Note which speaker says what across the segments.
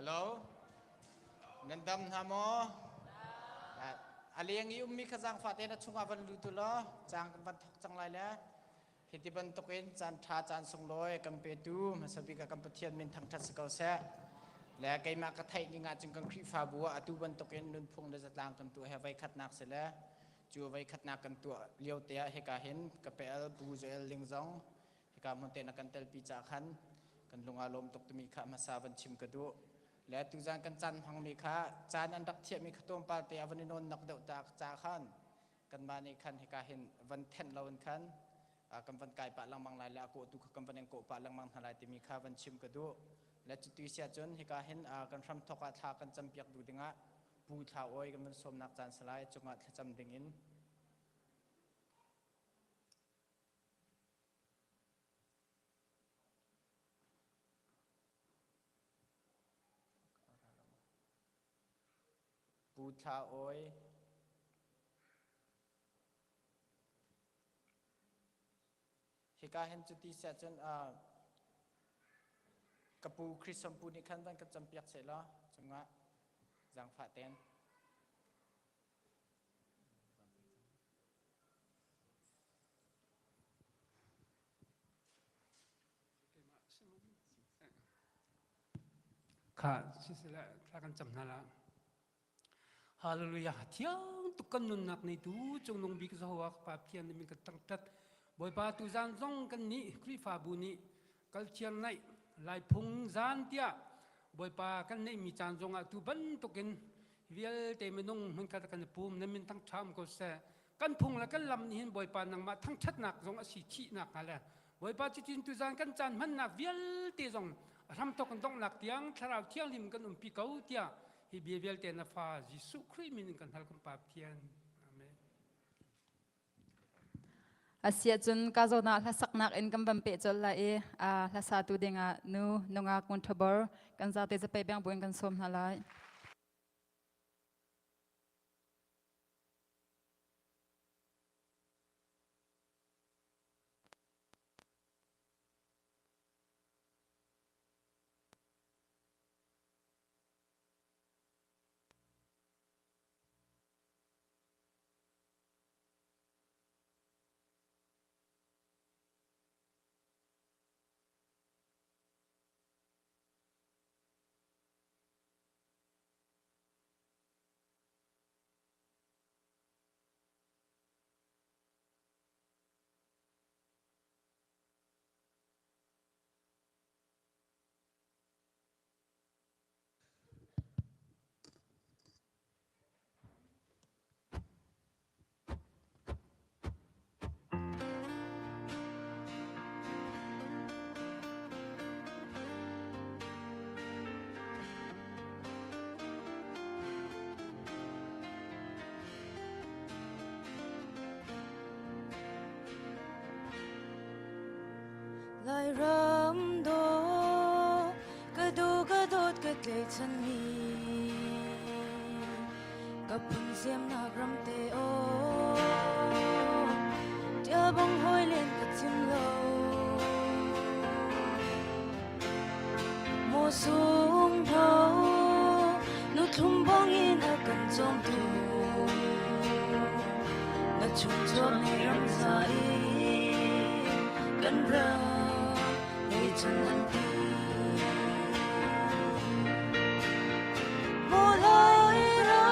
Speaker 1: Hello. Nandam hamo. Aliang yung mi kazang fatin at sungaban lutulo. Jang bantok jang laila. Hiti bantokin jan tha jan sungloy kampetu masabi ka kampetian min thang that sekau se. Le kay makathai ni nga jing kang kri fa bua atu bantokin nun phung da zatlang kan tu he vai khat nak se le. Chu vai khat nak kan tu liau te he ka hen ka pel bu zel lingjong. He ka monte na kan tel pi cha khan. Kan lunga lom tok tumi kha masaban chim kadu. Le tu jang kan chan phang mi kha chan an dak thiam mi khatom pa te avani non nak deu ta cha khan. Kan ma ni khan he ka hen van then lawan khan. Kan van kai pa lang mang lai la ko tu kan van ko pa lang mang halai te mi kha van chim kadu. Le chu tu sia chon he ka hen kan ram thoka tha kan champiak du dinga bu tha oi kan som nak chan salai chunga cham dingin. Bu tha oi hika hen chuti sa chen kapu krisam pu ni khan ban ka champiak se la chunga jang pha ten
Speaker 2: kha sisila tlakan chamnala hallelujah thiang tukan nun nak nei tu chung nong bik zawa pa phian mi ka tang tat boy pa tu zan zong kan ni kri fa bu ni kal chiang nai lai phung zan tia boy pa kan nei mi chan zong a tu ban tukin vial te menong man ka kan pum na min tang tham ko se kan phung la kan lam ni hin boy pa nang ma thang chat nak zong a si chi nak ala boy pa chi tin tu zan kan chan man nak vial te zong ram tok kan dong nak tiang tharau thiang lim kan pi kau tia hi biavel te na fa jisu khrei min kan hal kan pa phian amen
Speaker 3: asia chun ka zo na la sak nak in kam bam pe chol la e la sa tu denga nu nonga kun thabor kan za te za pe bang boing kan som na lai
Speaker 4: lai ram do kadot katlek chan mi kapun siam nak ram te o tia bang hoi len ka chim lo mo sung tho nu thum bang in a kan chom tu na chung chom ni ram sai kan ra chân anh đi mô lối ra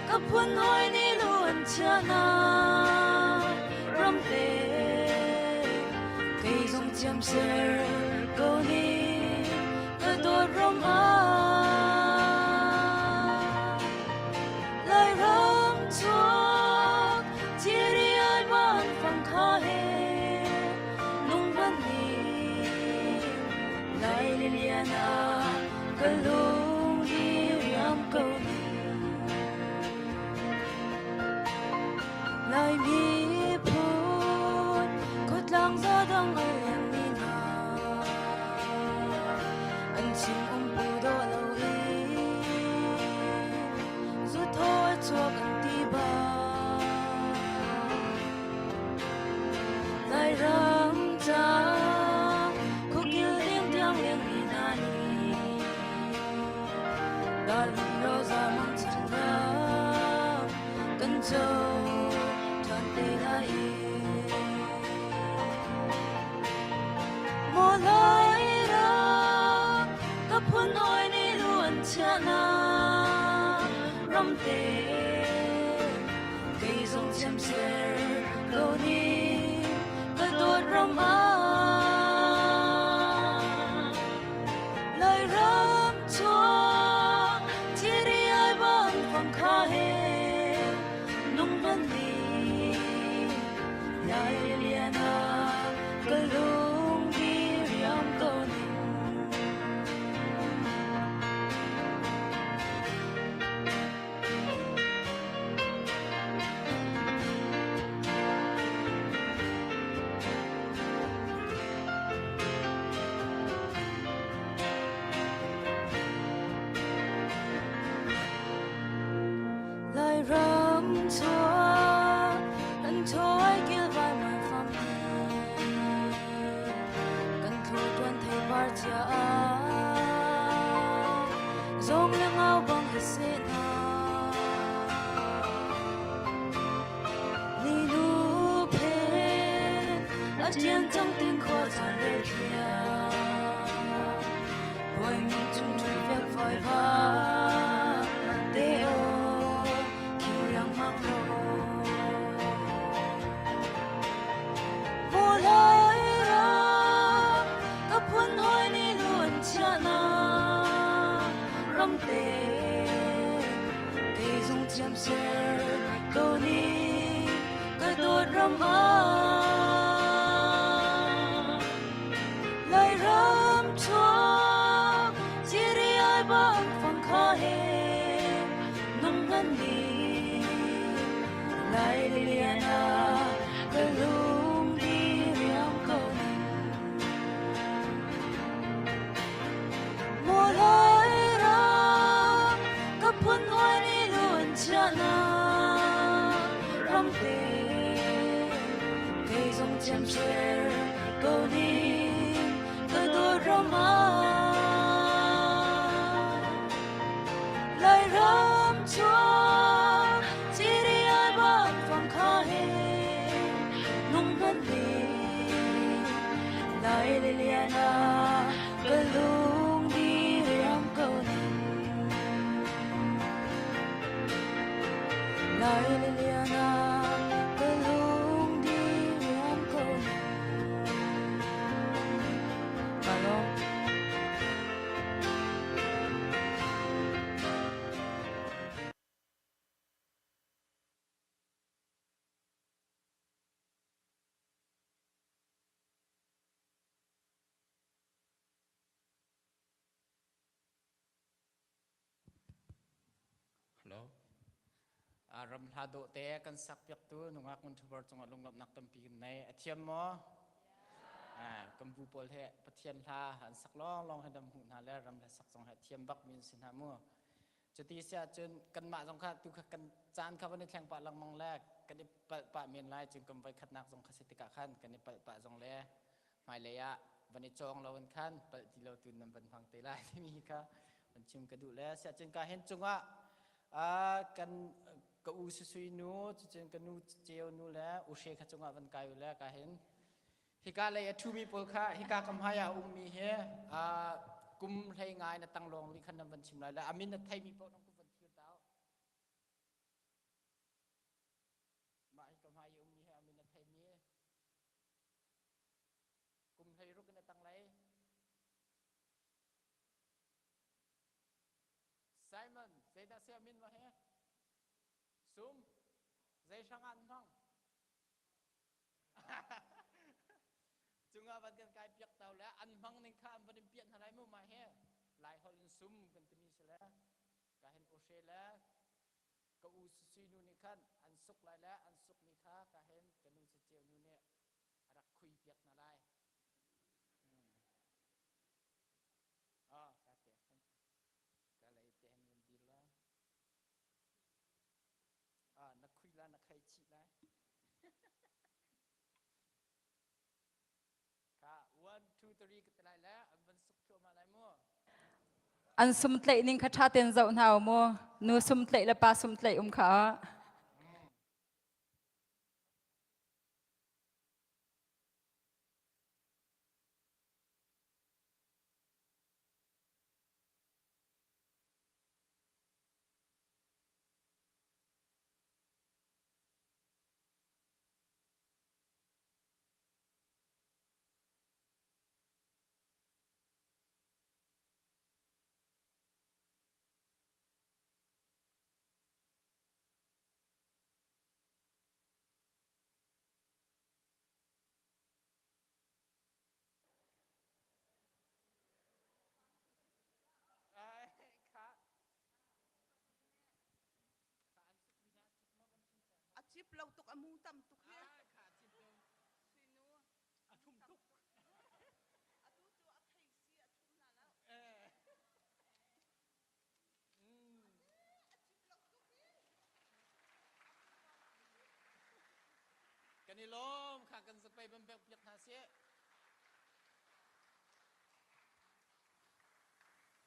Speaker 4: các quân hỏi đi luôn cha na ram tê cây dòng chăm sờ câu đi cơ tôi ram lại ram cho chia đi ai ban phẳng kha he Liliana kalung iyam kau ni lai mi phun kut lang za dang ayam ni na an chim pu do lo hi zu thoi chuak an ti ba lai ram cha tê cây dòng chém xe câu ni cái đôi râm á lời râm cho chỉ đi ai bằng phong khá hè nung vấn đi lại liền à cái lung đi riêng câu ni lời râm chúa lần thôi kia vai mai phong cần thôi tuần thấy bar chia dòng lưng áo bằng cái xế na ni nu phê đã chiến trong tiếng khó giản lệ kia hồi mình chung thủy việc vội vã để ô kiêu yang mang lô vô lại ra các quân hỏi ni luôn cha na râm tê cây dung chiêm xe câu ni cái đôi râm á lời râm cho chỉ đi ai bằng phong khá hè nung ngân đi lại liền à cái lung đi riêng câu ni mùa lại ra các quân hỏi đi luôn cha na râm tê cây dòng chém xe câu ni cái đôi râm á lời râm chúa chỉ đi ai bằng phong khá hè nung vấn đi lại liền à cái lung đi riêng câu ni lại liền à cái lung đi riêng câu ni alo
Speaker 1: hello ram tha do te kan sak pyak tu nunga kun thubor chunga lunglop nak tam pi nei athiam mo kan bu pol he pathian tha han sak long han dam hu na le ram la sak chong ha thiam bak min sin ha mo chati sia chun kan ma jong kha tu kha kan chan kha ban thlang pa lang mong la kan ni pa min lai chun kam vai khat nak jong kha sitika khan kan ni pa jong le mai le ya ban ni chong lo kan khan pa ti lo tu nam ban phang te lai mi kha ban chim ka du le sia chun ka hen chunga kan ka u sui nu chun kan nu cheo nu la u she kha chunga ban kai la ka hen hika le thu mi pol kha hika kam haya mi he kum thai ngai na tang long li khan nam ban chim lai la amin na thai mi po nong ku ban thiu tao ma hi kam haya mi he amin na thai mi kum thai ru na tang lai Simon zai da se amin ma he sum zai sang an thong chunga ban kan kai piak tau la an mang ning kha ban pian halai mu ma he lai holin sum kan timi sela ka hen o she la ka u sui nu ni khan an suk lai la an suk ni kha ka hen ka nu se cheu nu ne rak khui piak na lai ka te ka lai te hen mun di la na khui la na khai chi lai ka 1 2 3 ka lai la an ban suk thua ma lai mo
Speaker 3: an sum tlei ning kha tha ten zau nau mo nu sum tlei la pa sum tlei kha
Speaker 5: plau tuk amung tam tuk he atum tuk atu tu a thei si atum na la
Speaker 1: กันนี่ลมค่ะกันสไปบัมเบกเปียกนาเสีย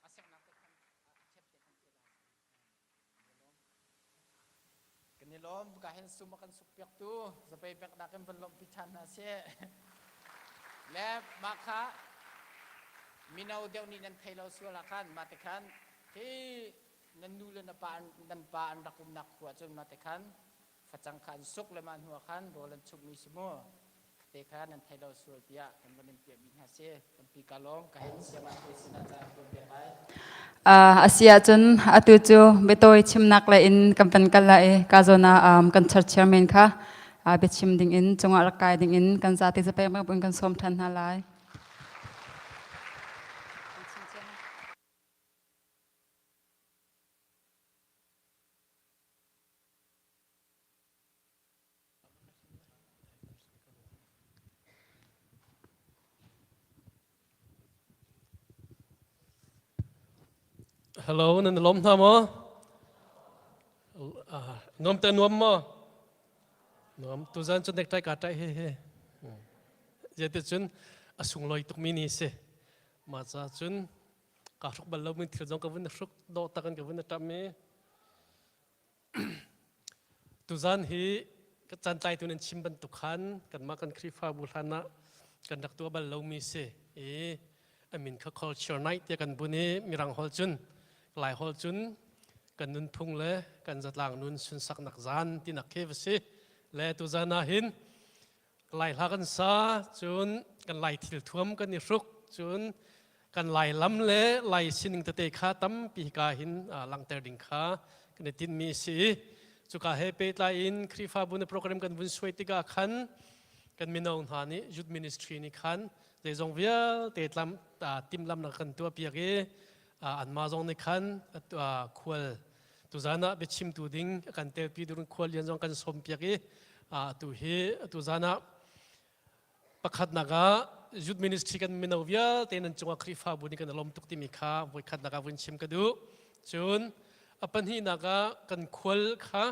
Speaker 1: อาเสียงนักกันเช็ดเด็กกันเสียได้กันนี่ลมกะเห็นสุมากันสุกเปียกตู้สไปเปียกดักกันเป็นลมพิชันนาเสียและมาค่ะมีนาเดียวนี้นันไทยเราสวละคันมาแต่คันที่นันนูเลนปานนันปานรักุมนักขวดจนมาแต่คันฟัจังคันสุกเลยมันหัวคันโดนชุกมีสมัวเตคันนันไทยเราสวยเปียกันวันนี้เปียบินหาเสียกันปีกาลองกันเห็นเสียมาคุยสินาจารย์คนเดียวไป
Speaker 3: อาเซียจนอตุจูเบโตยชิมนักเลยอินกัมเป็นกันเลยกาโซนากันชัดเชียร์เมนค่ะเบชิมดิ่งอินจงรักกายดิ่งอินกันซาติจะไปมาบุญกันสมทันฮาไล
Speaker 6: Hello นั่นล้มท่ามอนมเตนวมมั้นมตุจันจนเด็กใจกัดใจเฮ่เฮ่เจติจนอสุงลอยตุกมินิเสมาจากจนกาชุกบัลลังก์มันถือจงกับวันชุกโดตักันกับวันตัมเมตุจันฮีก็จันใจตัวนั้นชิมบันตุขันกันมากันคริฟาบุลานะกันดักตัวบัลลังก์มีเสอามินเขา culture night ที่กันบุญนี้มีรังฮอลจุนหลายฮอลจุนกันนุนพุงเล่กันจัดหลังนุนสุนสักนักจานที่นักเคฟสิเล่ตุจานาหินหลายหลักันซาจุนกันหลายทิลทวมกันนิรุกจุนกันหลายล้ำเล่หลายสินิงตะเตขาตั้มปีกาหินหลังเตอร์ดิงขากันตินมีสิจุกาเฮเปตลาอินคริฟาบุญโปรแกรมกันบุญสวยติกาขันกันมีน้องหานี่ยุดมินิสทรีนี่ขันเดี๋ยวจงเวียเตะลำติมลำนักกันตัวเปียกอันมาจงในขันตัวควลตัวจานะเบชิมตัวดิ้งกันเตะปีดุนควลยันจงกันสมเปียกตัวเฮตัวจานะประคัดนักยุดมินิสทรีกันมีน้องเวียเตะนันจงคริฟาบุญกันลมตุกติมิขาวิคัดนักวินชิมกันดูจนปัญหานักกันควลค่ะ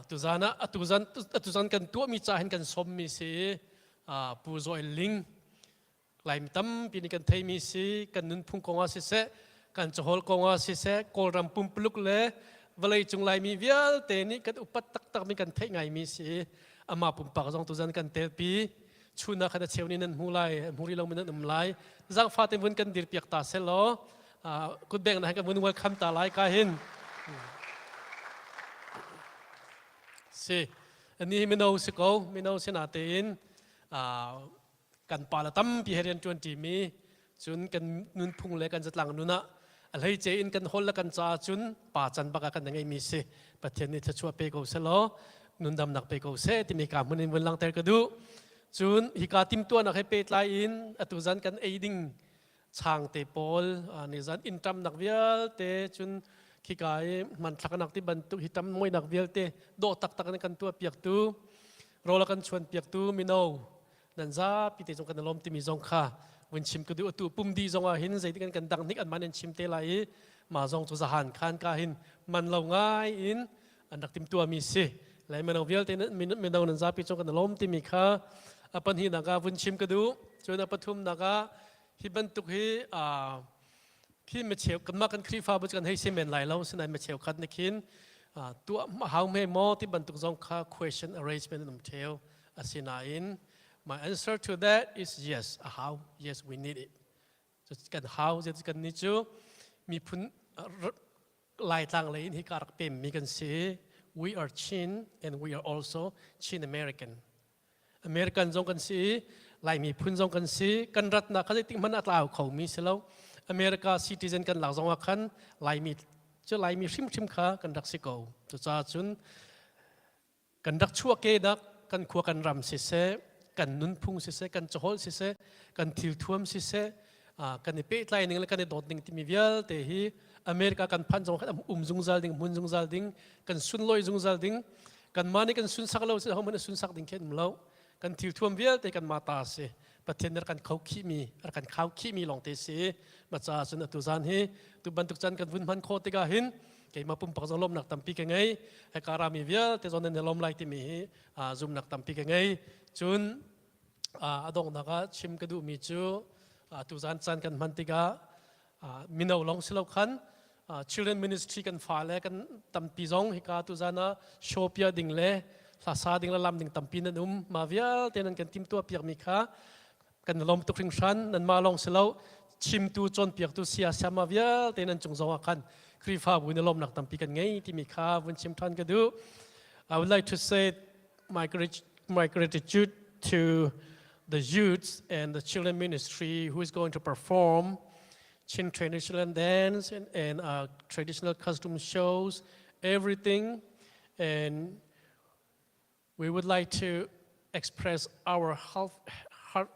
Speaker 6: ตุจานะตุจันกันตัวมีใจเห็นกันสมมีสิปูโซเอลิงหลายตั้มปีนี้กันไทยมีสิกันนุนพุ่งกงอาสิเสกันจะฮอลกงอาสิเสกอลรำปุ่มปลุกเล่เวลาจงหลายมีเวียลเตนี่กันอุปตักมีกันไทยไงมีสิอามาปุ่มปากจงตุจันกันเตปีชูนักขัดเชียวนี่นั่นหูไลหูริลงมันนั่นไลจังฟาเตวันกันดิรเปียกตาเซลกุดแบงนะกันวันวันคำตาไลกาหินสิอันนี้ไม่เอาสิเขาไม่เอาสินาเตนกันปาละตั้มปีเฮเรียนจวนจีมีจุนกันนุนพุงเลยกันจัดหลังนุนะอะไรเจอินกันฮอลละกันจ้าจุนป่าจันบักกันยังไงมีสิประเทศนี้ถ้าชัวเปโกเสลอนุนดำนักเปโกเสที่มีการมันวันหลังเตอร์ก็ดูจุนฮิกาติมตัวนักให้เปตไลอินอตุจันกันเอดิงช่างเตปอลนี่จันอินทรัมนักเวียลเตจุนขี้กายมันทักนักที่บรรทุกหิตัมมวยนักเวียลเตโดตักกันตัวเปียกตูรอละกันชวนเปียกตูมิโนนั่นจ้าพิธีจงกันลมที่มีจงค่ะวันชิมก็ดูตัวปุ่มดีจงหินใจที่กันดังนิกอันมันชิมเตลัยมาจงตุสหันขันกาหินมันเราง่ายอินอันดักติมตัวมีสิและมันเอาเวียลเตนมันเอานั่นจ้าพิธีจงกันลมที่มีค่ะปัญหานักวันชิมก็ดูจนปฐุมนักฮิบันตุกฮิที่มาเชี่ยวกันมากันครีฟ้าบุญกันให้เซมเมนไหลแล้วสนายมาเชี่ยวกันในคินตัวหาวไม่มอที่บรรทุกจงค่ะ question arrangement นุ่มเที่ยวอาศินาอิน My answer to that is yes. How? Yes, we need it. Just kan how, just kan ni chu. Mi pun lai tang lai in hi karak pem mi kan say we are Chin and we are also Chin American. American jong kan say lai mi pun jong kan say kan rat na kan ting man atlaw khau mi selo. America citizen kan lau jong kan lai mi chu lai mi rim kha kan dak siko. Tu cha chun kan dak chua ke dak kan khua kan ram si seกันนุนพุงสิเสกันโจฮอลสิเสกันทิวทวมสิเสกันในเปตไลนึงและกันในโดดนึงที่มีเวียลแต่ฮีอเมริกากันพันจงขัดจุงซัลดิงมุนจุงซัลดิงกันสุนลอยจุงซัลดิง กันมานี่กันสุนสักเราเสียเขามันสุนสักดิ่งแค่เรากันทิวท่วมเวียแต่กันมาตาเสียประเทศนั้นกันเขาขี้มีกันเขาขี้มีลองเตเสียมาจ่าสุนตุจานเฮตุบันตุจันกันวุ่นพันโคติกาหินเกี่ยมาปุ่มปักจลมหนักตั้มปีกันไงให้การามีเวียแต่ตอนนั้นลมไล่ที่มีจุ่มหนักตั้มปีกันไงจุนอดงนักชิมกระดูมีจูตุจานจันกันมันติกามินเอาลองสิเราขันchildren ministry กันฟ้าเลยกันตั้มปีจงให้การตุจานะโชว์เปียดิ่งเลยลาซาดิ่งละลำดิ่งตั้มปีนั้นมาเวียแต่นั้นกันทิมตัวเปียกมีค่ากันลมตุกริงชันนั้นมาลองสิเราชิมตัวจนเปียกตัวเสียสมาเวียแต่นั้นจงจงกันครีฟ้าบุญลมหนักตั้มปีกันไงที่มีค่าวันชิมทันกันดู I would like to say my gratitude to the youths and the children ministry who is going to perform Chin traditional dance and traditional costume shows, everything. And we would like to express our heartfelt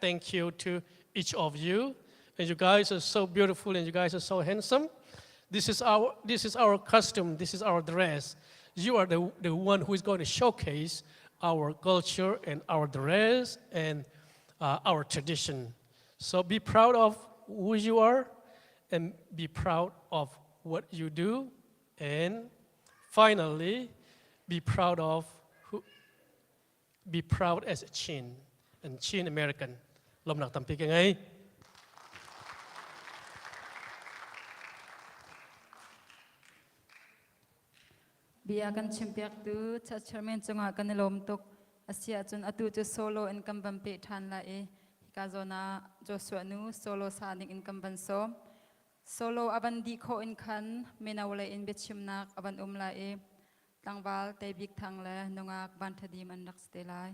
Speaker 6: thank you to each of you. And you guys are so beautiful and you guys are so handsome. This is our costume, this is our dress. You are the one who is going to showcase our culture and our dress and our tradition. So be proud of who you are and be proud of what you do. And finally, be proud as a Chin and Chin American. ลมหนักตั้มปีกันไง
Speaker 3: Bia kan chimpiak tu chachamen chunga kan lom tok asia chun atu chu solo in kambam pe than la e kazona Joshua nu solo saning in kamban som solo aban di kho in khan menawle in betchimnak aban umla e tangwal te bik thang le nongak ban thadim an rak stelai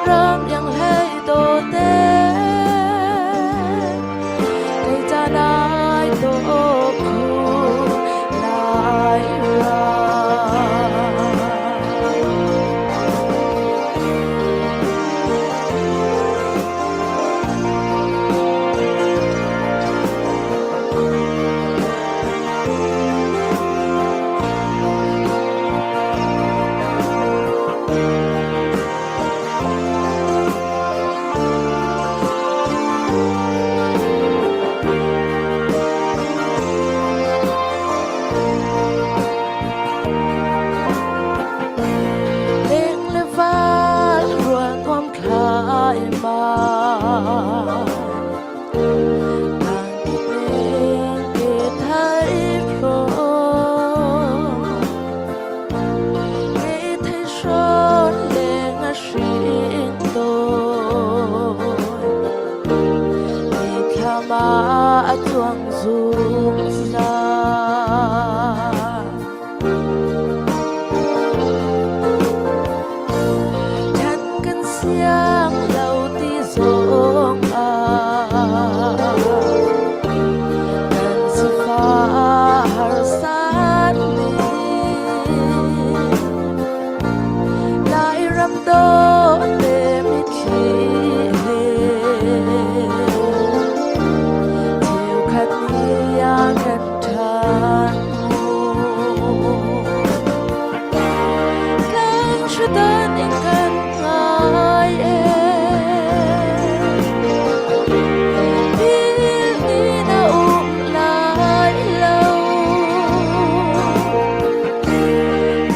Speaker 4: Ram yang hai to te มาจวงสูงสาฉันกันเสียงเหล่าที่สงอากันสิฟ้าหาสานนี้ลายรำโดเตมิชี Dan ikan ngai bil ni na lai lâu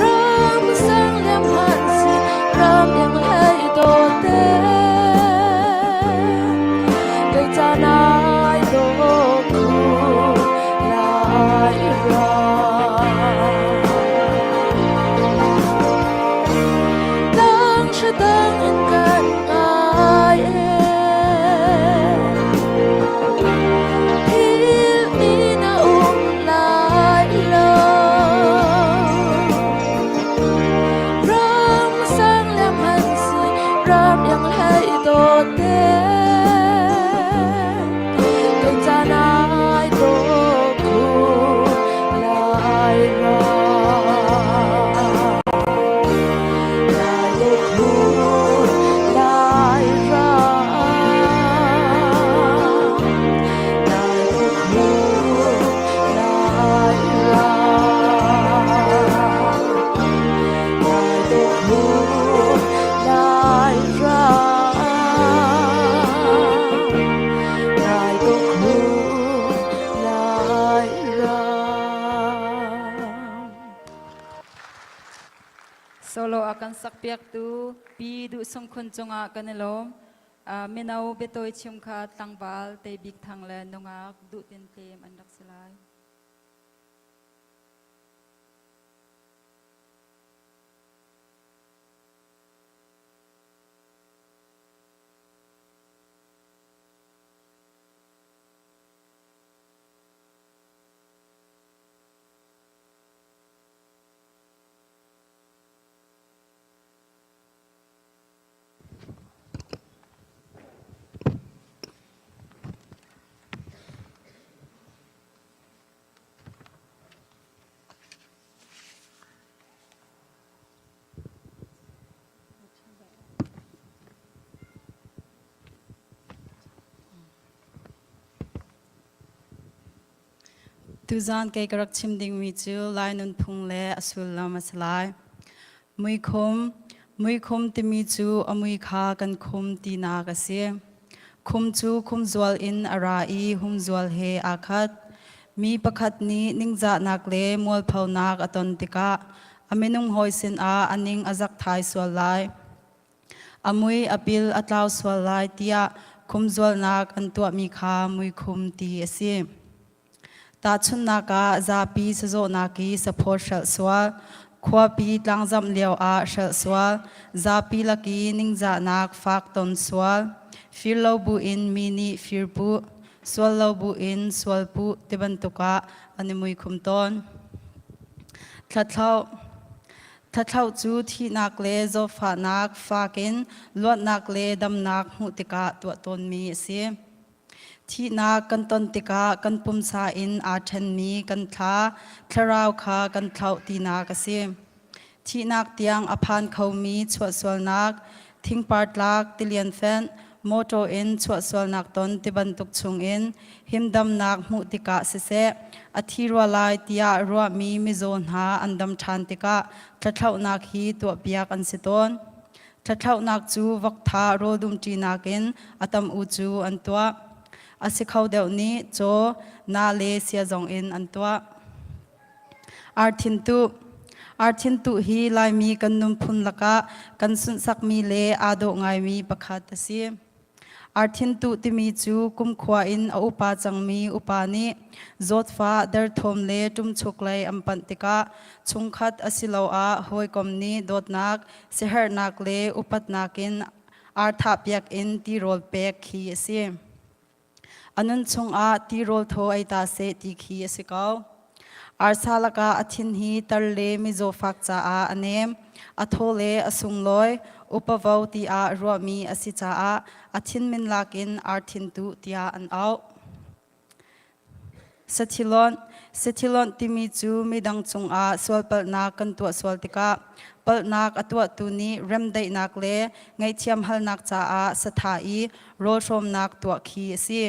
Speaker 4: ram sang lam han si ram yang lai do te cây cha nai do ku lai ra đang in cạn ai thiếu đi na lại lâu ram sang làm hành sự ram yang hay tổ tế cây cha nai tổ ku lại ra
Speaker 3: Solo akan sakpiak tu pi du song khun chunga kanelom menau betoi chimkha tangbal te big thangle nongak du tin tem andak silai Tuzan kay karak chimding mi chu lai nun phung le asul lam asalai mui khom ti mi chu amui kha kan khom ti na ka se khum chu khum zwal in arai hum zwal he akhat mi pakhat ni ningza nak le mol phau nak aton tika aminung hoi sin a aning azak thai swal lai amui apil atlaw swal lai tia khum zwal nak antua mi kha mui khum ti ase ta chun naka zapi sazo naki support shal swal khwapi tlangjam leo a shal swal zapi laki ningza nak fak ton swal firlo bu in mini firpu swal lo bu in swal pu tebantuka animui khumton thathau chu thi nak le zo fa nak fakin lot nak le dam nak hutika to ton mi seที่นากันตนติกากันปุ่มสาอินอาชันมีกันท้าทราวคากันเท่าตีนากเสียที่นักเตียงอภานเขามีชวดสวลนักทิ้งปาร์ตลักติเลียนแฟนโมโตอินชวดสวลนักตนติบันตุกชงอินหิมดำนักมุติกาเสเสอธิรัวลายตียรัวมีมิโซนหาอันดำชันติกาทัดเท่านักฮีตัวเปียกอันสิตนทัดเท่านักจูวักทาโรดุมจีนักินอัตมอูจูอันตัวอาศัยเขาเดี๋ยวนี้โจนาเลเซียจงอินอันตัวอาร์ทินตุฮีลายมีกันนุ่มพุนละกะกันสุนสักมีเลอาโดไงมีประคาตเสียอาร์ทินตุที่มีจูกุมขวาอินอุปาจังมีอุปานีจดฟ้าเดอร์ทอมเลจุมชุกเลยอัมปันติกะชุงขัดอสิลาวอาหอยกอมนี้โดดนักเสหร์นักเลอุปัตนักินอาร์ทับยักอินที่โรลเปกขีเสีย
Speaker 7: anun chung a ti rol tho ai ta se ti khi asikau arsalaka athin hi tarle mizo fak cha a anem athole asung loi upavau ti a ruami asicha a athin min lakin arthin tu tia an au Sathilon timi chu midang chung a swalpal na kan tu swaltika pal nak atwa tu ni remdai nak le ngai thiam hal nak cha a sathai ro shom nak tu khi si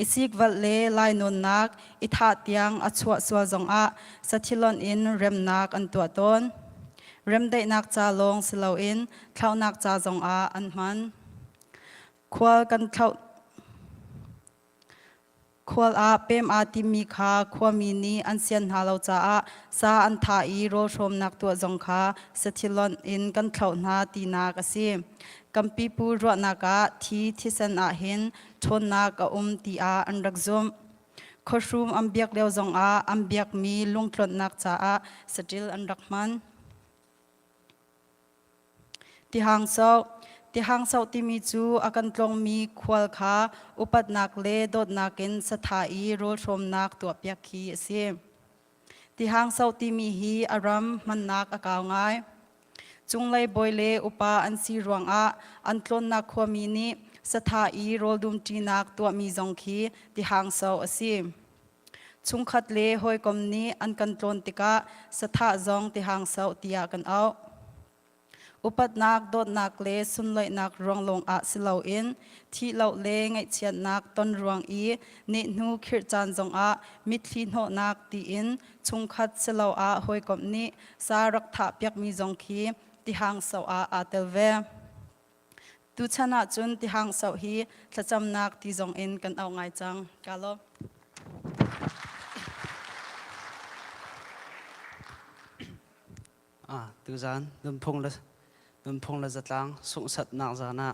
Speaker 7: isik val le lai non nak itha tiang achwa swal jong a sathilon in rem nak an tu ton remdai nak cha long silo in thlau nak cha jong a an man khwal kan thlau khwal a pem a timi kha khwami ni an sian halo cha a sa an tha I ro shom nak tu jong kha sathilon in kan thlau na ti na ka si kampi pu ro na ka thi san a hin thon na ka ti a an rak zum khoshum ambiak leo jong a ambiak mi lungtlot nak cha a satil an rak man ti hang sau ti mi chu akan tlong mi khwal kha upat nak le dot nakin sathai rol shom nak tu pyak khi ase ti hang sau ti mi hi aram man nak akaw ngai chunglai boile upa an si ruang a an tlon nak khwami ni sathai rol dum ti nak tu mi jong khi ti hang sau ase chungkhat le hoi kom ni an kan tlon tika satha jong ti hang sau tia kan au upat nak dot nak le sunloi nak rong long a silo in thi lo le ngai chiat nak ton ruang I ne nu khir chan jong a mitli no nak ti in chungkhat silo a hoi kom ni sarak tha pyak mi jong khi ti hang sau a atelve tu chana chun ti hang sau hi thacham nak ti jong in kan au ngai chang kalo
Speaker 8: tu zan dum phung la zatlang sung sat nak zana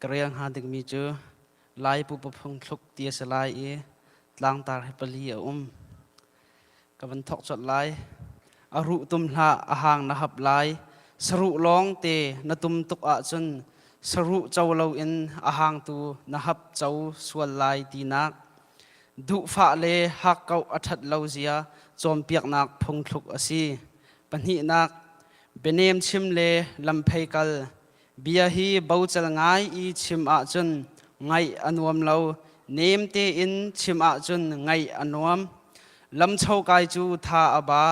Speaker 8: kriang ha dik mi chu lai pu phung thluk tia salai e tlang tar hepali ka ban thok chot lai aru tum hla ahang na hap lai saru long te na tum tuk a chun saru chawlo in ahang tu na hap chaw sual lai ti nak du fa le hak kau athat lo zia chom piak nak phung thluk asi pani nak benem chim le lamphei kal bia hi bauchal ngai I chim a chun ngai anuam lo nem te in chim a chun ngai anuam lam chho kai chu tha aba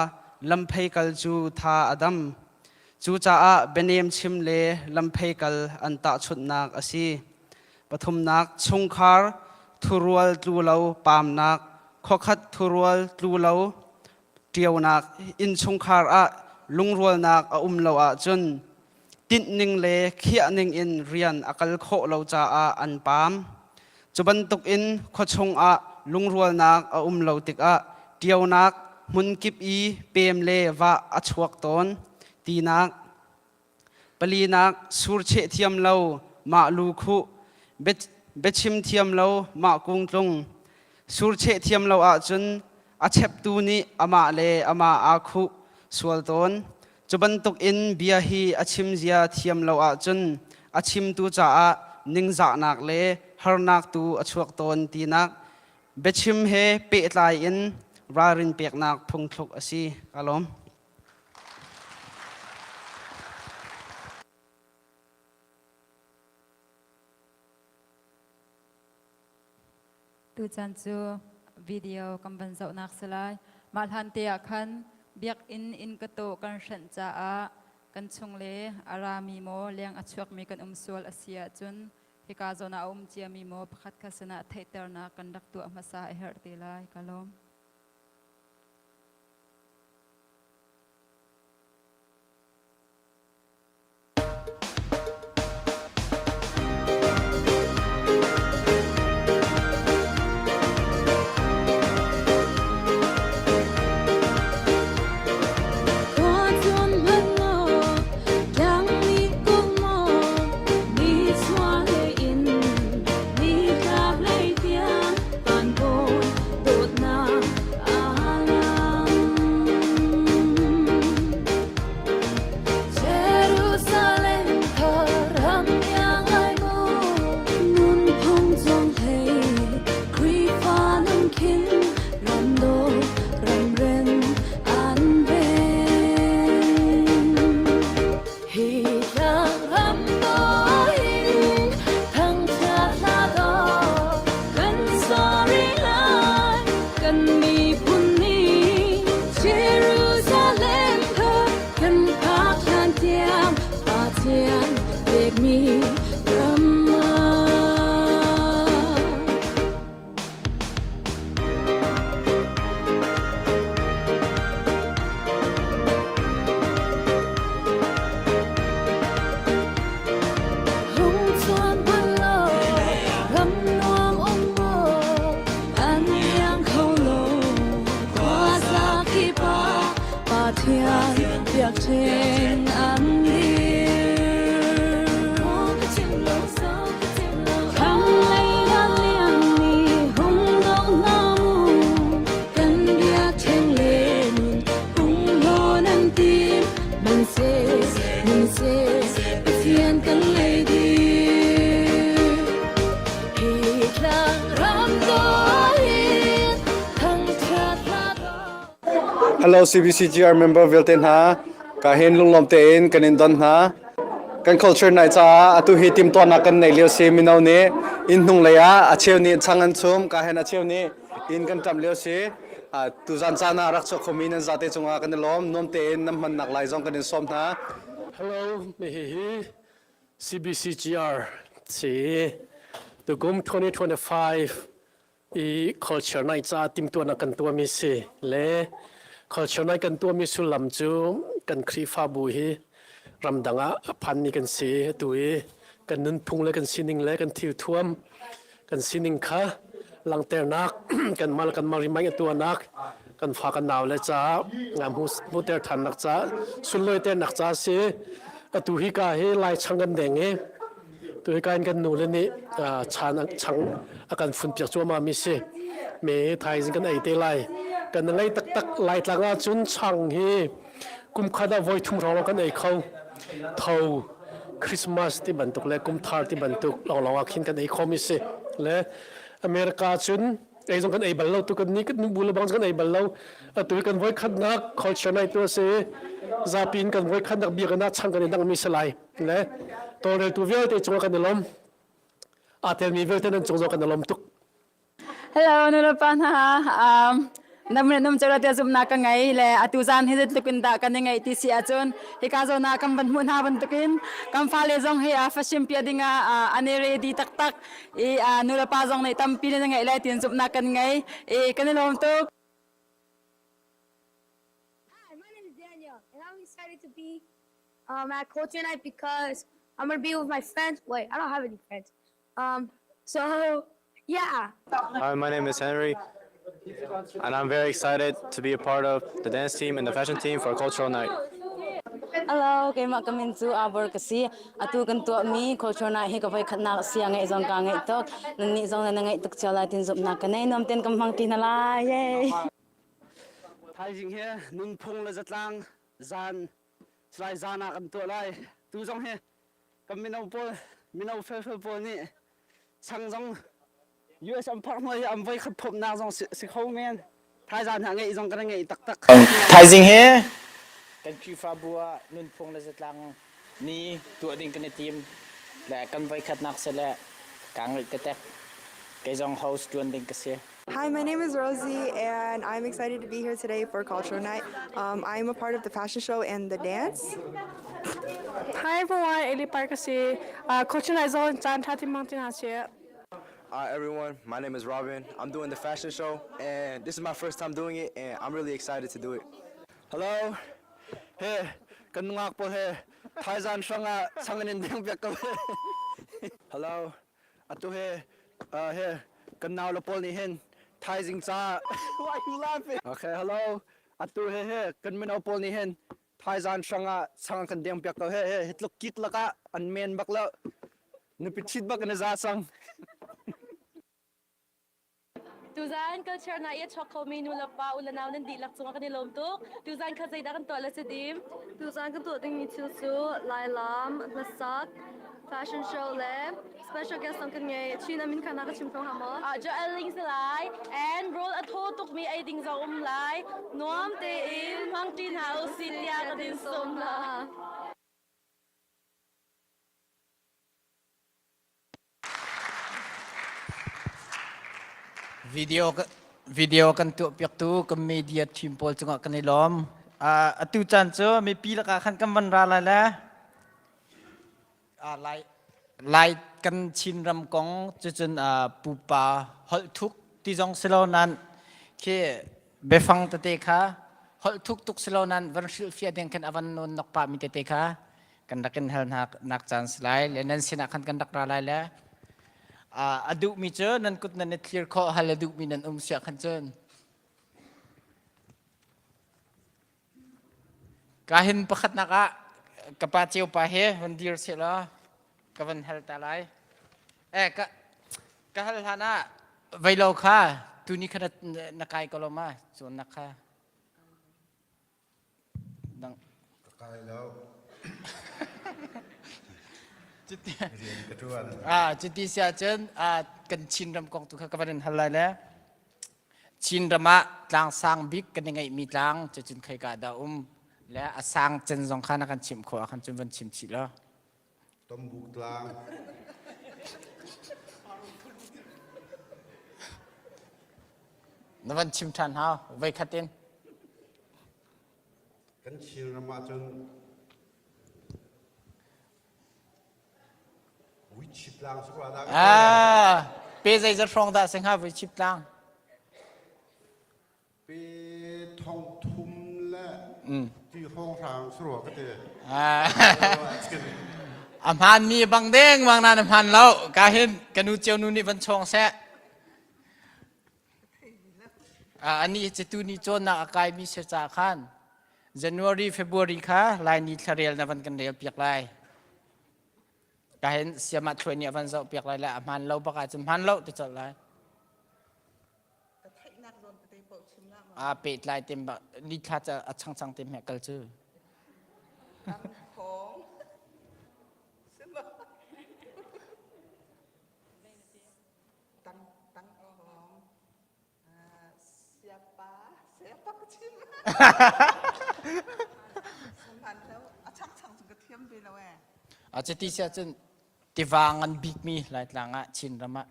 Speaker 8: lamphei kal chu tha adam chu cha a benem chim le lamphei kal an ta chut nak asi pathum nak chungkhar thurual tlu lo pam nak khokhat thurual tlu lo tiaw nak in chungkhar a lungrol nak a lo a chun tin ning le khia ning in rian akal kho lo cha a an pam chuban tuk in khochung a lungrol nak a lo tik a tiaw nak mun kip I pem le wa a chuak ton ti nak pali nak sur che thiam lo ma lu khu bechim thiam lo ma kung tlung sur che thiam lo a chun a chep tu ni ama le ama a khu sual ton chuban tuk in bia hi achim zia thiam lo a chun achim tu cha a ningza nak le har nak tu achuak ton ti nak bechim he pe tlai in rarin pek nak phung thluk asi kalom
Speaker 3: tu chan chu video kam ban zau nak salai malhan tia khan biak in ka to kan shan cha a kan chung le arami mo leng achuak mi kan sual asia chun hika zona chia mi mo pakhat khasana theater na kan dak tu amasa her ti lai kalom
Speaker 4: Hãy subscribe cho kênh Ghiền Mì Gõ để không bỏ lỡ
Speaker 9: Hello CBCGR member Vilten ha ka hen lunglom te in kanin don ha kan culture nai cha atu hi tim to na kan nei leo se minau ne in hnung leya a cheu ni changan chum ka hen a cheu ni in kan tam leo se tu zan cha na rak cho khomin an zate chunga kan lom nom te in nam man nak lai jong kan som na
Speaker 6: Hello, me hi CBCGR. See, the GOM 2025 culture night cha tim to na kan to mi se le culture night kan to mi sulam chu kan khri fa bu hi ramdanga phan ni kan se tui kan nun phung le kan sining le kan thiu thuam kan sining kha lang ter nak kan mari mai tu nak kan fa kan naw le cha ngam hu ter than nak cha sun loi ter nak cha se tu hi ka he lai changan deng e tu hi kan nu le ni chan chang akan phun piak chu ma mi se me thai jing kan ai te lai kan lai tak tak lai tlanga chun chang hi kum khada voi thum ro kan ai khau thau Christmas ti bantuk le kum thar ti bantuk long long akhin kan ai khomi se le America chun ai jong kan ai ballo tu kan ni kan bula bang kan ai ballo tu kan voi khat na culture nai tu se zapin kan voi khat nak bi kan na chang kan dang mi salai le to re tu vel te chong kan lom atel mi vel te nan chong kan lom tuk
Speaker 3: Hello, nulapan ha. Nam chara te zum na ka ngai le atuzan hizet lukin da kan ngai ti si achon hikazo na kam ban mun ha ban tukin kam fa le jong he a fashim pia dinga ane ready tak tak e nulapa jong nei tam pi ngai lai tin zum na kan ngai e kan lom tuk.
Speaker 10: Hi, my name is Daniel, and I'm excited to be at Culture Night because I'm gonna be with my friends. Wait, I don't have any friends. So yeah.
Speaker 11: Hi, my name is Henry, and I'm very excited to be a part of the dance team and the fashion team for Cultural Night.
Speaker 4: Hello, kay makamin to abor kasi atu kan to mi culture na hi ka vai khatna sia ngai zong ka ngai tok nani zong na ngai tuk chala tin zup na kanai nom ten kam hang tin la ye
Speaker 8: thai jing he nun phung le zatlang zan slai zana kan to lai tu jong he kam minau fel pol ni chang jong US am phak moi am vai khat phop na jong si khau men thai zan ha ngai jong kan ngai tak tak
Speaker 1: thai jing he kan khri fa bua nun phung le zatlang ni tu ding kan team la kan vai khat nak se la kang ke tek ke jong host tuan ding ke se
Speaker 5: Hi, my name is Rosie, and I'm excited to be here today for Cultural Night. I'm a part of the fashion show and the dance.
Speaker 10: Hi everyone, Eli Parkasi. Culture Night zone chan thati mountain ache.
Speaker 11: Hi everyone, my name is Robin. I'm doing the fashion show, and this is my first time doing it, and I'm really excited to do it.
Speaker 8: hello he kan ngak po he thai zan sanga sanganin ding pyak ka hello atu he kan naw lo pol ni hen thai jing cha why you laughing okay hello atu he kan minaw pol ni hen thai zan sanga sang kan ding pyak ka he hitlok kit laka an men bakla nu pichit bak na za sang
Speaker 10: Tuzan culture na iya choko menu la pa ulanaw nan dilak sunga kanilom tu. Tuzan kazay da kan to ala sidim. Tuzan kan to ding ni chusu lailam nasak fashion show le special guest ang kanya China min kana ka chimtong hamo. Jo aling salai and roll at ho tuk mi ay ding za lai. Noam te in mang tin house silya ka din som la.
Speaker 1: video kan tu piak tu ke media team pol chunga kan lom atu chan cho me pi la ka khan kam ban ra la la lai kan chin ram kong chu chun pupa hol thuk ti jong selo nan ke befang ta te kha hol thuk tuk selo nan van shil fia deng kan avan non nok pa mi te kha kan dakin hal nak chance lai le nan sina khan kan dak ra lai la adu mi chen nan kut nan clear kho hal adu mi nan sia khan chen kahin pakhat naka kapa chiu pa he van dir se la ka van hal ta lai ka hal hana vai lo kha tu ni kha nakai ko lo ma chon nakha dang kai loจุดที่เสียเจนกันชินรำกองตุกขบันหันไลแล้ว ชินระมะตลางสร้างบิ๊กกันยังไงมีตลางจะจุนเคยกาดาและสร้างเจนสองข้านักันชิมขวาคันจุนวันชิมชิแล้ว
Speaker 12: ต้มบุกตลาง
Speaker 1: นวันชิมทันฮาวไว้ขัดเต็น
Speaker 12: กันชิลนมาจนวิชิตลางสักว่าได้
Speaker 1: เปย์ใจจะฟองได้สิงหาไว้ชิมตลาง
Speaker 12: ไปท่องทุ่มและที่ห้องทางสระก็เตะ
Speaker 1: อำพันมีบางเด้งบางนานอำพันแล้วกาเห็นกันนูเจียวนูนี่วันชงแซะอันนี้จะตูนี่โจนนักอากายมีเสียจากขัน January February ค่ะลายนี้ทะเลนะวันกันเดียวเปียกลายกาเห็นเสียมาช่วยเนี่ยวันเสาร์เปียกลายแล้วอำพันเราประกาศจำพันเราจะจดลายเป็ดลายเต็มแบบนี่ถ้าจะช่างเต็มแหกกระจืออาจจะที่เสียจนติวางันบิ๊กมีหลายหลังอ่ะชินระมะ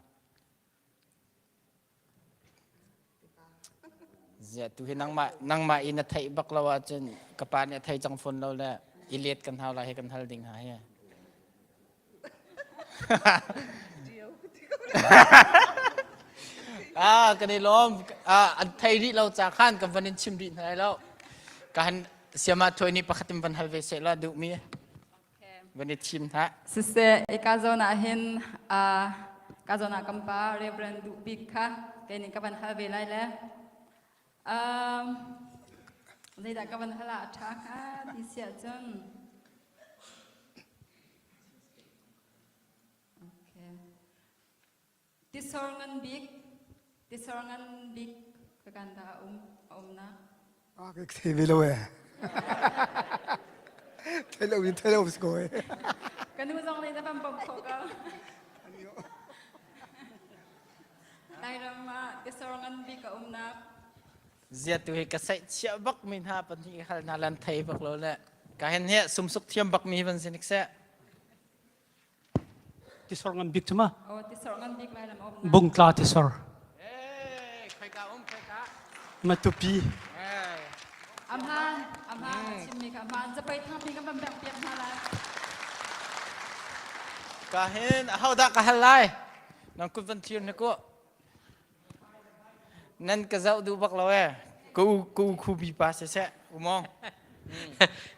Speaker 1: เจ้าตัวเห็นนั่งมาอินไทยบักลาวจนกระปานเนี่ยไทยจังฝนเราแล้วอิเลียดกันเท่าไรให้กันเท่าดิ่งหายกันในล้อมอันไทยที่เราจากข้านกับวันนี้ชิมดินอะไรแล้วการเสียมาถอยนี้ประคัติมวันฮัลเวเซลาดูมีวันนี้ชิมท่า
Speaker 3: Sise ikazona hin kazona kampa Reverend Dupik ka kini kapan halbe lai le Zai da kapan hala attack di sia jon Okay Disorangan big kaganda na
Speaker 13: cái gì vậy rồi thấy lâu rồi
Speaker 3: cái núi rong này nó bầm bầm khổ cơ đây là mà cái sau ăn bị cả na
Speaker 1: Zia tu cái sai chia bắc mình ha phần thì hal na lan thay bắc lo lệ cái hen he sum suk thiam bắc mi van sinik se
Speaker 2: Tisorangan big cuma
Speaker 3: cái sau ăn bị lại là na
Speaker 2: bung tla tisor
Speaker 1: khai ka khai ka
Speaker 2: matupi
Speaker 3: Amhanชิมมีค่ะมันจะไปทำมีกำลังแบบเปียกมาแล้ว
Speaker 1: ka hen hau da ka hal lai nang ku van thiam ne ko nan ka zau du bắc lo ku khu bi pa se umong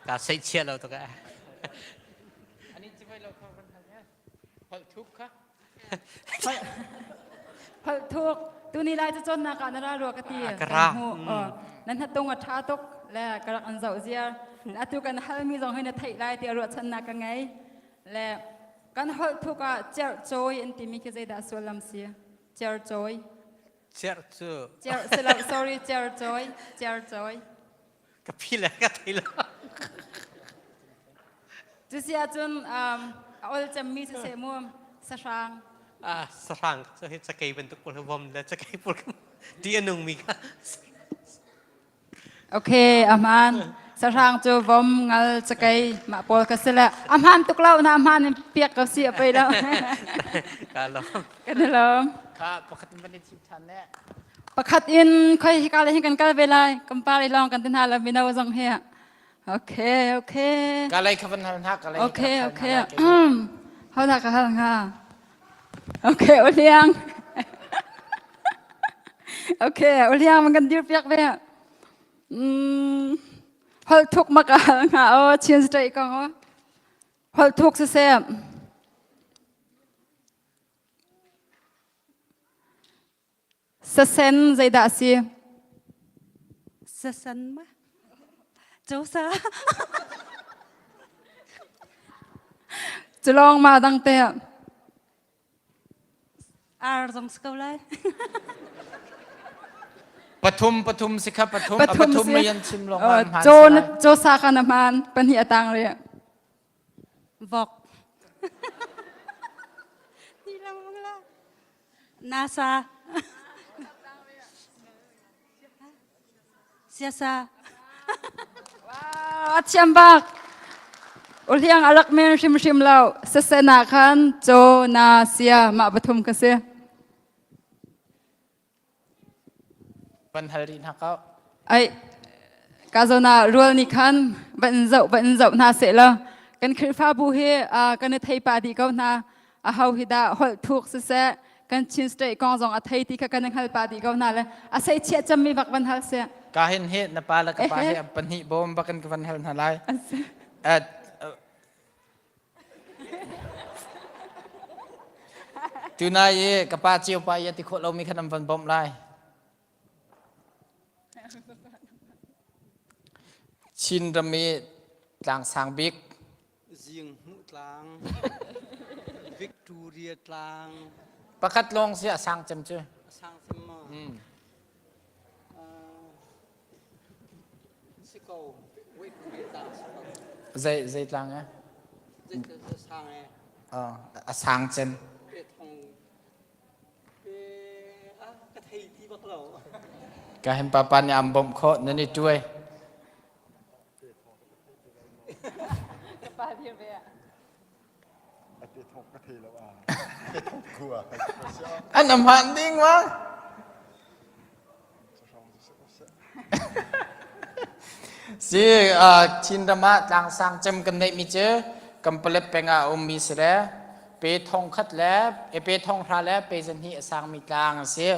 Speaker 8: cả xây chia lâu thôi cả
Speaker 1: อันนี้จะไปเราเข้ากันทันเนี่ยพอทุกข์ค่ะ
Speaker 3: พอถูกตัวนี้ลายจะจนนะการน่ารัวกตีนั่นถ้าตรงกับท่าตกและกระอันเจ้าเสียและตัวกันฮัลมีสองให้ในไทยลายเตียรัวชนะกันไงและกันฮัลทุกกับเจ้าจอยอันที่มีแค่ใจด่าส่วนลำเสียเจ้าจอย
Speaker 8: chết chưa
Speaker 3: เจ้า sorry เจ้าจอย
Speaker 8: cái phi là cái thấy lo
Speaker 3: จุเสียจนอลจะมีเสียมัวสร้าง
Speaker 8: sang cho hết sẽ cây bên tục của vòng là sẽ cây của đi ăn nung mì cả
Speaker 3: โอเคอามันสร้างจูวอมงัลจะไกมาปอลกันเสร็จแล้วอามันตุกเล่านะอามันเปียกกับเสียไปแล้ว
Speaker 8: cả lo
Speaker 3: กันเลย
Speaker 1: ค่ะปกติมันได้ชิมทันเนี่ย
Speaker 3: ประคัดอินค่อยการเลยกันกันเวลากำปาเลยลองกันตินหาแล้วมีนาวจังเฮียโอเค
Speaker 1: กาเลยขับวันหักกาเลย
Speaker 3: โอเคเขาถักกันค่ะโอเคโอเลี้ยงโอเคโอเลี้ยงมันกันยืดเปียกไปอ่ะพอทุกมากันค่ะโอ้เชียนสเตย์กันวะพอทุกเสียเซนใจด่าสิ
Speaker 7: Sasan ma Cháu sa
Speaker 3: จะลองมาตั้งแต่
Speaker 7: Dòng scâu lại
Speaker 1: ปทุมสิครับปทุมไม่ยันชิมลงมา
Speaker 3: โจซาคานามันเป็นเหียตังเลย
Speaker 7: Vọc Đi làm mong la Nasa Siasa.
Speaker 3: Wow, ciambak. Uliang alak men shim lau. Sesena kan jo na sia mak betum kasih.
Speaker 1: วันฮารินฮักเขา
Speaker 3: Ai kazona rule ni kan ban zau na se la. Kan khrifa bu he kan thai pa di ko na a hau hida hol thuk se se kan chin stay kong zong a thai ti ka kan hal pa di ko na le. A sai chia cham mi bak ban hal se.
Speaker 1: กาเห็นเฮ็ดนะปาละกะปาเฮ็ดปันหิบมบักกันกะวันเฮลนาไลตูนายกะปาเจียวไปยติโคเรามีขนมวันบอมไลชินระมีต่างสางบิ๊ก
Speaker 8: riêng ngũ tlang Victoria tlang
Speaker 1: ประคัดลงเสียสางจำเจอ
Speaker 8: sang thêm mà sẽ cầu với người ta
Speaker 1: ใจต่างนะ
Speaker 8: dây sang này
Speaker 1: สางเจน
Speaker 8: về thằng về cái thầy thì bắt đầu
Speaker 1: กาเห็นปาปันยามบอมโคนั่นนี่ด้วย อันน้ำพันดิ้งวะสิชินดามะต่างสางจำกันได้มิเจอกำเปลเปงอามีสิแลเปทองคัดแล้วเปทองพระแล้วเปจันหิสางมีกลางเสีย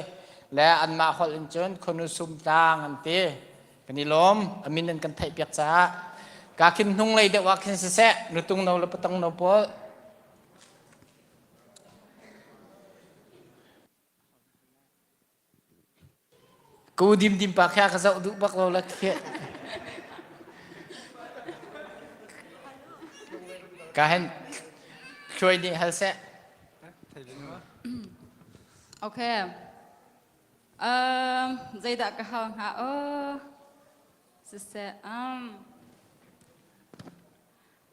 Speaker 1: และอันมาขอลินจนคนอุสุมต่างอันเตกันนี่ลมอามินันกันไทยเปียกจ้ากาคินทุ่งเลยเดว่าคินเสะนุตุงเราละปะตังเราปอกูดิมปากแค่กระเจ้าดุบักเราละเขียกาเห็นช่วยนี่ฮัลเซะ
Speaker 3: Okay. Dây đã cả hông hả? Sẽ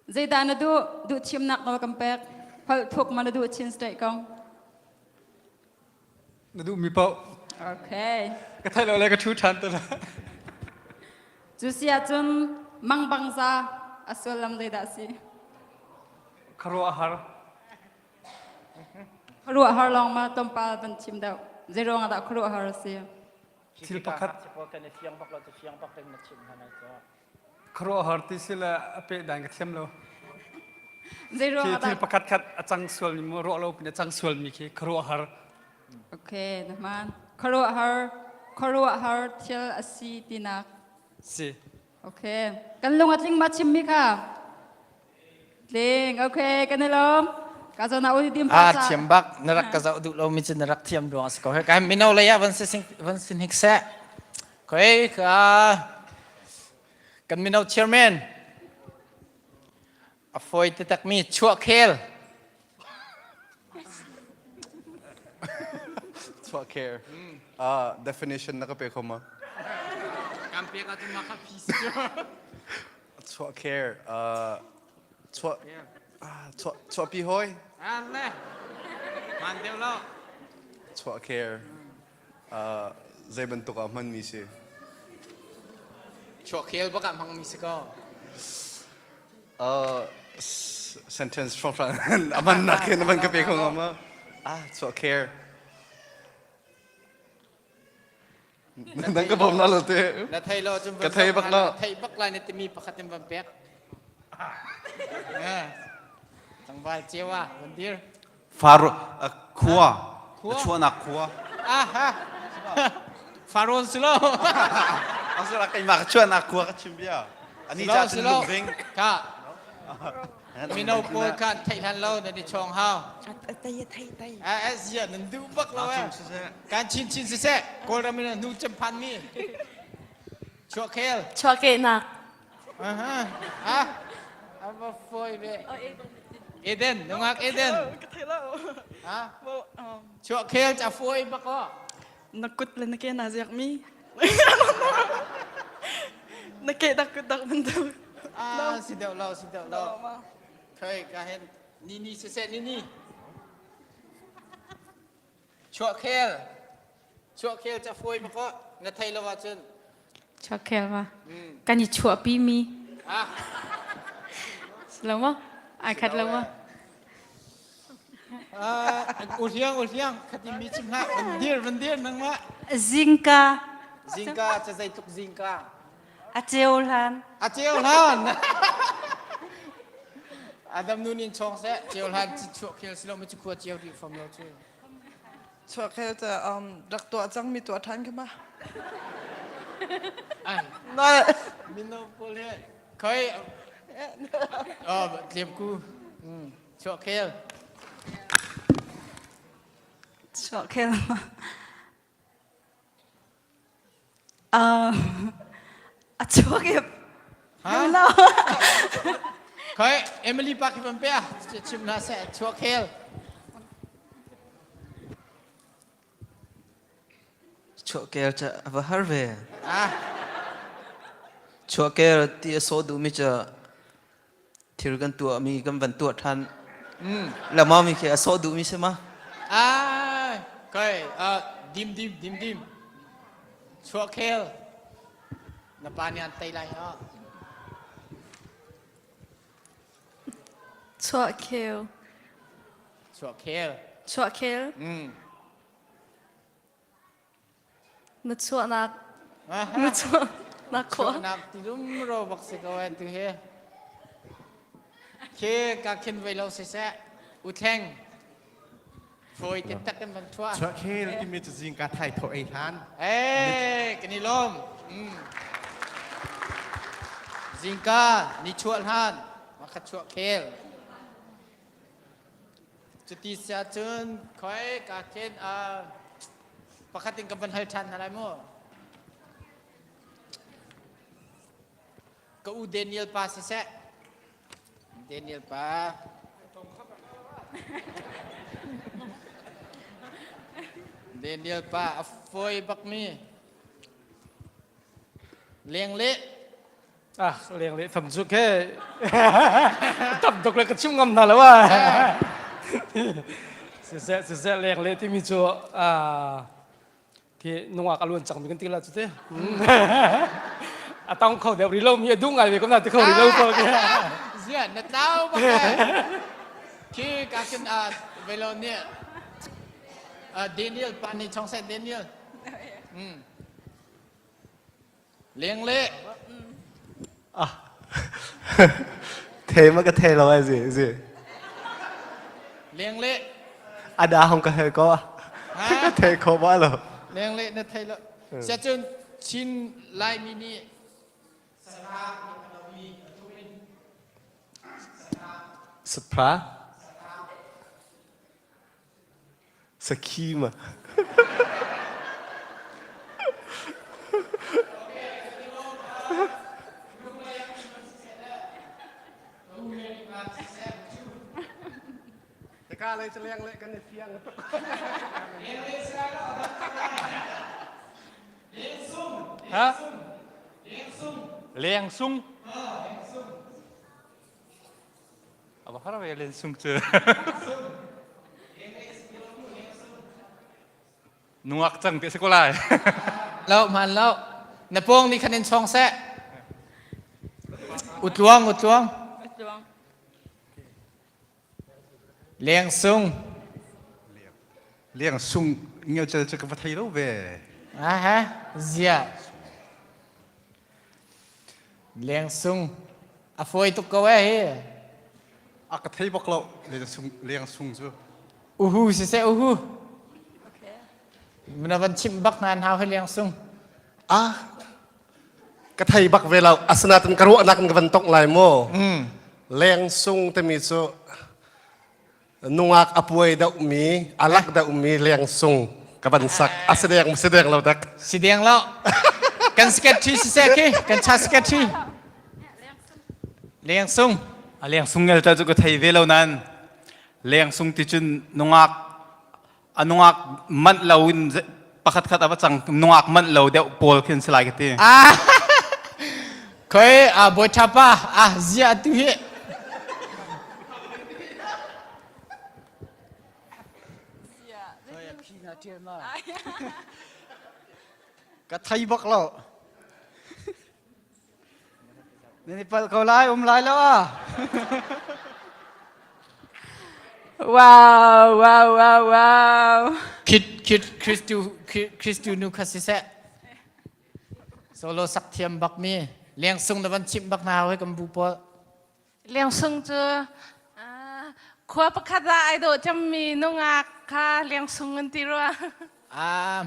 Speaker 3: dây đã nó đu chim nặng nó cầm bẹt, phải thuộc mà nó đu chin stay không?
Speaker 13: Nó đủ mi bao.
Speaker 3: Okay.
Speaker 13: Cái thay lời cái chú chán tôi là.
Speaker 3: Chú xia chun mang băng ra, asul làm dây đã xí.
Speaker 13: Karo ahar.
Speaker 3: Karo ahar long mà tôm pa bên chim đâu. Dây rong ada karo ahar xí.
Speaker 13: Til pakat. Karo ahar tí xí là apẹ đàn cái thêm lâu.
Speaker 3: Dây rong ada.
Speaker 13: Til pakat kat achang sual mi mo ro lo pin achang sual mi ki karo ahar.
Speaker 3: Okay, naman. Karo ahar til asi tinak.
Speaker 13: Si.
Speaker 3: Okay. Kan lung at ling machim mi ka. Ling, okay, kan lom. Kaso na uli dim pa sa.
Speaker 1: เทียมบักนรักกระเจ้าดุเรามีจะนรักเทียมดวงสกอให้การมินเอาเลยวันสินฮิกแซะก็เอ้กันมินเอาเชียร์แมนอฟอยติตักมีชัวเคล
Speaker 9: Chua care definition นักเปคมา
Speaker 1: การเปียกอาจจะมาขับพีซ
Speaker 9: Chua care chua pi hoi
Speaker 1: อันเลยมันเดียวแล้ว
Speaker 9: Chua care zai bentuk aman mi si
Speaker 1: ชัวเคลบักกับมังมีสกอ
Speaker 9: sentence from aman nakin naman ka pe ko ngama chua care nang ka bom na lo te
Speaker 1: แล้วไทยเราจะไทยบักลายในติมีประคัติบันเปียกจังหวะเจียวอ่ะวันเดียว
Speaker 14: Faro kuwa. Chua na kuwa.
Speaker 1: ฮะฟาโรนสิโล
Speaker 14: Ang sarap kay mak chua na kuwa ka chimbia. Ani ja tin lung ring.
Speaker 1: ค่ะมีโนโปลกันไทยทันเราในช่องเฮาไทยเอสเยนันดูบักเราการชินเสะโกลามินนูจำพันมีชัวเคล
Speaker 10: ชัวเกนัก
Speaker 1: เอามาฟอยเบเอเดนน้องอักเอเดนชัวเคลจะฟอยบักก็
Speaker 7: Nakut lang na kaya naziyak mi. Nakita man daw.
Speaker 1: สิเดียวเราเคยการเห็นนี่เสะนี่ชัวเคลจะฟอยบักก็ในไทยเราว่าจน
Speaker 10: ชัวเคลมากันยี่ชัวปีมีแล้วมั้งไอ้คัดแล้วมั้ง
Speaker 1: อุเทียงคดีมีชิมฮะวันเดียนังมะ
Speaker 7: Zinka,
Speaker 1: ซิงกาจะใส่ตุกซิงกา
Speaker 7: Ajeolan,
Speaker 1: อาเจียวลานอาดัมนูนินชงเสะเจียวลานจิชัวเคลสโลไม่จิคัวเจียวดีฟอร์มเราช่วย
Speaker 5: ชัวเคจะรักตัวจังมีตัวทันขึ้นมา
Speaker 1: นั่นมินโนโปเล่เคยเตรียมกูชัวเคล
Speaker 7: Chokelma. Chokel.
Speaker 1: ฮะเคยเอมิลี่ปาคิบัมเปียชิมนาเสะชัวเคล
Speaker 8: Chokel cha avaharve.
Speaker 1: อ่ะ
Speaker 8: Chokel ti sodu mi cha thirgan tu mi gam van tu than. Lama mi ke sodu mi sema.
Speaker 1: เคยดิมชัวเคลนับปานีอันไตไลอ่ะ
Speaker 10: ชัวเคล
Speaker 1: ชัวเคล
Speaker 10: ชัวเคลนึกชัวนักนึกชัวนักข
Speaker 1: ชัว
Speaker 10: ว
Speaker 1: นักที่รุ่มโรบักสิกเอาไว้ตัวเฮเคกักขึ้นไว้เราเสียอุทงโฟยติดตักกันบันทั่ว
Speaker 12: ชัวเคที่มีจะสิงกาไทยโทไอทาน
Speaker 1: กันนี่ลมซิงกานี่ชัวฮันมาขัดชัวเคลจุดที่เสียจนคอยกักขึ้นปกติกับบันเทิงทันอะไรมั่วก็อูเดนิเอลปาเสะเดนิเอลปาเดนิเอลปาฟอยบักมีเลี้ยงเละ
Speaker 6: เรียงเลยทำสุดแค่ตับตกเลยก็ชุ่มงำนั่นแหละว่าเสียเรียงเลยที่มีชัวที่นุ่งอากาศล้วนจังมีกันทีละจุดเด้ต้องเขาเดี๋ยวรีโลมีดุ้งอะไรก็น่าจะเขารีโลพอแค่
Speaker 1: เสียนัดดาวบักคือการขึ้นเวลาเนี่ยเดนิเอลปานี่ช่องเซตเดนิเอลเลี้ยงเละ
Speaker 9: เทมันก็เทเราไอ้สิ
Speaker 1: เลี้ยงเละ
Speaker 9: อาดาของก็เฮก็เทโคบ้าเหรอ
Speaker 1: เลี้ยงเละนั่นไทยละเสียจนชินลายมินิ
Speaker 9: สปราสกีมา
Speaker 12: แต่กล้าเลยจะเลี้ยงเลยกันในเสียง
Speaker 13: ฮะเลียงซุงเอาบอกเขาเราไปเลียงซุงเจอนัวจังเปียสกุลาย
Speaker 1: แล้วมันแล้วในพวงนี้คะแนนช่องแซะอุดลวงเลี้ยงซุง
Speaker 14: เลี้ยงซุงเงี้ยจะกับไทยรู้เว้ย
Speaker 1: เสียเลี้ยงซุงฟอยตุกเอาไว้
Speaker 14: อากาศไทยบอกเราเลี้ยงซุงซู
Speaker 1: เสียมันวันชิมบักนานหาให้เลี้ยงซุง
Speaker 9: กระไทยบักเวลาอาสนะตันกระรุนักกันตกลายโมแรงซุงแต่มีโซนุ่งอักอป่วยดาวมีอาลักดาวมีแรงซุงกับบันสักแสดงเราดัก
Speaker 1: สีแดงแล้วกันสเก็ตที่เสียกี่กันชาสเก็ตที่เลี้ยงซุง
Speaker 13: เลียงซุงเงลจะจุกไทยเวลานั้นเลียงซุงที่จุนนุ่งอักมันเราอินประคัดอาบัจังนุ่งอักมันเราเดี๋ยวโพลขึ้นสลายกันที
Speaker 1: เคยบอยทับป่ะเสียตุย
Speaker 14: กระไทยบอกเรา
Speaker 8: นี่เปิดเขาไล่ไล่แล้วอ่ะ
Speaker 3: ว้าวว้าวว้าวว้าว
Speaker 1: คิดคริสตูนูคาสิเซโซโลสักเทียมบักมีเลี้ยงซุงตะวันชิมบักนาวให้กับบูปอ
Speaker 10: เลี้ยงซุงจูขวบประคาไอโดจะมีนุ่งอาค่ะเลี้ยงซุงกันตีรัว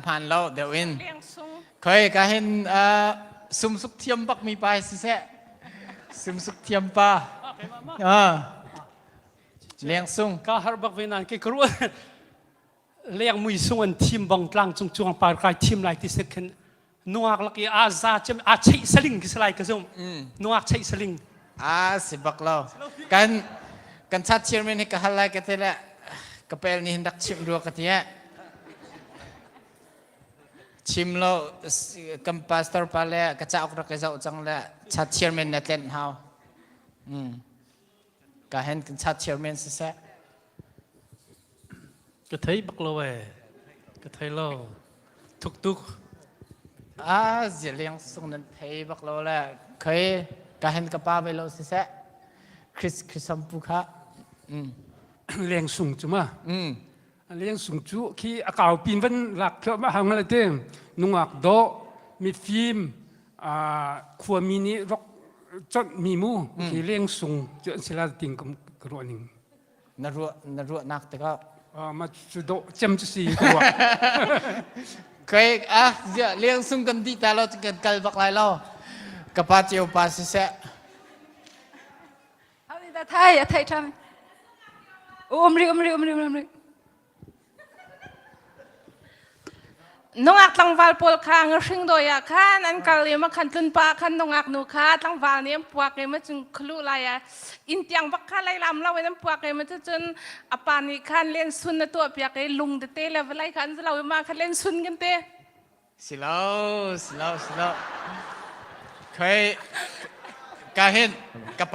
Speaker 1: ผ่านเราเดี๋ยวอิน
Speaker 10: เลี้ยงซุง
Speaker 1: เคยก็เห็นซุมสุกเทียมบักมีไปสิเซซุมสุกเทียมปลาเลี้ยงซุง
Speaker 6: ก็ฮาร์บักเวนันก็กลัวเลี้ยงมือส่วนทีมบางกลางจงปาร์กายทีมไหนที่สักคนนัวลักยอาซาจำใช้สลิงกิสไลก็ส่งนัวใช้สลิง
Speaker 1: สิบักเรากันชัดเชื่อมันให้กับฮัลไลกันทีละกระเป๋านี่ดักชิมรัวกันทีละชิมเรากัมพาสตอร์ปาเลยกระจายออกรักเจ้าจังละชัดเชื่อมันในเต็นท์เฮาก็เห็นกันชัดเชื่อมันสิเสะ
Speaker 6: ก็เทยบักเราเว้ก็เทยเราทุก
Speaker 1: จะเลี้ยงส่งนั้นเทยบักเราแหละเคยก็เห็นกับป้าไปเราสิเสะคริสซัมปุคะ
Speaker 2: เลี้ยงสูงจุมาเลี้ยงสูงจุที่อากาศปีนวันหลักเท่ามาหางอะไรเต็มนุ่งอักโดมีฟิล์มขวมินิร็อกจดมีมูที่เลี้ยงสูงจนสิลาติงกับกระโดดนิ่ง
Speaker 1: นรัวนักแต่ก็
Speaker 2: มาจุดโดเจมจุสีกัว
Speaker 1: เคยเลี้ยงสูงกันดีแต่เราจะกันบักไรเรากับป้าเจียวป้าสิเสะ
Speaker 3: เอาดิตาไทยไทยทำอมริ
Speaker 10: นุ่งอักตั้งวาลปอลคางริงโดยค่ะนั่นก็เลยมาขันตุนปาขันนุ่งอักนูค่ะตั้งวาลนี้ปวกเลยมาจึงคลุลายอินเตียงบักค่ะไล่ลำเราไว้นั้นปวกเลยมาจนอปานิขันเล่นซุนในตัวเปียกเลยลุงเตะเลยเวลาขันเรามาขันเล่นซุนกันเตะ
Speaker 1: สิลเคยก็เห็นกับ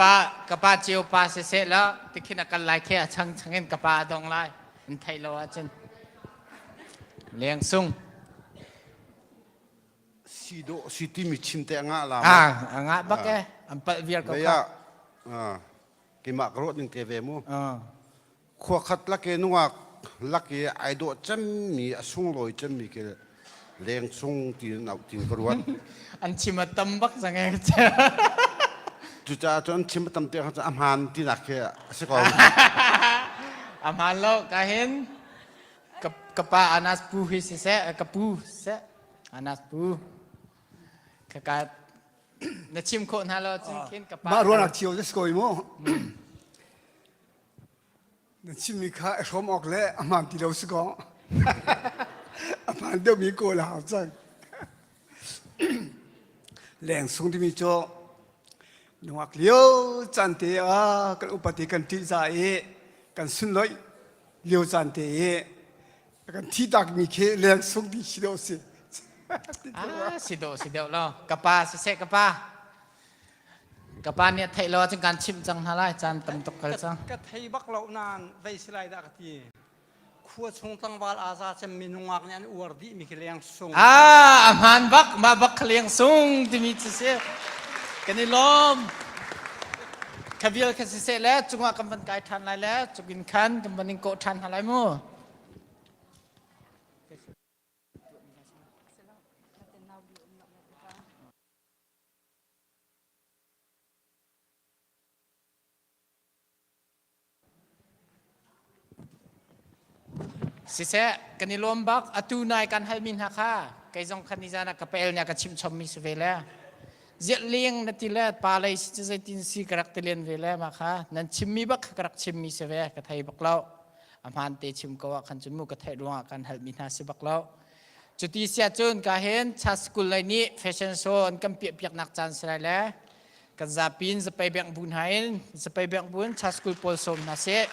Speaker 1: ป้าเจียวป้าเสร็จแล้วที่คิดกันไล่แค่ช่างเห็นกับป้าดองไล่มันไทยเราจนเลี้ยงซุง
Speaker 12: สิที่มีชิมแต่งะล
Speaker 1: งะบักอันเปิดเวียร์ก็
Speaker 12: ค่ะกิมากรถนึงเกเวมูขวขัดลักเกนัวลักเกไอโดจำมีสุ่งลอยจำมีเกเลี้ยงสุ่งที่นาวที่กรวด
Speaker 1: อันชิมตัมบักสังเกต
Speaker 12: จุดจนชิมตัมเตียงจะอาหารที่นักแค่สักคน
Speaker 1: อาหารเราก็เห็นกับป้าอานาสปูฮิเสะกับปูเสะอานาสปูก็นชิมคนฮาเราจึงเห็นกับป้า
Speaker 12: มารู้นักเที่ยวจะสกอยมั้งนชิมมีข้าชมออกแล้วอาหารที่เราสกออาหารเดี๋ยวมีโกลาหจังแหล่งส่งที่มีโจนักเลี้ยวจันเตียกันอุปติกันที่ใจกันสุนเลยเลี้ยวจันเตียกันที่ตักมีเคเลี้ยงส่งที่ชิโดสิ
Speaker 1: สิโดเรากับป้าเสะกับป้เนี่ยไทยเราจึงการชิมจังฮาไลจานตำตกกันจัง
Speaker 8: ก็ไทยบักเรานานไปสไลด์ดักทีขั้วชงตั้งวาลอาซาจะมีนุ่งอักเนี่ยอวดดีมีเลี้ยงส่ง
Speaker 1: อาหารบักมาบักเลี้ยงส่งที่มีเสะกันนี่ลมขวิลแค่เสะแล้วจุงว่ากำบันไก่ทันอะไรแล้วจุกินขันกำบันนิโกทันอะไรมั่วสิเสะกันนี่ลมบักอตูนายกันให้มินฮักค่ะไก่จงคันนิจานะกับเปลเนี่ยกับชิมชมมีสเวล่เจียเลี้ยงนัดที่แรกปลาเลยสิจะตินสีกระดักเลียนเวล่มาค่ะนั่นชิมมีบักกระดักชิมมีสเวกับไทยบักเล่าอาหารเตชิมก็ว่าคันจมูกกับไทยดวงกันให้มินฮัสิบักเล่าจุดที่เสียจุนก็เห็นชาสกุลเลยนี้แฟชั่นโชว์กันเปียกนักจันทร์สไลด์แล้วกันจะปีนจะไปแบ่งบุญให้จะไปแบ่งบุญชาสกุลโพลสมนะเสะ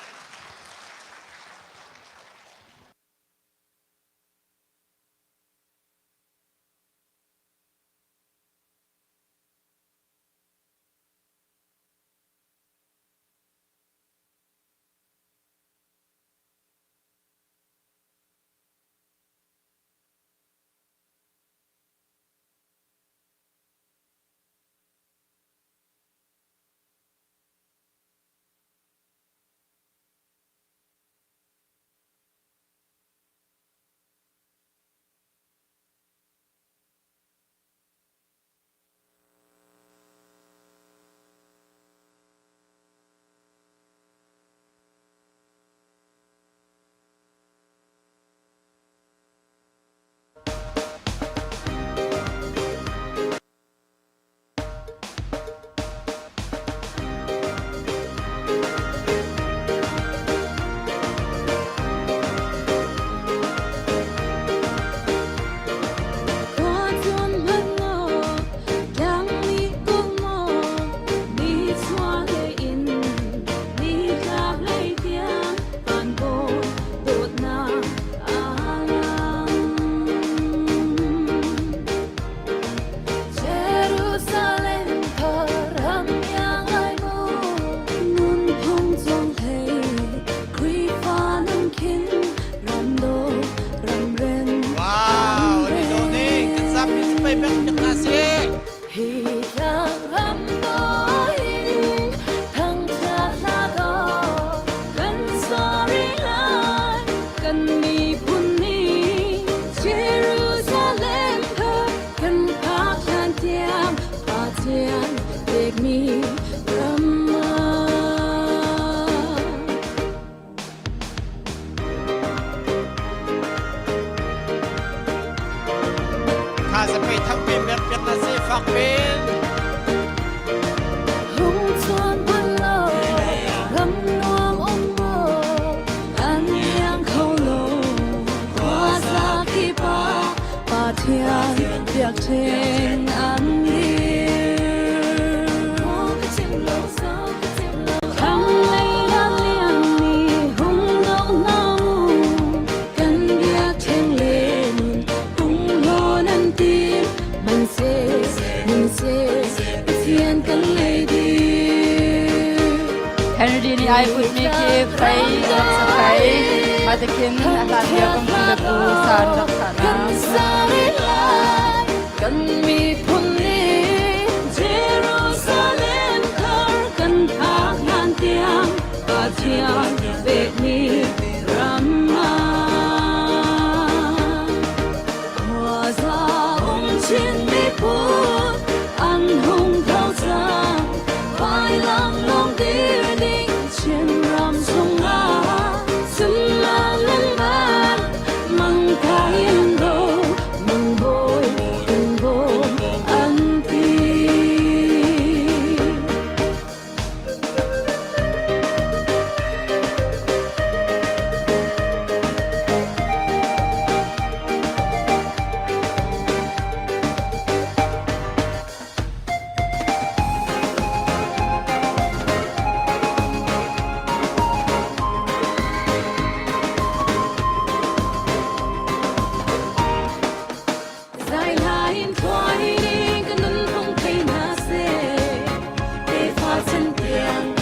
Speaker 1: จะไปทั้งปีเมียนเปียนนาซีฟังเป็น
Speaker 4: hùng xuân buồn lâu gấm nuông ôm mơ ăn nhang khâu lâu hoa xa khi ba thiên việc trên ăn đi thằng lấy đã liền mi hùng đâu nào cần việc trên lên hùng lo năn tim mình sẽ thiên cần lấy đi
Speaker 3: Henry ni ai put mi ki fai dak sa fai matakin alan dia kong kula pu san dak sana
Speaker 4: cần mi phun đi Jerusalem thar cần thác ngàn tiếng và chiang về mi Rama hoa ra ông chiến mi phun ăn hùng thao ra vai lăng long đi ninh trên ram sông á xuân la lên ban măng cái yên đâu măng bôi đừng vô ăn ti Dài hai thoại đi cái nâng không thấy mà sẽ để phát chân tiền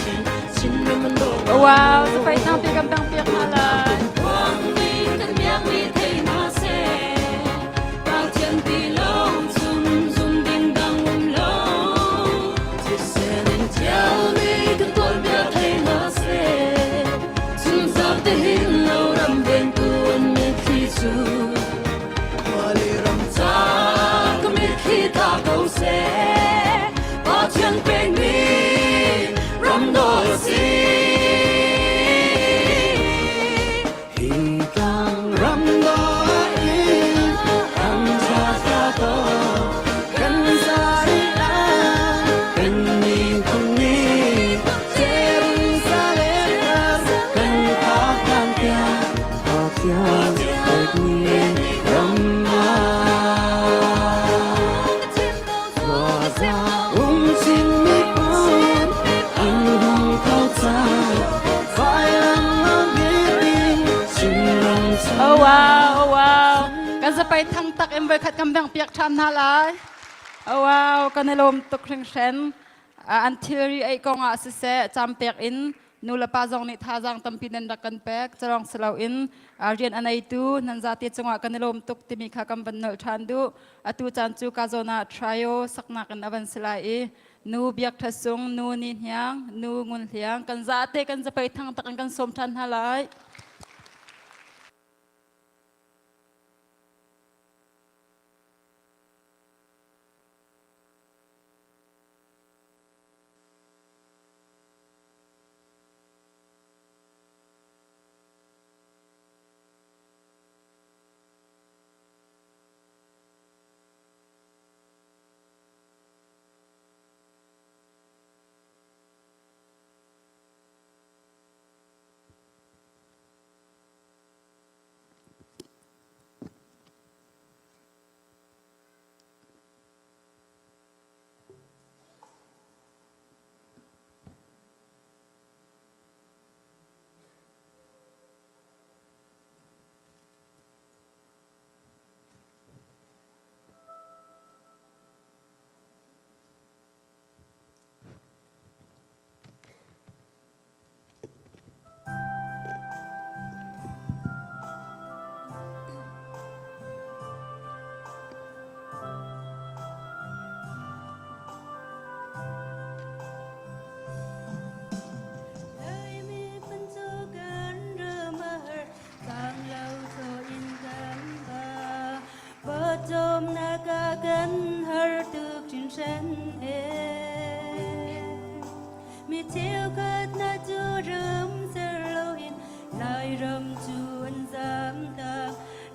Speaker 4: xin mình đổ
Speaker 3: wow sa pai tang pi kam tang piak na la
Speaker 4: quang đi cần miếng đi thấy mà sẽ bao chân đi lâu zoom zoom đinh đang lâu chỉ sẽ nên theo đi cần tôi biết thấy mà sẽ zoom dập tới hin lâu đầm bên tuôn miệt khi chu ta có biết khi ta cầu sẽ bao chân bên mi rắm đôi xí hi càng rắm đôi rắm ra ta có cần ra đi đã cần nhìn không nhìn Jerusalem cần thác ngàn tiếng bao thiên biệt nhiên rắm
Speaker 3: oh wow kan sa pai thang tak em vai khat kam bang piak tham na lai oh wow kan lom tuk hring shen until ri ai kong a se cham pek in nula pa jong ni tha jang tam pinen dak kan pek charong selo in rian anai tu nan za ti chunga kan lom tuk ti mi kha kam ban nol than du atu chan chu ka zona trio sakna kan avan sila e nu biak thasung nu ni hyang nu ngun hyang kan za te kan sa pai thang tak kan som than halai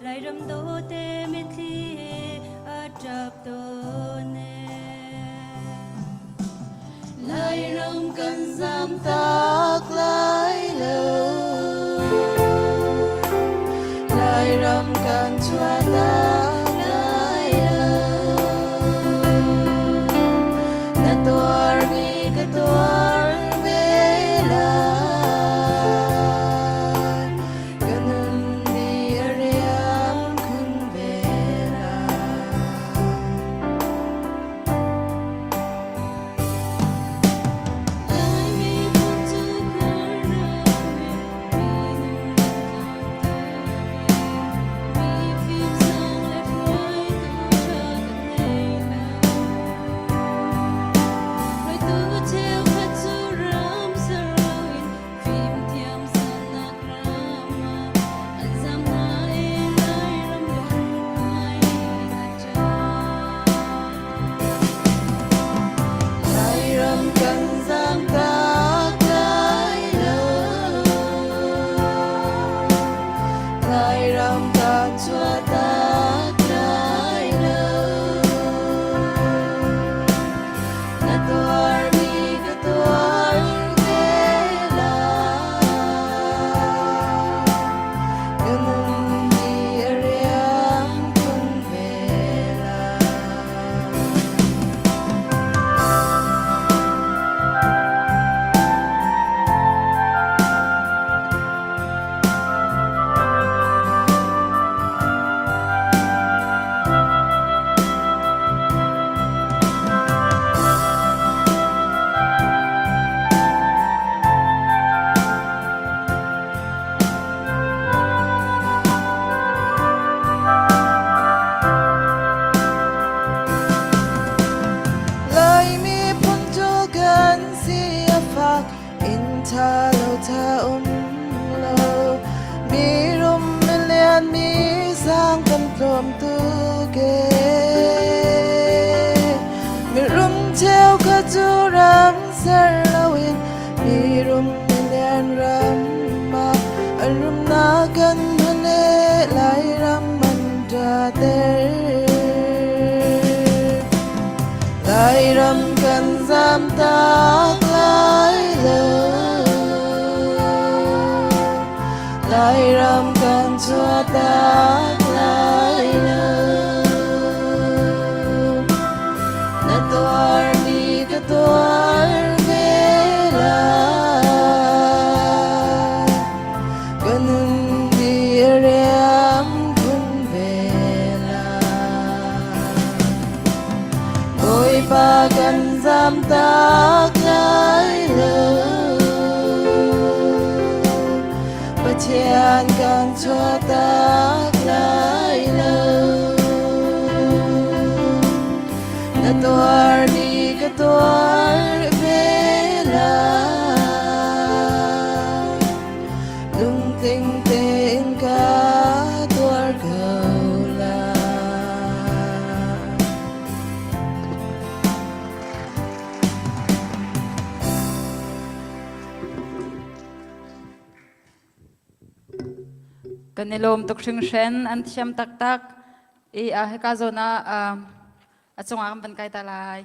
Speaker 4: lại râm đô tê miên thi a trà cần giam tác lại lâu lại râm cần cho ta lại lâu na tuar ni ka tuar bela ganun di ariam kun bela lại râm cần giam tác lại lâu lại râm cần cho tác lại lâu na tuar ni ka tuar bela ganun di ariam kun bela Boy pa cần giam tác lại lâu và chèn cần cho tác lại lâu na tuar ni ka tuar bela lung ting ting ka tuar gaula
Speaker 3: Kanilom tuk shing shen an thiam tak tak I a heka zona a chunga kan ban kai talai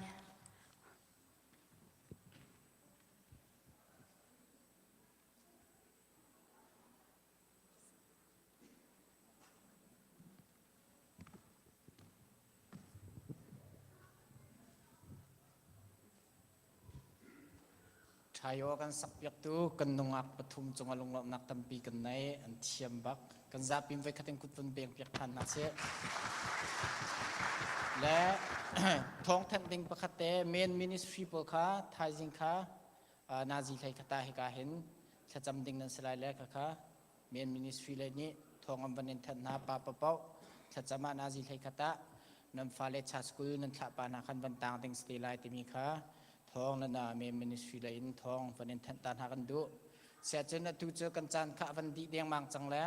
Speaker 1: Tayo kan sakpiak tu kan nungak patum chunga lunglom nak tampi kan nai an thiam bak kan zapim vai khateng kutpun beng piak than na se le thong than ding pakhate main ministry pol kha thai jing kha nazi khai khata he ka hen thacham ding nan salai le kha main ministry le ni thong am banin than na pa pa pau thachama nazi khai khata nam fale cha school nan thla pa na khan ban tang ding stay lai ti mi kha thong na na main ministry le in thong banin than tan ha kan du se chen na tu che kan chan kha van di deng mang chang le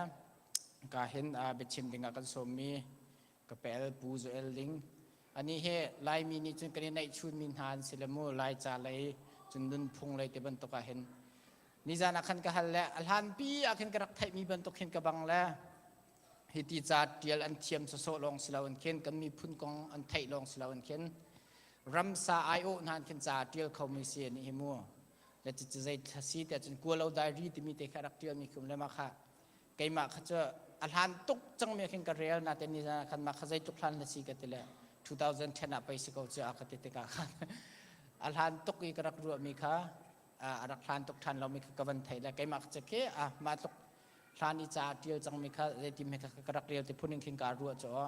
Speaker 1: ka hen a be chim ding kan som mi ka pel pu zo el ding ani he lai mi ni chun kan nei chun min han silemu lai cha lai chun dun phung lai te ban to ka hen ni jana khan ka hal le alhan pi akhen ka rak thai mi ban to khen ka bang le hiti cha tial an thiam so so long silawan ken kan mi phun kong an thai long silawan ken ramsa io nan ken cha tial khau mi se ni himu และจะใจทัศน์แต่จนกลัวเราได้รีที่มีแต่คาแรคเตอร์มีคุมเลยมาค่ะไกมาเขาจะอันหันตุกจังมีขึ้นกระเรียลนาเตนิจาคันมาขจายตุกพลันละสิกันเลย2010ไปสิเขาจะอาคติกาค่ะอันหันตุกอีกรักรัวมีค่ะรักพลันตุกทันเรามีกวันไทยและไกมาจะเกะมาตุกพลันอีจ่าเดียวจังมีค่ะเรติมีค่ะกระเรียลที่พูดนึงขึ้นการรัวจ่อ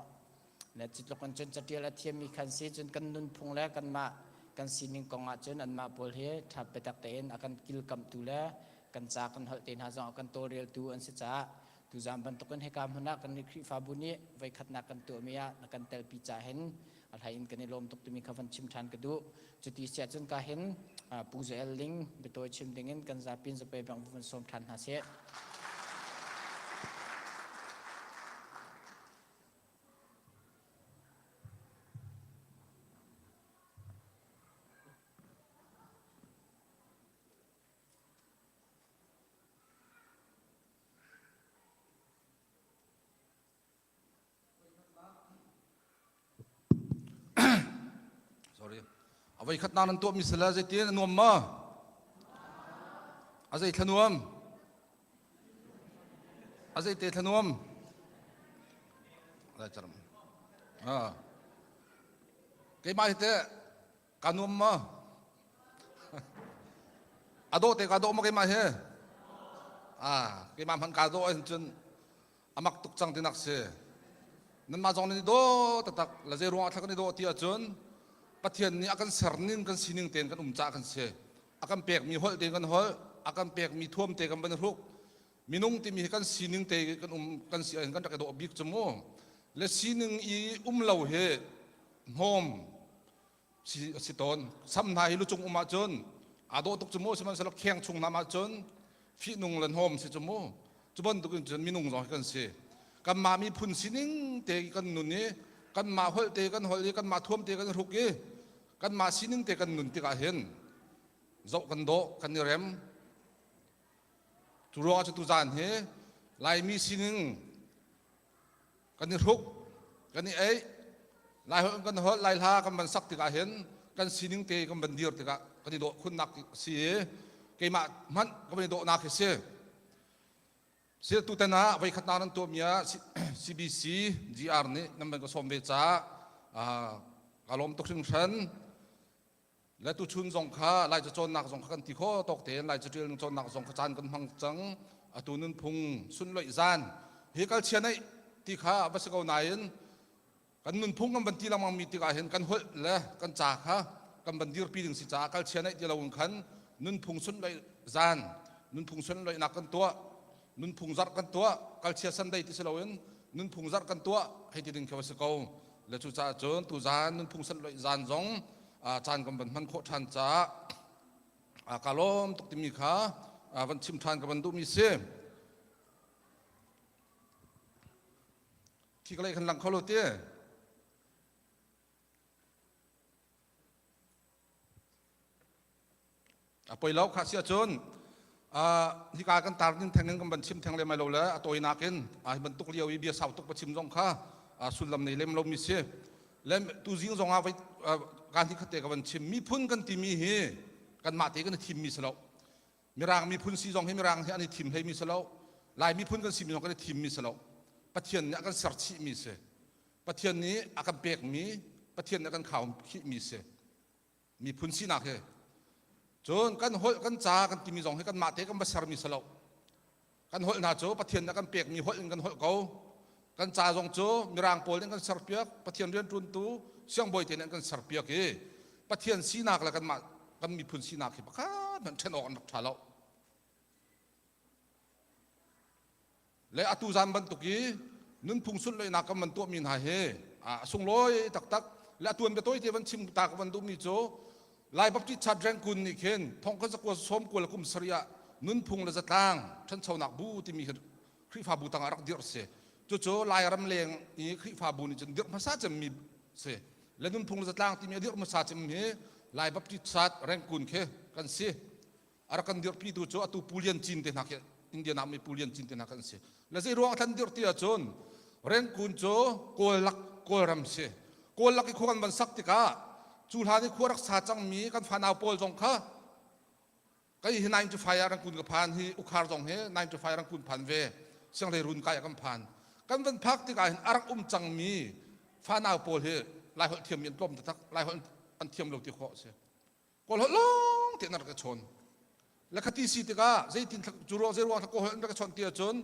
Speaker 1: และจิตลกันจนจะเดียวละเทียมมีคันซีจนกันนุนพงแล้วกันมากันสินิงกองอาจนอันมาบอลเฮทับไปตักเตนอากันกิลกำตุแลกันจากกันหดเตนหาจองกันโตเรียลตูอันเสียจ้าตูจามบันตุกันให้การหัวหน้ากันนิคริฟาบุนีไว้ขัดนักกันตัวเมียนักกันเตลปีจ่าเห็นอะไรอินกันในลมตุกตุมีขวันชิมทานกระดูจุดที่เสียจนก็เห็นปูเจลลิงไปตัวชิมดิ่งกันจะปินจะไปบังบุญสมทานหาเสีย
Speaker 14: เอาไว้ขัดนานตัวมิสลาใจเตี้ยนวมมาอาใจทนวมอาใจเตะทนวมอะไรจำเกี่ยมาเตะการนวมมาอโดเตะการโดมาเกี่ยมาเฮเกี่ยมาพันการโดจนอามักตุกจังตินักเสนั่นมาจงนี่โดตักละเจรวงอัฐกันนี่โดที่จนประเทศนี้อากันสรนินกันสินิงเตียนกันจ่ากันเสอากันเปียกมีหอลเตียนกันหอลอากันเปียกมีท่วมเตียนกันบรรทุกมีนุ่งที่มีกันสินิงเตียนกันกันเสียกันตะกระโดดบิกจมูกและสินิงอีเหล่าเฮโฮมสิตอนซ้ำนายลุจงมาจนอาโดตุกจมูกสมันสลักแข้งชงนามาจนฟีนุ่งเล่นโฮมสิจมูกจุบันตุกจนมีนุ่งจองกันเสกันมามีพุ่นสินิงเตียกันนุ่นนี้กันมาหอลเตกันหอลกันมาท่วมเตกันรุกกันมาสินึงเตกันนุนติกาเห็นเจ้ากันโดกันนี่เรมจุรอจะตุจานเฮลายมีสินึงกันนี่รุกกันนี่ลายกันหอลายลากันมันสักติกาเห็นกันสินึงเตกันบันเดียร์ติกากันนี่โดคุณนักเสียเกมามันกันนี่โดนักเสียเสียตุเตนะไว้ขัดนานันตัวเมีย CBC GR นี่นั่นเป็นก็สมเด็จจ้าอารมณ์ตกถึงฉันและตุชุนสงขาลายจะจนหนักสงกันที่ข้อตกเตียนลายจะเรียนจนหนักสงขจานกันพังจังตุนุนพุงสุนลอยจานเฮกัลเชียนไอที่ข้าบัสกาวนายันกันนุนพุงกันบันทีละมังมีที่ข้าเห็นกันหัวและกันจากข้ากันบันดีรปีหนึ่งสิจากัลเชียนไอที่เราอุ่นขันนุนพุงสุนลอยจานนุนพุงสุนลอยหนักกันตัวนุนพุงจัดกันตัวกัลเชียสันได้ที่เราเห็นนุนพุงจัดกันตัวให้ที่ดึงเข้าสกาวและจุจ่าจนตุจานนุนพุงสุนลอยจานจงจานกันบันมันโคทันจ้ากาลมตกติมีขาวันชิมทานกับบันดุมีเสที่ก็เลยขันหลังเขาโลเต้ปอยเล้าขาเสียจนที่การกันตาร์นินแทงเงินกันบันชิมแทงเลยไม่เราแล้วตัวอินาเกนบันตุกเลียวเบียสาวตุกบันชิมจงข้าสุดลำในเล่มเรามีเสและตูจิงจงเอาไว้การที่เขาเตะกันชิมมีพุ่นกันที่มีเฮกันมาเตะกันทีมมีสโลมีรางมีพุ่นซีจงให้มีรางที่อันนี้ทีมให้มีสโลลายมีพุ่นกันซีมีจงกันทีมมีสโลประเทศนี้กันสัร์ชิมีเสประเทศนี้อากันเปียกมีประเทศนี้กันข่าวขี้มีเสมีพุ่นซีนักเฮจนกันหดกันจ้ากันที่มีจงให้กันมาเตะกันมาสัร์มีสโลกันหดนาโจประเทศนี้กันเปียกมีหดกันหดเขากันจ้าจงโจมีรางโพลกันสัร์เปียกประเทศเรียนรุนตูเสียงบ่อยเตนกันสัร์เปียกประเทศซีนักแล้วกันมากันมีพุ่นซีนักปะค่ะมันเช่นออกกันทักแล้วและอตุจานบันตุกีนุนพุงสุดเลยนักมันตัวมีนหายส่งลอยตักและตัวเป็นตัวที่มันชิมตากมันดูมีโจลายบัพจิชัดแรงกุลนี่เข็นท้องก็จะกลัวสมกลัวละกุมสริยะนุนพุงละจะต่างฉันชาวนักบูที่มีคริฟาบูต่างรักเดียร์เสโจลายรำเลงนี่คริฟาบูนี่จนเดียร์มาซาจะมีเสและนุนพุงละจะต่างที่มีเดียร์มาซาจะมีลายบัพจิชัดแรงกุลเขกันเสอารักันเดียร์พี่ตัวโจอตุปูเลียนจีนเตนักอินเดียนามีปูเลียนจีนเตนักกันเสและที่รวงทันเดียร์ที่อาจนแรงกุลโจโกลักโกรำเสโกลักอีกคนบันสักติกาจูลานี่ขวรักษาจังมีกันฟันเอาโพลจงค่ะกันมาเตะกันบันชิมจงกันทีมมีสโลลายมีพุ่นซีนักเฮจนกันหดกันจ้ากันที่มีจงให้กันมาเตะกันมาสัร์มีสโลกันหดนาโจ cái hi nine to fire rang kun ka phan hi ukhar jong he nine to fire rang kun phan ve siang le run kai kam phan kan van phak ti ka hin arak chang mi pha naw pol he lai hol thiam yen tom tak lai hol an thiam lo ti kho se kol hol long ti nar ka chon la khati si ti ka zai tin thak juro zai ruang thak ko hol nar ka chon ti chon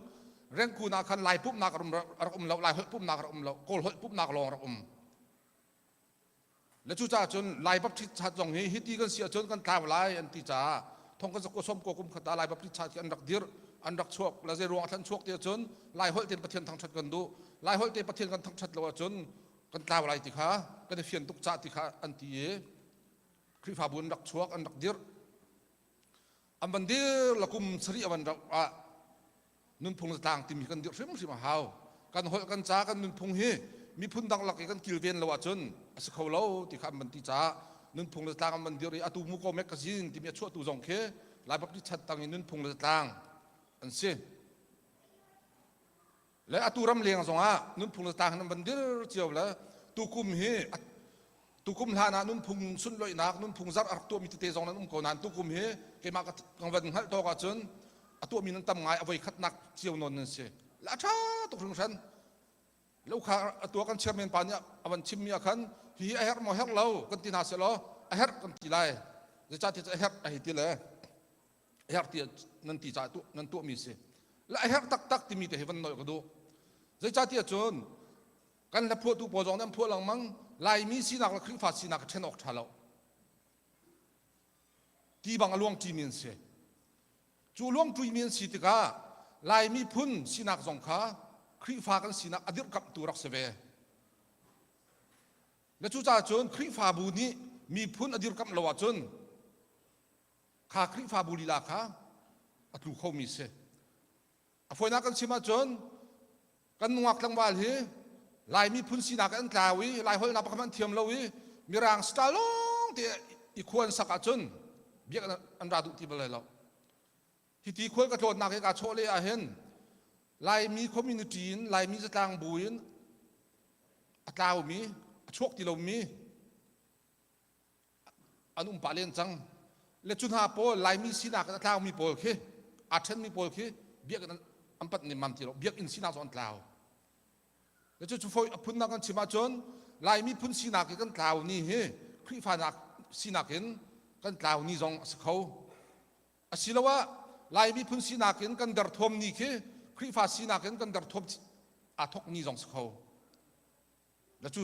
Speaker 14: reng ku na khan lai pup na ka rum lo lai hol pup na ka rum lo kol hol pup na ka long raและจู่จ้าจนลายบัพทิชาจงเฮฮิตีกันเสียจนกันตามลายอันตีจ้าทงกันสกุสมกุมขตาลายบัพทิชาที่อันรักเดียร์อันรักชวกและเจรวงทันชวกเดียจนลายหอยเต็มประเทศทางชัดกันดูลายหอยเต็มประเทศกันทางชัดแล้วจนกันตามลายติขากันเฟียนตุกจ้าติขาอันตีเอคริฟาบุญรักชวกอันรักเดียร์อันบันเดียร์ละกุมสรีอันรักนุ่นพงต่างติมีกันเดียร์เสมอสิมาหาวกันหอยกันจ้ากันนุ่นพงเฮมีพุ่นดังหลักกันกิลเวนแล้วจนสเขาเล่าที่คำบันทิจ้านุ่นพงเลยต่างมันเดียวอตูมุกโกเมกซินที่มีชั่วตูจงเคลายบัพทิชัดต่างนุ่นพงเลยต่างอันเสียและอตูรำเลียงสองนุ่นพงเลยต่างนั้นมันเดียวเจียวแล้วตูคุมเฮตูคุมลานานุ่นพงสุนลอยนักนุ่นพงซักอักตัวมีติเตจงนั้นก็นานตูคุมเฮเกมากังวันฮัลโตกันจนอตัวมีนั่นตำไงเอาไว้ขัดนักเจียวนนนั่นเสียละช้าตกลงฉันแล้วข้าตัวกันเชื่อมเป็นปานเนี่ยวันชิมมีขันฮีไอเฮร์มอเฮร์เรากันตีนาเสลอไอเฮร์กันตีไรจะจ่าที่ไอเฮร์ไอตีเลยไอเฮร์ที่นั่นตีจ่าตัวนั่นตัวมีเสียแล้วไอเฮร์ตักที่มีแต่เฮวันน้อยก็ดูจะจ่าที่จนกันแล้วพวกตัวปอจงนั้นพวกหลังมังลายมีสีนักและคริฟ้าสีนักเช่นออกชาเราที่บางล่วงจีมีเสียจู่ล่วงจีมีสีติกาลายมีพุ่นสีนักสงขาคริฟ้ากันสีนักอดีตกับตัวรักเสวและจู่จ้าจนคริฟ้าบุนี้มีพุ่นอดีตกับเราจนข้าคริฟ้าบุลีลาข้าอัตลูเขามีเสฝนนักกันสิมาจนกันงวกลังวาลเฮลายมีพุ่นสีนักกันกล่าวิลายหอยนับกันเทียมเราวิมีรางสตาลงที่อีควรสักจนเบียกอันราดุที่เบลเราที่ที่ควรกระโดดนักให้กาโชเลยอาเห็นลายมีคอมมิวนิตี้ลายมีสตางบุญอัตรามีชวกที่เรามีอันปาเลนจังและจุดหาโพลายมีสีนักอัตรามีโพลเคอาเชนมีโพลเคเบียกอันปัดนิมันที่เราเบียกอินสีนักสอนตราวและจุดฟอยพุ่นนักกันชิมาจนลายมีพุ่นสีนักกันตราวนี่เฮคริฟ้านักสีนักกันตราวนี่จงสเขาอาศิลวะลายมีพุ่นสีนักกันเดร์ทอมนี่เคคริฟ้าสีนักกันเดร์ทอมอาทกนี่จงสเขาและจู่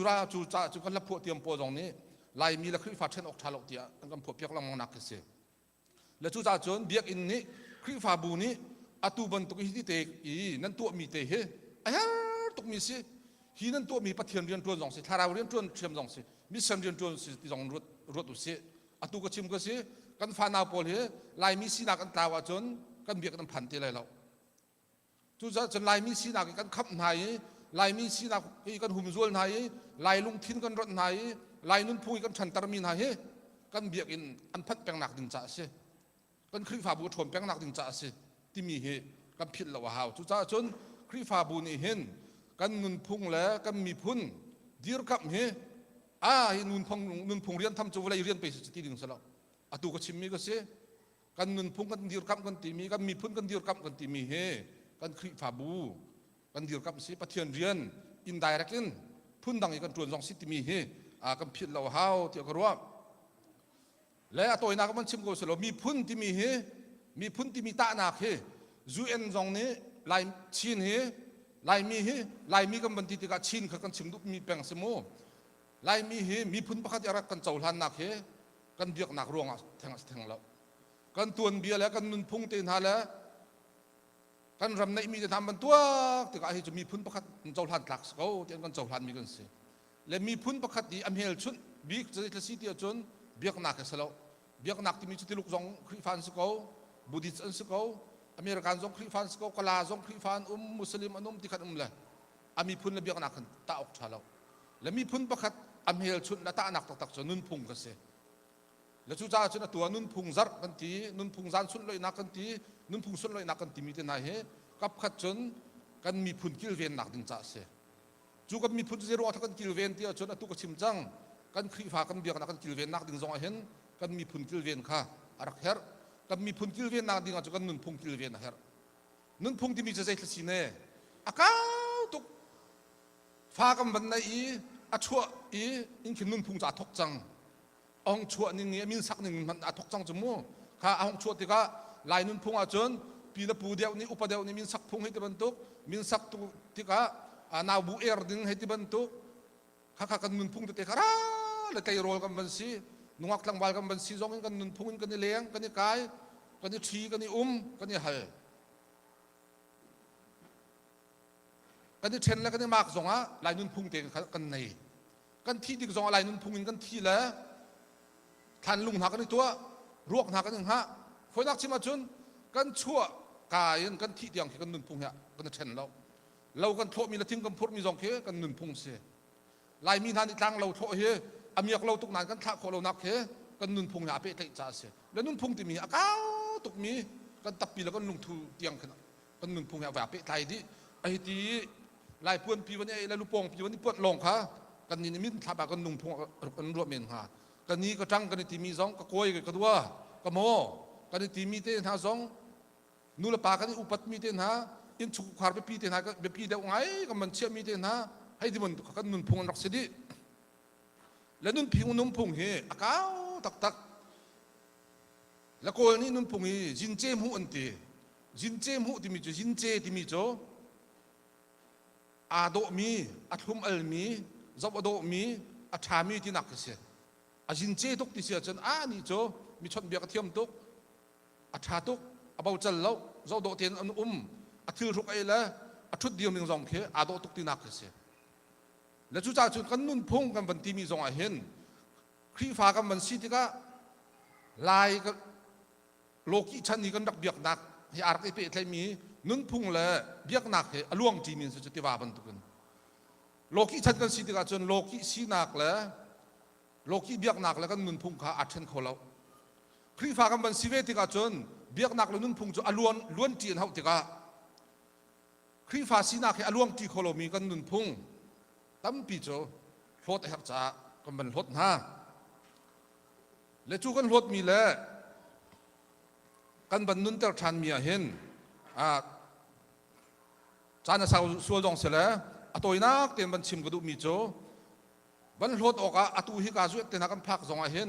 Speaker 14: กันละพวกเตรียมโพจงนี้ลายมีละคริฟ้าเช่นออกทาลกเตียกันพวกเพียกลังมองนักเสียและจู่จนเบียกอินนี้คริฟ้าบูนี้อตูบันตุกฮิติเตอีนั่นตัวมีเตเฮไอ้ฮะตุกมีสิฮีนั่นตัวมีปะเทียนเรียนจวนจงสิทาราวเรียนจวนเทียมจงสิมิสันเรียนจวนสิที่จงรถอุสิอตูก็ชิมก็สิกันฟานาโพลเฮลายมีสีนักกันตาวจนกันเบียกกันพันเตเลยเราจู่จนลายมีสีนักกันขับไหนลายมีสีนักกันหุ่มจวนไหนลายลุงทิ้นกันรถไหนลายนุ่นพูกันฉันตรมีไหนกันเบียกอินอันพัดแปลงหนักดึงจ่าสิกันคริฟ้าบูชมแปลงหนักดึงจ่าสิที่มีเฮกันผิดละว่าหาวจู่จนคริฟ้าบูนี่เห็นกันนุนพุงแล้วกันมีพุ่นดีร์กับเฮนุนพุงเรียนทำจูวเลยเรียนไปสติดึงสละอตูก็ชิมมีก็เสียกันนุนพุงกันดีร์กับกันตีมีกันมีพุ่นกันดีร์กับกันตีมีเฮกันคริฟ้าบูกันดีร์กับสิปะเทียนเรียนอินไดเรกต์พุ่นดังอีกันจวนจงสิที่มีเฮกันผิดละว่าหาวเที่ยวกรัวและตัวนักมันชิมก็สละมีพุ่นที่มีเฮมีพุ่นที่มีตาหนักเฮจูเอ็นจงนี้ลายชินเฮลายมีกันบันทิติกาชินกันชิมดุมีแปลงสมูลายมีเฮมีพุ่นประคัดยารักกันเจ้าหลานนักเฮกันเบียกนักรวงแทงแล้วกันตัวนเบียแล้วกันนุนพุ่งเตียนหาแล้วกันรำในมีจะทำมันตัวติกาเฮจะมีพุ่นประคัดเจ้าหลานหลักเขาเตียนกันเจ้าหลานมีกันสิและมีพุ่นประคัดดีอเมริชุนบิ๊กจะได้สิที่จนเบียกนักเสแล้วเบียกนักที่มีจุดที่ลูกจงคริฟันสเขาบุดิสสเขาอเมริกันจงคริฟันสเขากลาจงคริฟันมุสลิมที่ขัดเลยมีพุ่นและเบียกนักตาออกชาเราและมีพุ่นประคัดอเมริชุนและตาหนักตักจนนุนพุงกันเสียและจู่จ้าจนตัวนุนพุงซักกันทีนุนพุงจานสุนลอยนักกันทีนุนพุงสุนลอยนักกันทีมีแต่ไหนเฮกับขัดจนกันมีพุ่นกิลเวนนักดึงจ่าเสียจู่กันมีพุ่นเซโร่ทักกันกิลเวนที่จนตัวก็ชิมจังกันคริฟ้ากันเบียกนักกันกิลเวนนักดึงจงเห็นกันมีพุ่นกิลเวนค่ะอารักเฮร์ก กันมีพุนกิลเวียนนางดิ่งอาจจะกันนุนพงกิลเวียนนะฮะนุนพงที่มีจะใจสิเน่อาก้าวตุกฟ้ากันบันในอาชัวอินขินนุนพงจะทกจังองชัวนี่เงี้ยมีสักหนึ่งมันทกจังจมูกข้าองชัวที่ก็ลายนุนพงอาจนปีละปูเดียวนี่อุปเดียวนี่มีสักพงให้ที่บรรทุกมีสักตุที่ก็นาบูเอร์ดึงให้ที่บรรทุกข้ากันนุนพงตัวเตะขาเลยไตโรลกันบันซีนวกลังวาลกันบันซีจงกันนุนพงกันนี่เลี้ยงกันนี่กายกันนี่ชีกันนี่กันนี่หัลกันนี่เชนแล้วกันนี่มากจงอ่ะลายนุนพงเตะกันนี่กันที่ดิกจงลายนุนพงกันที่แล้วทันลุงหากันนี่ตัวรวกหากันหนึ่งฮะฝนนักชิมาจุนกันชั่วกายกันที่เดียงกันนุนพงเนี่ยกันเชนเรากันโทมีละทิ้งกันพุทธมีจงเขกันนุนพงเสียลายมีทานที่ตั้งเราโทเฮอามีเราตุกนานกันทักขอเรานักเฮกันนุนพงเนี่ยเปะเตะจ่าเสียแล้วนุนพงที่มีอาก้าวตุกมีกันตับปีแล้วก็ลุงทูเตียงขึ้นกันนุนพงเนี่ยแบบเปะไทยที่ไอ้ที่ลายพวนปีวันนี้ลายลูกโป่งปีวันนี้ปวดลงค่ะกันนี่มิตรทับกันนุนพงกันรวมเมนค่ะกันนี้ก็จังกันที่มีสองก็โกยกันตัวก็โมกันที่มีเต้นหาสองนู่นละปากันที่อุปัตมีเต้นหาอินชุกขวาไปปีเต้นหาก็ไปปีเดียวไงก็มันเชื่อมีเต้นหาให้ที่มันกันนุนพงรักสิดิแล้วนุ่นพิงนุ่นพงเฮอาก้าวตักแล้วก็นี่นุ่นพงเฮจินเจมหูอันตีจินเจมหูที่มีจินเจที่มีอาโดมีอาทุ่มอัลมีจับอโดมีอาชามีที่นักเสียอาจินเจตุกที่เสียจนนี่มีชนเบียกเทียมตุกอาชาตุกอาเบาจัลแล้วจับโดเทียนอันอาถือทุกไอ้ละอาชุดเดียวมีสองเขอาโดตุกที่นักเสียแล้วจู่ๆจนกันนุ่นพงกันบันทีมีสองเห็นครีฟ้ากันบันซีที่ก็ลายก็โลกิชันนี่กันดักเบียกหนักให้อารักไอเปะไทยมีนุ่นพงเลยเบียกหนักให้อล่วงจีมีสุดที่ว่าบันทุกันโลกิชันกันซีที่ก็จนโลกิซีหนักเลยโลกิเบียกหนักแล้วก็นุ่นพงขาอัดเช่นเขาแล้วครีฟ้ากันบันซีเวที่ก็จนเบียกหนักแล้วนุ่นพงจะอล้วนจีนเขาที่ก็ครีฟ้าซีหนักให้อล่วงจีเขาเรามีกันนุ่นพงตั้มปีโจรถหักจ้าก็มันรถห้าและจูกันรถมีแล้วกันบรรนุนเตอร์ชันมีเห็นจานสาวสวดองเสร็จแล้วตัวนักเตียนบันชิมกระดูมีโจบันรถออกตัวฮิกาจุเตียนกันพักสองเห็น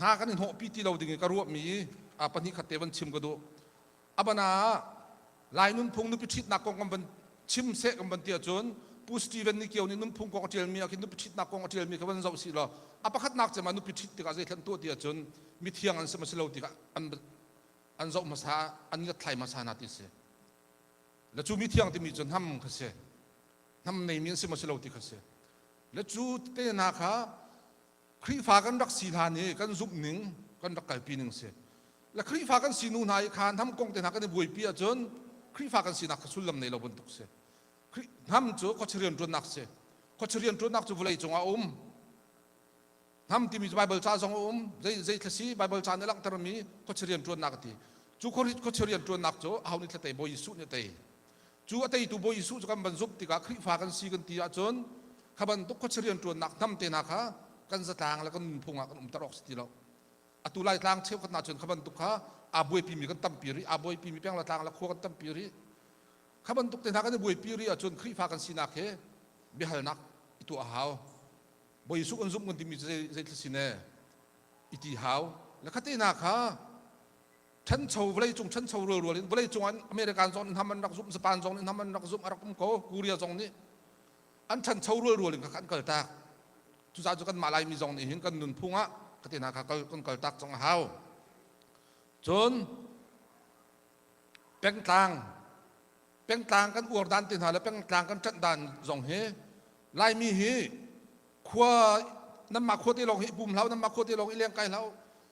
Speaker 14: หากันหัวปีที่เราดึงกระรวบมีปัญหาขัดเตบันชิมกระดูบนาลายนุ่นพงนุพิชิตนักกองกันบันชิมเสกกันบันเตียจนผู้สตีเวนนี่เกี่ยวนี่นุ่มพงกองเทียนมีอากินนุ่มพิชิตนักกองเทียนมีเขาเป็นเจ้าสิละประคัดนักจะมานุ่มพิชิตที่ก็จะเห็นตัวเดียจนมีเทียงอันสมัยเราที่ก็อันเจ้ามาซาอันนี้ก็ไทยมาซานาติเสแล้วจูมีเทียงที่มีจนทำเขาเสทำในมีสมัยเราที่เขาเสแล้วจูเตนาค่ะครีฟ้ากันรักสีทานี่กันซุปหนึ่งกันรักไก่ปีหนึ่งเสแล้วครีฟ้ากันสีนูนายคานทำกองเตนากันในบุยปีจนครีฟ้ากันสีนักสุลลัมในเราบนตุกเสทำจู่ก็เชียนจนนักเสียก็เชียนจนนักจู่เลยจงอาทำที่มีไบเบิลชาจงอาใจทศีไบเบิลชาในหลักธรรมีก็เชียนจนนักที่จู่ก็เชียนจนนักจู่เอานี่ทะเลบอยสุเนี่ยเตยจู่อะไรตัวบอยสุจู่กันบรรจุที่ก็คลิฟ้ากันสีกันที่จนขบันตุกก็เชียนจนนักทำเตนักฮะกันสตางแล้วก็พงอ่ะกันตรอกสติเราตัวไล่ทางเชี่ยวกันนาจนขบันตุกฮะอาบวยปีมีกันตั้มปีริอาบวยปีมีเพียงละทางละโคกันตั้มปีริข้าบันทุกเต็นทางกันบุยปีรีจนครีฟ้ากันสีนักเหบิฮัลนักอิตัวหาวบุยสุกันซุ่มกันที่มีใจสิเน่อิติหาวแล้วข้าเต็นนักฮะฉันชาวบริจงฉันชาวรัวๆเลยบริจงอันอเมริกันจงทำมันรักซุ่มสปานจงทำมันรักซุ่มอารักกุมโกกูเรียจงนี่อันฉันชาวรัวๆเลยกันเกิดตากทุกสาวจุกันมาลายมีจงนี่เห็นกันนุนพุ่งอ่ะข้าเต็นนักกันเกิดตากจงหาวจนเป็นทางเป็นต่างกันอวดดันตินหาและเป็นต่างกันจัดดันจงเฮลายมีเฮขวาน้ำมาขวดที่ลงเฮปุ่มเท้าน้ำมาขวดที่ลงอีเลี้ยงไก่เท้า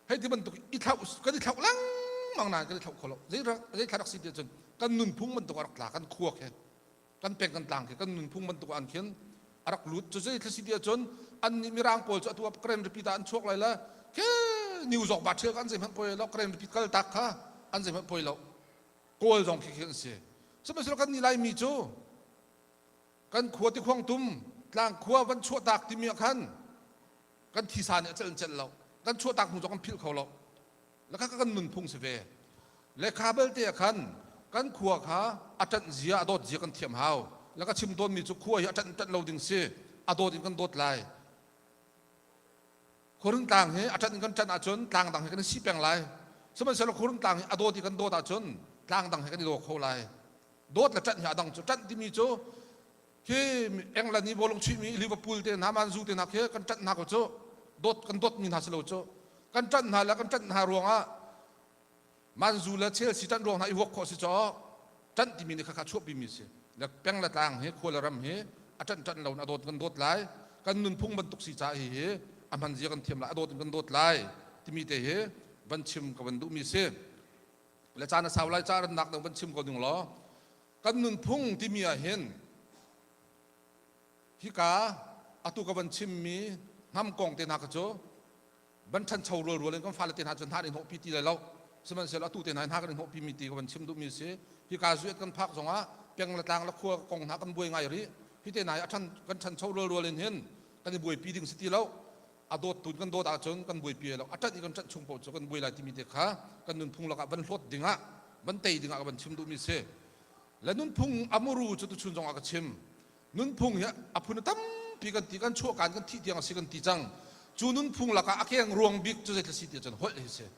Speaker 14: ให้ที่มันตุกอีเท้าก็ที่เท้าลังมองนานก็ที่เท้าขลุ่ยได้ขลักสิเดียจนกันนุนพุ่งมันตุกอักหลากันขวกเฮกันเป็นกันต่างกันนุนพุ่งมันตุกอันเขียนอักหลุดจะได้ขลักสิเดียจนอันนี้มีร่างโผล่จะตัวเกรนรีพิตอันโชคอะไรละแค่นิวส์ออกบาดเชื้อกันเสียมันโผล่แล้วเกรนรีพิตก็ตักค่ะอันเสียมันโผล่แล้วโกลจงเขียนเสียสมัยเรากันนี่ไล่มีโจกันขวดที่ควงตุ้มกลางขวดวันชั่วตากที่มีขันกันทีสานเนี่ยเจริญเรากันชั่วตากหูจกันพิลเขาเรา แล้วก็กันนุนพงเสเวและคาเบลเตียกันขัวขาอาจารย์เสียอดอดเสียกันเทียมเฮาแล้วก็ชิมต้นมีจุกขัวอาจารย์เราดึงเสียอดอดกันโดดลายคนต่างเฮอาจารย์กันจันอาจนต่างให้กันสีแปลงลายสมัยเสร็จคนต่างอดอดกันโดดอาจนต่างให้กันโดดเข้าลายโดดและจันหาดังจันที่มีโจที่เอ็งลานีบอลงชีมีลิเวอร์พูลเตนามันซูเตนักเฮกันจันหาก็โจโดดกันโดดมีนาสโลโจกันจันหาแล้วกันจันหารวงอ่ะมันซูและเชลซีจันรวงให้วกข้อสิจอจันที่มีในข้าชั่วปีมีเสียแล้วแปลงละต่างเฮโคลารำเฮอาจารย์จันเราอดอดกันโดดลายกันนุนพุ่งบรรทุกสีจ่าเฮอามันเสียกันเทียมละอดอดกันโดดลายที่มีแต่เฮบัญชิมกับบันดุมีเสียและจานสาวไล่จานหนักในบัญชิมก็หนึ่งล้อกันนุนพุ่งที่มีเห็นฮิกาอตุกับบัญชิมมีน้ำกองเตนักโจบัญชันชาวรัวเลยก็ฟ้าเลยเตนักจนท่าในหกปีตีเลยแล้วสมัยเสร็จแล้วตู้เตนักท่ากันหกปีมีตีกับบัญชิมดุมีเสียฮิกาสุดกันพักสองอ่ะเพียงละต่างละขั้วกองหากันบวยไงหรือพี่เตนักท่านกันชันชาวรัวเลยเห็นกันบวยปีดึงสติแล้วอดตุนกันโดดอาจนกันบวยปีแล้วอาจารย์กันจัดชงโปจกันบวยลายที่มีเด็กขากันนุนพุงละกับบันรถดิ่งอ่ะบันเตยดิ่งอ่ะกับบัญชิมดุมีเสียและนุนพุงอามรูจุดชุนจงอากับชิมนุนพุงเหี้ยอภุนตั้มปีกันตีกันชั่วกันกันที่เดียงสิกันตีจังจูนุนพุงละกับอาเคียงรวงบิ๊กจุดเด็ดสิเดียจนหดเลยเสีย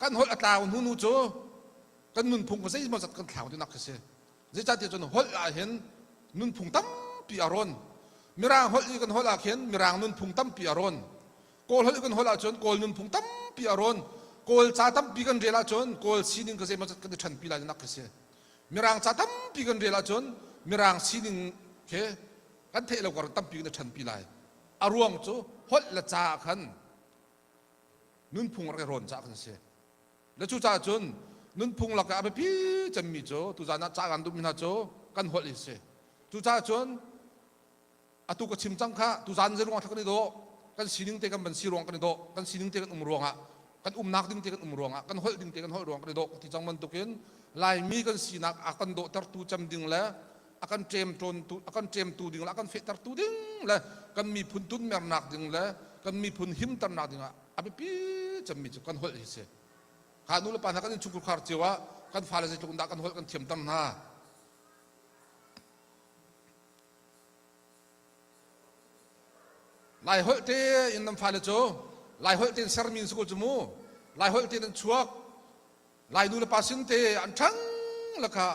Speaker 14: กันหดอัตราหนูโจกันนุนพุงก็ใช้มาจัดกันข่าวที่นักเสียจะจัดเดียจนหดอาเห็นนุนพุงตั้มปีอารอนมีรางหดอีกันหดอาเห็นมีรางนุนพุงตั้มปีอารอนโกลหดอีกันหดอาจนโกลนุนพุงตั้มปีอารอนโกลจ่าตั้มปีกันเรียลาจนโกลซีนิงก็ใช้มาจัดกันชันปีลายนักเสียมีรางจ่าตั้มปีกันเรียลาจนมีรางซีนิงเคกันเทเราก็ตั้มปีกันชันปีลายอารวงจูหดละจ่าขันนุนพุงอะไรร้อนจ่าขันเสียแล้วจูจ่าจนนุนพุงละก็เอาไปพี่จะมีจูตุจานะจ่ากันตุมินาจูกันหดเลยเสียจูจ่าจนอตุกชิมจังค่ะตุจานเจรวงทักนี่โดกันสีนิงเตกันบันสีรวงกันนี่โดกันสีนิงเตกันรวงอ่ะกันนักดิ้งเตกันรวงอ่ะกันหดดิ้งเตกันหดรวงกันนี่โดที่จังมันตุกินลายมีกันสีนักอากันโดตัดตูจำดิ้งแล้วakan cem tu akan cem tu ding la akan fetar tu ding la kan mi pun tun mer nak ding la kan mi pun him tar nak ding abi pi cem mi kan hol hise kanu la pan kan chukur khar chewa kan fala se tung da kan hol kan thiam tam na lai hol te in nam fala cho lai hol te ser min su chu mu lai hol te nan chuak lai nu la pasin te an thang la ka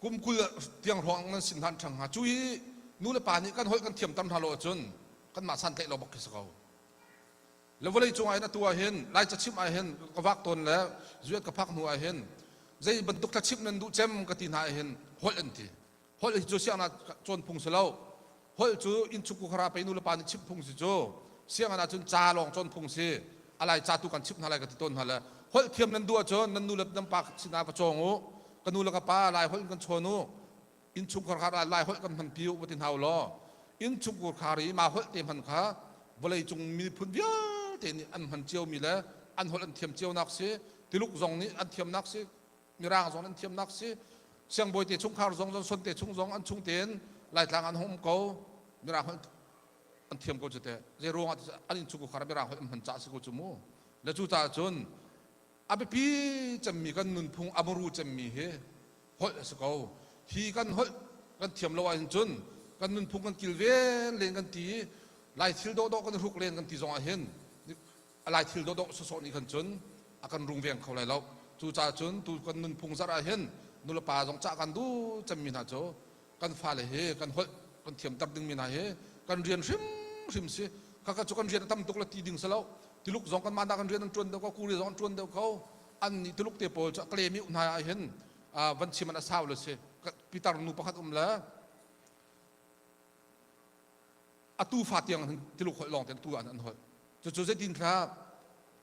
Speaker 14: กุมกุลเตียงรองนั้นสินทันช่างหาจุยนู่นละป่านนี้กันหอยกันเทียมตำทาโลจนกันมาสันเตะเราบอกกิสเขาแล้ววันนี้จงไอ้นะตัวเห็นไล่จะชิมไอ้เห็นก็วักตนแล้วจุยกับพักหัวไอ้เห็นใจบรรทุกทัดชิมนั้นดูเจมกตินไอ้เห็นหอยอันทีหอยจูเสียงนะจนพุงเสลาหอยจูอินชุกุคราไปนู่นละป่านนี้ชิมพุงสิโจเสียงนะจนจ่าลองจนพุงสิอะไรจ่าตุกันชิมอะไรกันที่ต้นฮะแล้วหอยเทียมนั้นดูจนนั้นนู่นละน้ำปากสินาประจงโอกันนูละกับป้าลายหอยกันชนูอินชุกขารลายหอยกันพันผิวบนทินเฮาล้ออินชุกขารีมาหอยเต็มพันขาบริจงมีพุ่นเบี้ยเต็นอันพันเจียวมีแล้วอันหอยอันเทียมเจียวนักสิติลุกซองนี้อันเทียมนักสิมีร่างซองอันเทียมนักสิเสียงบอยเตชุงขารซองส่วนเตชุงซองอันชุงเต็นลายทางอันหอมเก่ามีร่างอันเทียมเก่าจุดเตะเจรวงอันอินชุกขารีมีร่างหอยมันจ่าสิกุจมูแล้วจู่จ่าจนอาไปพี่จะมีกันนุนพุงอามรูจะมีเฮหดสกาวทีกันหดกันเทียมละวันจนกันนุนพุงกันกิลเวเล่นกันตีลายทิลโดโดกันรุกเล่นกันตีจงอาเห็นลายทิลโดโดสดนี่กันจนอากันรุงเวียงเขาเลยแล้วจู่จ่าจนตูกันนุนพุงซาอาเห็นนุลปาจงจ่ากันดูจะมีนาโจกันฟ้าเลยเฮกันหดกันเทียมตับดึงมีนาเฮกันเรียนริมสิข้าก็จะกันเรียนทำตุกละตีดึงซะแล้วที่ลูกสองกันมาดักันเรียนจนเดียวก็กูเรียนจนเดียวเขาอันนี้ที่ลูกเตปจะเกลมีอุณหาเห็นวันชิมันอาสาวเลยสิพิตารุนุปขัดแล้วอตูฟาเตียงที่ลูกลองแต่ตัวอันหดจะจะดินครับ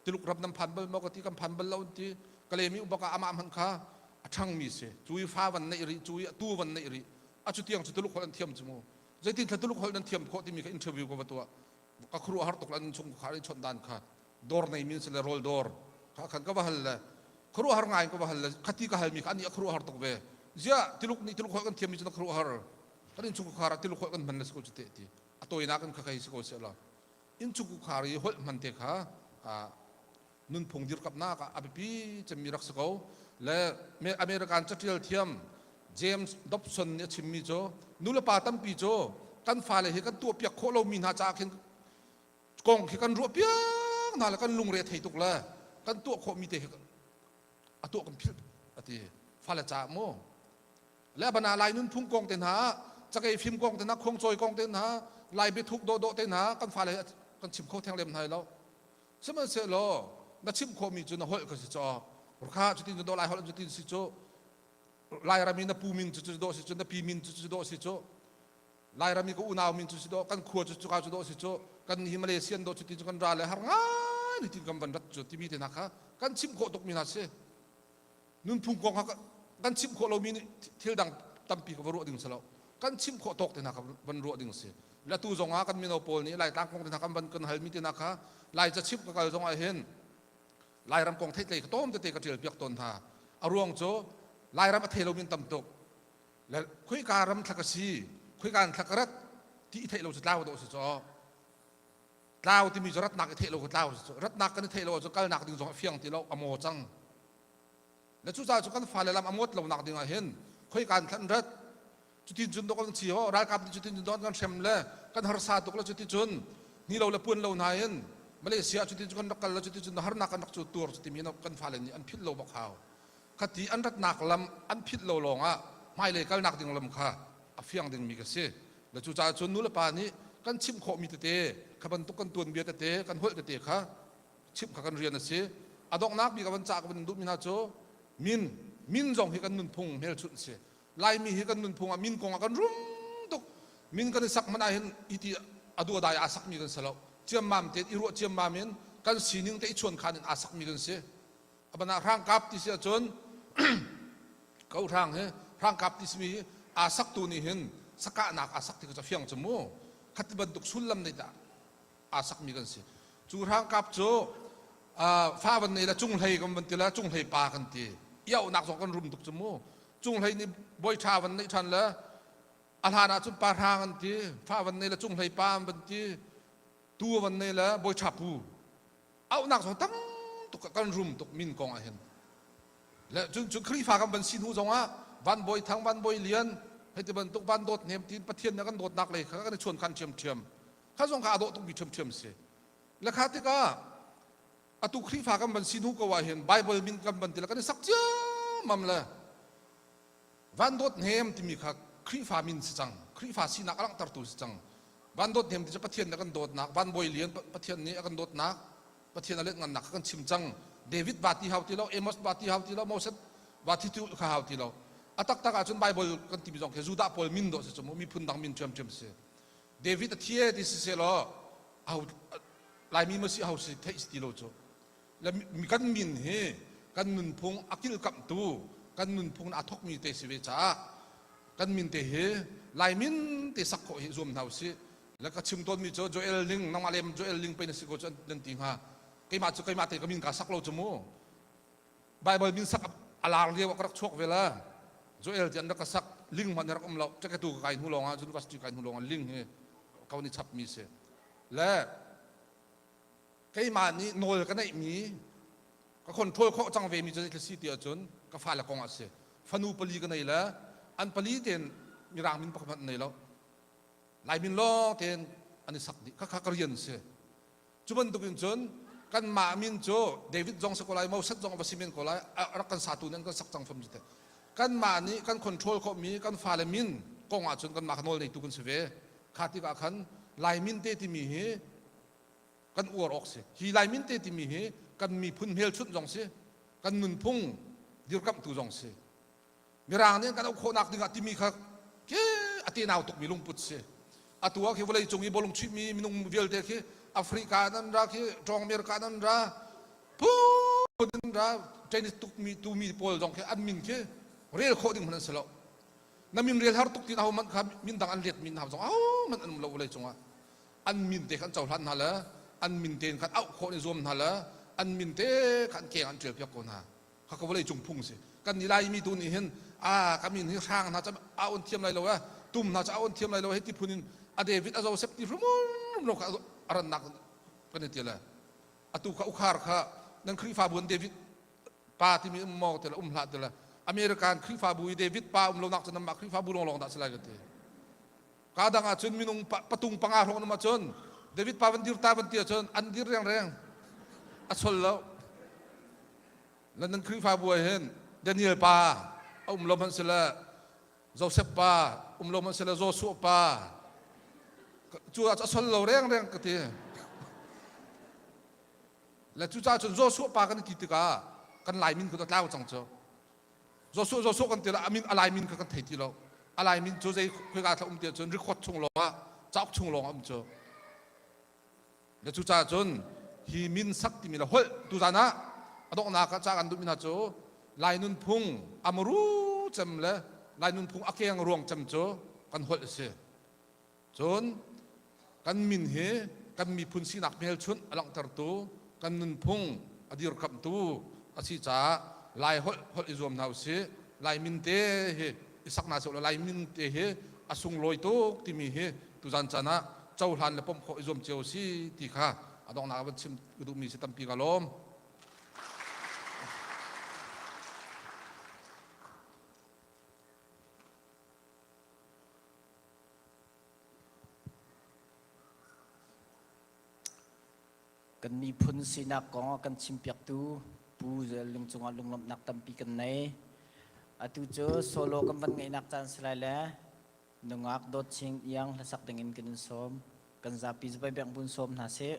Speaker 14: ที่ลูกรับน้ำพันบมากที่กำพันบแล้วที่เกลมีอุปการอามาหันค้าช่างมีสิจุยฟ้าวันในริจุยตู้วันในริจุดเตียงจุดลูกคนเทียมจมูกจะดินที่ลูกคนเทียมเขาที่มีการอินเทอร์วิวกับตัวก็ครัวฮาร์ตกลันชงขาริชนดานค่ะดอร์ในมินส์เลโรลดอร์ขันก็ว่าฮัลเลยครัวฮาร์ง่ายก็ว่าฮัลเลยขัดที่ก็ฮัลมีอันนี้ครัวฮาร์ตกเบเจ้าที่ลูกนี่ที่ลูกคนกันเทียมมีจนครัวฮาร์ก็อินชงขาริที่ลูกคนกันมันเลสกุจุดเตะตัวอินักกันข้าใครสกุลเสร็จแล้วอินชงขาริหัวมันเตะค่ะ นุนพงดิรกับหน้ากับอภิปีจะมีรักษาและอเมริกันจะเที่ยวเทียมเจมส์ดอบสันเนี่ยชิมมีโจนุลปาตั้มปีโจกันฟ้าเลยกันตัวเปียกโคเรามีนาจากเห็นกองกันรัวเปียกนั่นแหละกันลุงเรียไทยตุกละกันตัวโคมีเตะตัวกันพิษตีฟ้าละจ่าโมและบรรณาลายนุนพุ่งกองเต็นหาจะไอฟิล์มกองเต็นหาคงจอยกองเต็นหาลายไปทุกโดเต็นหากันฟ้าเลยกันชิมเขาแทงเล็มไทยแล้วสมัยเสร็จแล้วนัชิมโคมีจุนหัวก็สิจอราคาจุดที่จุดลายหัวจุดที่สิจอลายรามีนับปูมินจุดโดสิจนับปีมินจุดโดสิจอลายรามีก็อุณาวมินจุดโดกันขวดจุดก้าจุดโดสิจอกันฮิมาเลเซียนโดจุดที่จุดกันราเลยหาง่ายนี่ที่กำบันรัดจุดที่มีเต็นหากันชิมโคตกมีนาเสนุนพุ่งกองกันชิมโคเรามีเที่ยวดังตั้มปีกับรัวดิ่งสลากันชิมโคตกเต็นหาบันรัวดิ่งเสและตู้จงหากันมีโนโปลนี้ลายตั้งกองเต็นหากันบันกันหายมีเต็นหาลายจะชิมกับการจงหาเห็นลายรำกองเทศเลยก็ต้มจะเตะกระเทียมเปียกต้นท่าอารวงโจลายรำเทเรามีต่ำตกและคุยการรำทักษีคุยการทักรัดที่เทเราจะเล่าโดสิจอเล่าที่มีจรัดหนักเทเราก็เล่ารัดหนักกันเทเราจะกัลหนักดึงจงเฟียงที่เราอโมจังและชุดใจชุดกันฟ้าเลยลำอโมดเราหนักดึงเห็นคุยการทันรัดจุดที่จุนตกกันเชียวรายการจุดที่จุนตกกันเชมเล่กันหาสาตกแล้วจุดที่จุนนี่เราละปุ่นเรานายเห็นมาเลเซียจุดที่จุดกันนักแล้วจุดที่จุดหานักกันนักจุดตัวจุดที่มีนักกันฟ้าเลยนี่อันพิษเราบอกเขาคดีอันรัดหนักลำอันพิษเราลงอ่ะไม่เลยกันหนักดึงลำค่ะเฟียงดึงมีกันเสียและจุดใจจุนนู้นละป่านี้กันชิมโคมีเตะขับรรทุกกันตัวเบียเตะกันหัวเตะค่ะชิมขับกันเรียนนะเสียอดอกนักมีกับวันจากกันดุมินาโจมินจงให้กันนุนพงเฮลชุดเสียลายมีให้กันนุนพงมินกงกันรุ่มตุกมินกันสักมันได้เห็นอิติอดูได้อาสักมีกันสลบเจียมมามเตะอิรัวเจียมมามินกันสีนึงเตะชวนขันอาสักมีกันเสียอันนั้นร่างกับที่เสียจนเขาร่างร่างกับที่มีอาสักตัวนี้เห็นสักนักอาสักที่เขาจะเฟียงจมูกขัดบันทุกสุลลัมในตาอาสักมีกันเสียจูร่างกับโจฟ้าวันนี้ละจุงไทยกันวันที่ละจุงไทยปากันทีเย้านักสองกันรุมตุกจมูกจุงไทยนี่บอยชาวันนี้ทันละอาหารจุนปาทางกันทีฟ้าวันนี้ละจุงไทยปาวันทีตัววันนี้ละบอยชาปูเอานักสองตั้งตุกกันรุมตุกมินกองเห็นและจุนครีฟ้ากันบันสินหูจงอ่ะวันบอยทั้งวันบอยเลียนให้ที่บันตุกวันโดดเนี่ยที่ประเทศนั้นกันโดดนักเลยเขาก็ชวนกันเชื่อมข้าส่งข้าโดดต้องมีเชื่อมเสียและข้าที่ก็อตุครีฟ้ากันบันสินหูก็ว่าเห็นไบเบิลมินกันบันที่ละกันสักเจ้ามั่มละวันโดดเนี่ยที่มีข้าครีฟ้ามินสังครีฟ้าสินักลังตัดตัวสังวันโดดเนี่ยที่จะประเทศนั้นกันโดดนักวันบอยเลียนประเทศนี้กันโดดนักประเทศนั้นเล่นกันนักกันชิมจังเดวิดบาตีฮาวที่เราเอมอสบาตีฮาวที่เราโมเสสบาตีตุข้าฮาวที่เราอัตตักอาจจะไบเบิลกันที่มีจงแค่จูดาพอลมินโดสิจมูกมีพุ่นดังมินเชื่อมเสียเดวิดเทียที่เสียแล้วเอาลายมีมาสิเอาสิเทสติโลโจแล้วมีกันมินเฮกันนุนพงอักิลกับตูกันนุนพงอาทกมีเตสิเวจ้ากันมินเตเฮลายมินเตสักโคเฮรวมเท่าสิแล้วก็ชิมต้นมีโจเอลลิงน้องอาเลมโจเอลลิงเป็นสิโกจนติงฮะใครมาเตก็มินกาสักโลจมูไบเบิลมินสักอาลาเรียกว่ากระชกเวลาโจเอลจะนักสักลิงมันรักเราจะแค่ตัวไก่หูลงอ่ะจุดวัสดุไก่หูลงลิงเฮเขานี่ชับมีเสียและใครมานี่โนลกันได้มีก็คนทั่วเขาจังเวมีจะได้สิเดียวจนก็ฟ้าละกองอ่ะเสียฟันูปลีกันไหนละอันปลีเด่นมีรางมินปกติไหนแล้วลายมินล้อเด่นอันนี้สักดิข้าเรียนเสียจุบันตุกินจนกันมามินโจเดวิดจงสกุลายมาสักจงอับสิมินกุลายรักกันสาธุนั้นก็สักจังฟมจิตกันมานี่กันคอนโทรลเขามีกันฟ้าละมินกองอ่ะจนกันมาขนลในตุกันเสวขาติกาขันลายมินเตที่มีเฮกันอวดออกเสียฮีลายมินเตที่มีเฮกันมีพุ่นเฮลชุดจงเสียกันนุนพุ่งดีกับตัวจงเสียมีรางนี้กันเอาโคนักดึงที่มีค่ะแค่อตีนาวตกมีลุงปุตเสียอตัวแค่เวลาจงมีบอลงชิมีนุ่งเวลเด็กที่แอฟริกานั่นราที่จงอเมริกานั่นราปุ๊บนั่นราใจนี่ตุกมีตูมีโพลจงแค่อันมินแค่เรียลโคดิ้งมันสลบนั่นมินเรียลฮาร์ตุกที่เอามันครับมินดังอันเลียดมินหาจงมันอันเราเลยจงอันมินเตะขันเจ้าทันฮะละอันมินเตะขันเอาโคในรวมฮะละอันมินเตะขันเกี่ยงอันเจียบยักษ์คนฮะเขาก็เลยจงพุ่งสิกันนี่ไล่มีตัวนี้เห็นกันมินที่ช่างน่าจะเอาอันเทียมอะไรเราวะตุ่มน่าจะเอาอันเทียมอะไรเราให้ที่พูนินเดวิดอาจจะเซฟตี้ฟรุมเราอารันนักกันนี่เดียวเลยตุกอุคาร์ค่ะ นั่นคริฟาบุนเดวิดป้าที่มีมองแต่ละหลาแต่ละอเมริกันคริฟาบุยเดวิดป้าลงนักจนนำมาคริฟาบุลงดักสลายกันทีkadang acun minung patung pangarong nama acun David pavandir tavantir acun andir yang reng asol lo landan krifa buahen Daniel pa loman sila Joseph pa loman sila Joshua pa cu asol lo reng kati la cu acun Joshua pa kan kitika kan laimin ko taw changcho Joshua kan tila amin alaimin kan thai ti lo alai min cho dei khoi ga thum tia chon record chung lo a chak chung lo am cho le chu cha chon hi min sak ti mi la hol tu jana adok na ka cha kan du min ha cho lai nun phung amru cham le lai nun phung akeng ruang cham cho kan hol se chon kan min he kan mi phun si nak mel chun alang tar tu kan nun phung adir kham tu asi cha lai hol izom nau se lai min te he isak na solo lai min te he asung loi to ti mi he tu jan chana chau han le pom kho izom cheu si ti kha adong na ba chim du mi si tampi galom
Speaker 1: kan mi phun sina ko kan chimpiak tu pu je ling chunga lunglom nak tampi kan nei atu cho solo kan ban ngai nak chan slai le nungak dot ching yang lasak dengin kin som kan zapi zbai bang bun som na se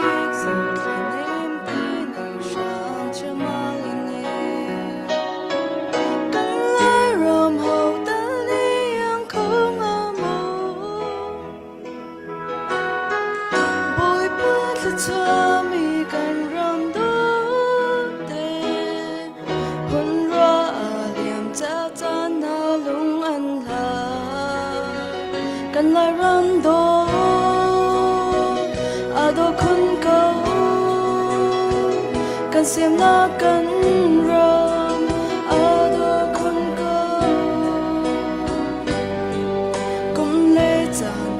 Speaker 4: Hãy subscribe cho kênh Ghiền Mì Gõ để không bỏ lỡ những video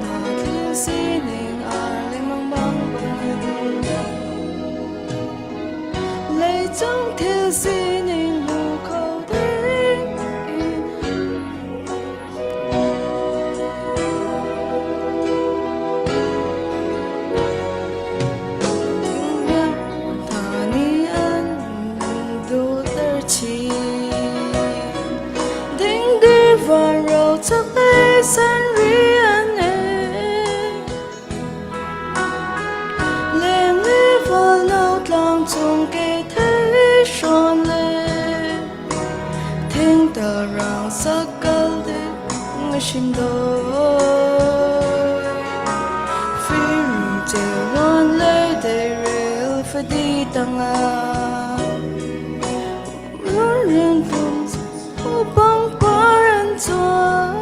Speaker 4: hấp dẫn đi tanga riêng tung băng paran tua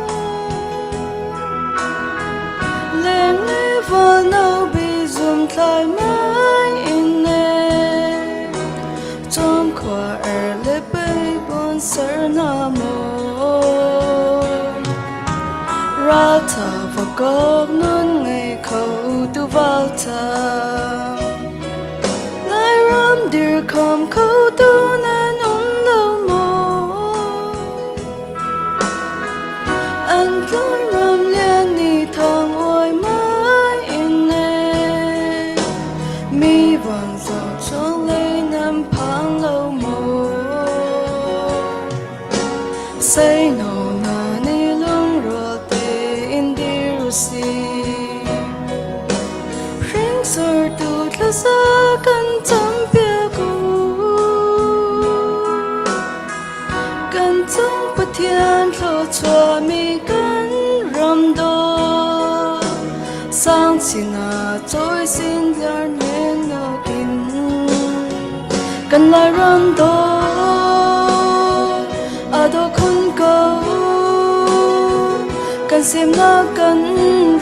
Speaker 4: lên lấy vào nâu bị zoom thay mãi in nè trong khoa lệ bay bon sơ nam ra thà và có nôn ngày khâu tu vào thà lại ram dir kom khâu tu nan lâu mô anh lối ram liên ni thang ôi mãi in nè mi vàng giọt trong lấy năm phang lâu mô say no na ni lung ro te in dir si ring sor tu la sa kan cham pia ku kan chung pathian lo chwa mi kan ram do sang china choi sin lar nen no in kan la ram do ado khun ko kan sim na kan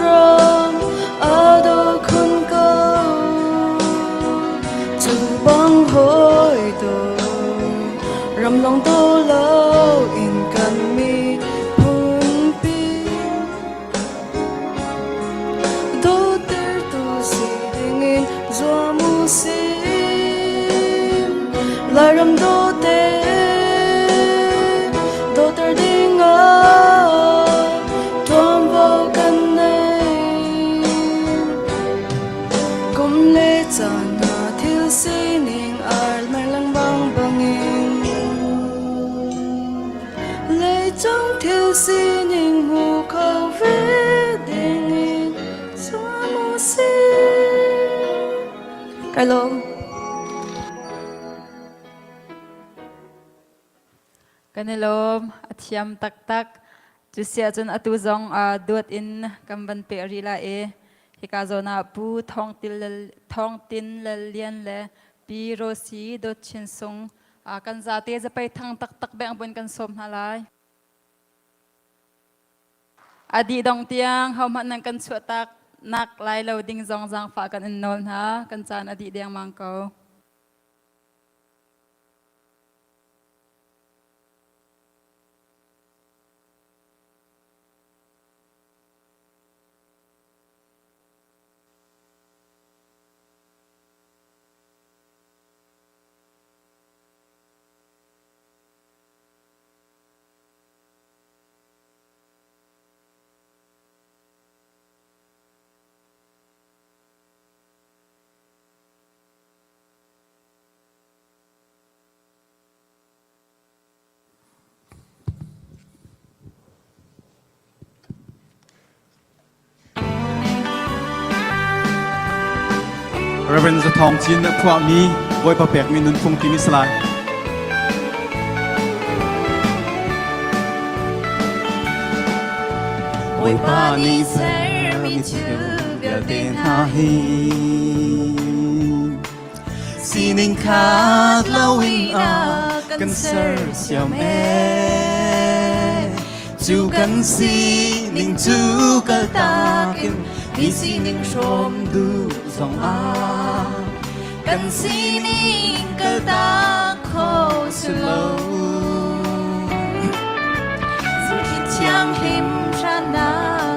Speaker 4: ram ado khun ko chu bang hoi do ram long to lo in kan mi hun pi do ter tu si ding in zo mu sim la ram do te do ter ding a tom vô kan nei kum le chan na thil si ning ar mar lang bang bangin le trong thil si ning hu khâu ve ding in zo mu si cái lô
Speaker 3: Kanilom athiam tak tak chu sia chun atu zong dot in kamban pe rila e hikazona pu thong tin le lian le pi ro si dot chin sung kan za te za pai thang tak tak beng bun kan som halai adi dong tiang hau man nang kan chu tak nak lai lo ding zong zang fa kan in nol ha kan chan adi deng mang ko
Speaker 13: Reverend Thong Chin Phua Mi Boy Papek Mi Nun Phung Timi Salai Boy Pa Ni Ser Mi Chu Bel Ten Ha Hi Sining Khat Lawing A Kan Ser Xiao Me Chu Kan Si Ning Chu Kal Ta Kim Mi Si Ning Shom Du Song A Kan Si Ning Kal Ta Kho Su Lo Su Ki Chiang Him Shan Na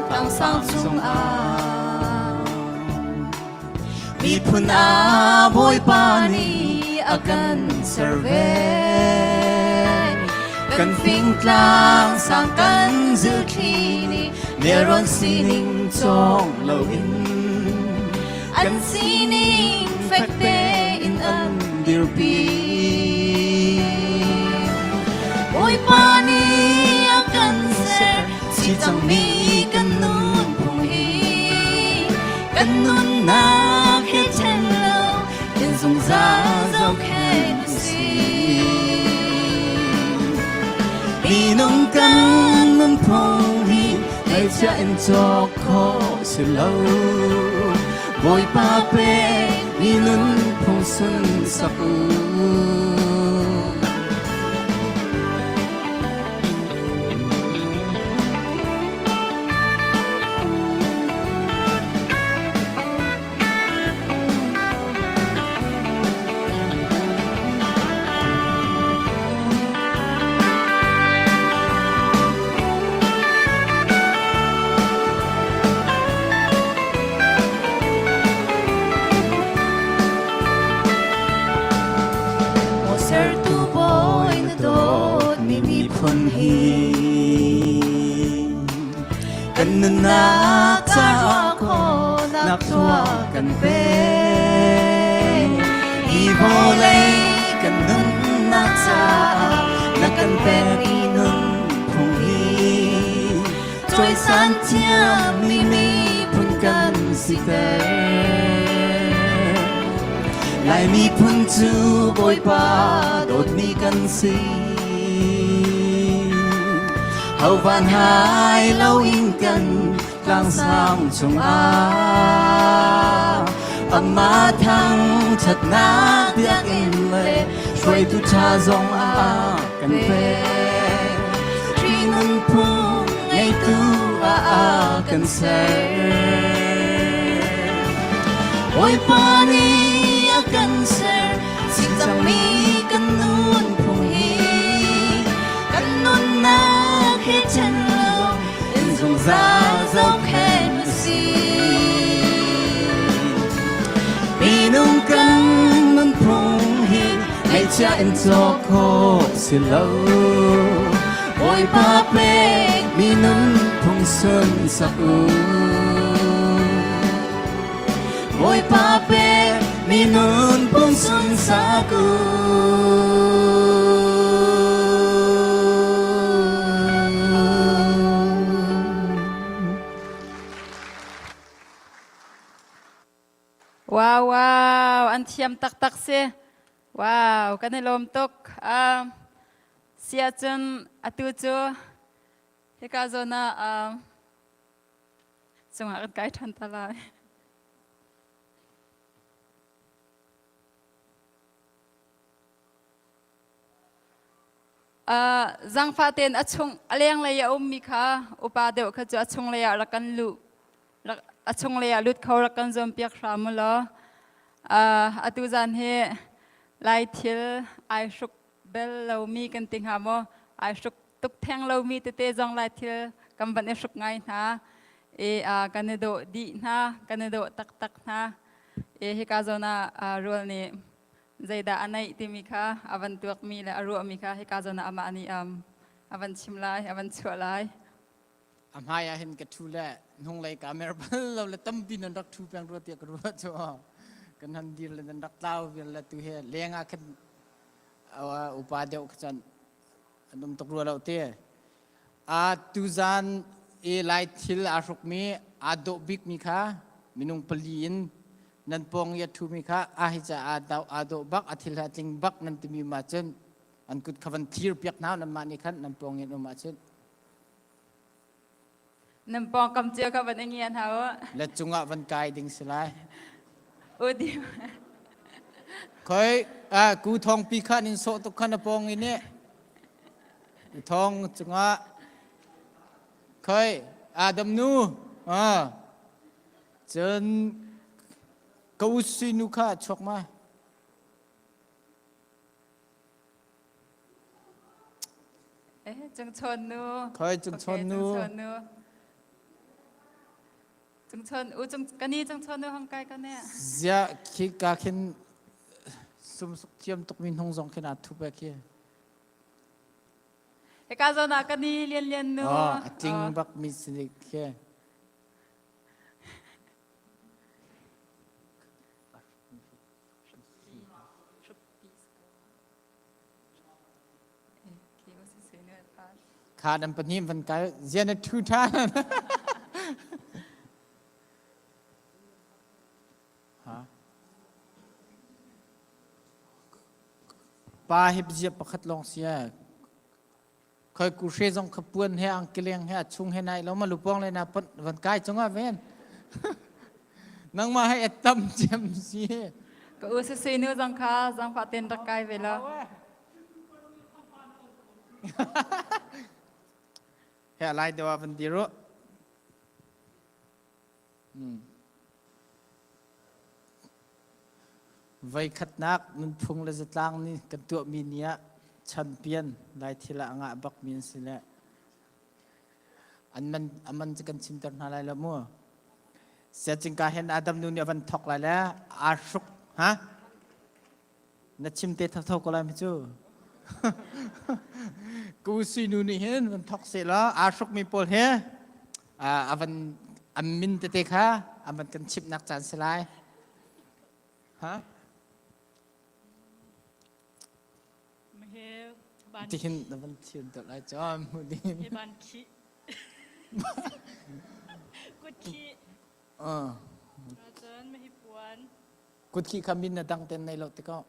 Speaker 13: Tang Sang Chung A Mi Phun A Boy Pa Ni A Kan Serve Kan Phing Tlang Sang Kan Zil Thi Ni Neron Si Ning Chong Lo In Kan Si Ning Phek Te In An Dir Pi Boy Pa Ni A Kan Ser Si Chang Mi Kan Nun Phung Hi Kan Nun Na Khe Chen Lo Tin Sung Za Zau Khe Nu Si Mi Nung Kan Nun Phung Hi Hãy cha em cho khó sự lâu Boy pape minun phung sun sakuกันนักจะขอนักทัวกันเป็นอีโบเลยกันนักจะนักกันเป็นอีนุนพงฮีจอยสันเทียมีพุ่นกันสิเตไลมีพุ่นจูบอยปาโดดมีกันสิhầu van hai lâu in cần lang sang chung âm má thăng chật ná tiếc in lệ xuôi tu cha dòng cần về truy nâng phu ngày tu cần sẽ ôi pa ni cần sẽ xin rằng mi cần luôn phùng hi cần luôn na hết chân lâu in dùng ra dốc hết mà si vì nung căng nung phung hi ngày cha in cho cô xin lâu ôi ba bê vì nung phung xuân sắc u ôi ba bê vì nung phung xuân sắc u
Speaker 3: Wow, wow, an thiam tak se. Wow, kan lom tok. Sia chun atu chu. Heka zona chunga kan kai than tala. Zang faten achung aleng le ya mi kha upa deu kha chu achung le ya rakan lu. Achung le lut khawra kan zom piak ramulo atu zan he lai thil ai shuk bel lo mi kan ting ha mo ai shuk tuk theng lo mi te jong lai thil kam ban e shuk ngai na kan do di na kan do tak na he ka zona rol ni zaida anai ti mi kha avan tuak mi la aru mi kha he ka zona ama ani avan chimlai avan chualai
Speaker 1: amaya hin ka thule nong lai camera bal lo la tam bin rak thu pang ro tia ro cho kan han dir le rak taw vil la tu he lenga khan upa deu khan adum tok ro lo te tu zan e lai thil a ruk mi ado big mi kha minung palin nan pong ya thu mi kha a hi cha ado bak athil ha ting bak nan ti mi ma chen an kut khavan thir piak naw nan ma ni khan nan pong yen ma chen
Speaker 3: nằm bong cầm chưa các bạn anh nghe hả?
Speaker 1: Là chung ạ văn cài đình sẽ lại.
Speaker 3: Ôi đi.
Speaker 1: Khơi cú thong pi khăn in số tục khăn bong in nè. Thong chung ạ. Khơi đâm nu chân câu suy nu khá chọc mà.
Speaker 3: Chung chôn nu.
Speaker 1: Khơi chung chôn nu.
Speaker 3: Chung chôn chung cái này chung chôn nữa không cái nè.
Speaker 1: Dạ khi cả khi sum suk tiêm tục min hong zong khi nào thu bạc kia.
Speaker 3: Cái cá zo na cái này liên nữa.
Speaker 1: Ting bạc mi sinh kia. Khá đâm bật nhiễm văn cái riêng là thu than. Ba hiệp diệp bạc khát long xia. Khơi cú xe dòng khắp buôn hay ăn kêu he chung hay này, lâu mà lục bong lên là văn cái chúng à ven. nang ma hai etam chem si
Speaker 3: Ka usi nu zang kha zang fa ten rakai vela.
Speaker 1: he lai dewa van diro vai khat nak nun phung la zatlang ni kan tu mi nia champion lai thila anga bak min sile aman kan chintar na lai la mo se ching ka hen adam nu ni van thok lai la ashuk ha na chimte thak thok ko lai mi chuกูซีนูนี่เห็นมันทอกเสร็จแล้วอาชุกมีปวดเฮวันมินเตะค่ะมันกันชิปนักจานสลายฮะ
Speaker 10: ไม่เห็นบ้าน
Speaker 1: ที่เห็นมันเทียนตัวไรจอมมือดี
Speaker 10: บ้านขี้กุดขี้อาจารย์ไม่ให้ปวน
Speaker 1: กุดขี้คำมินนะดังเต้นในรถติก็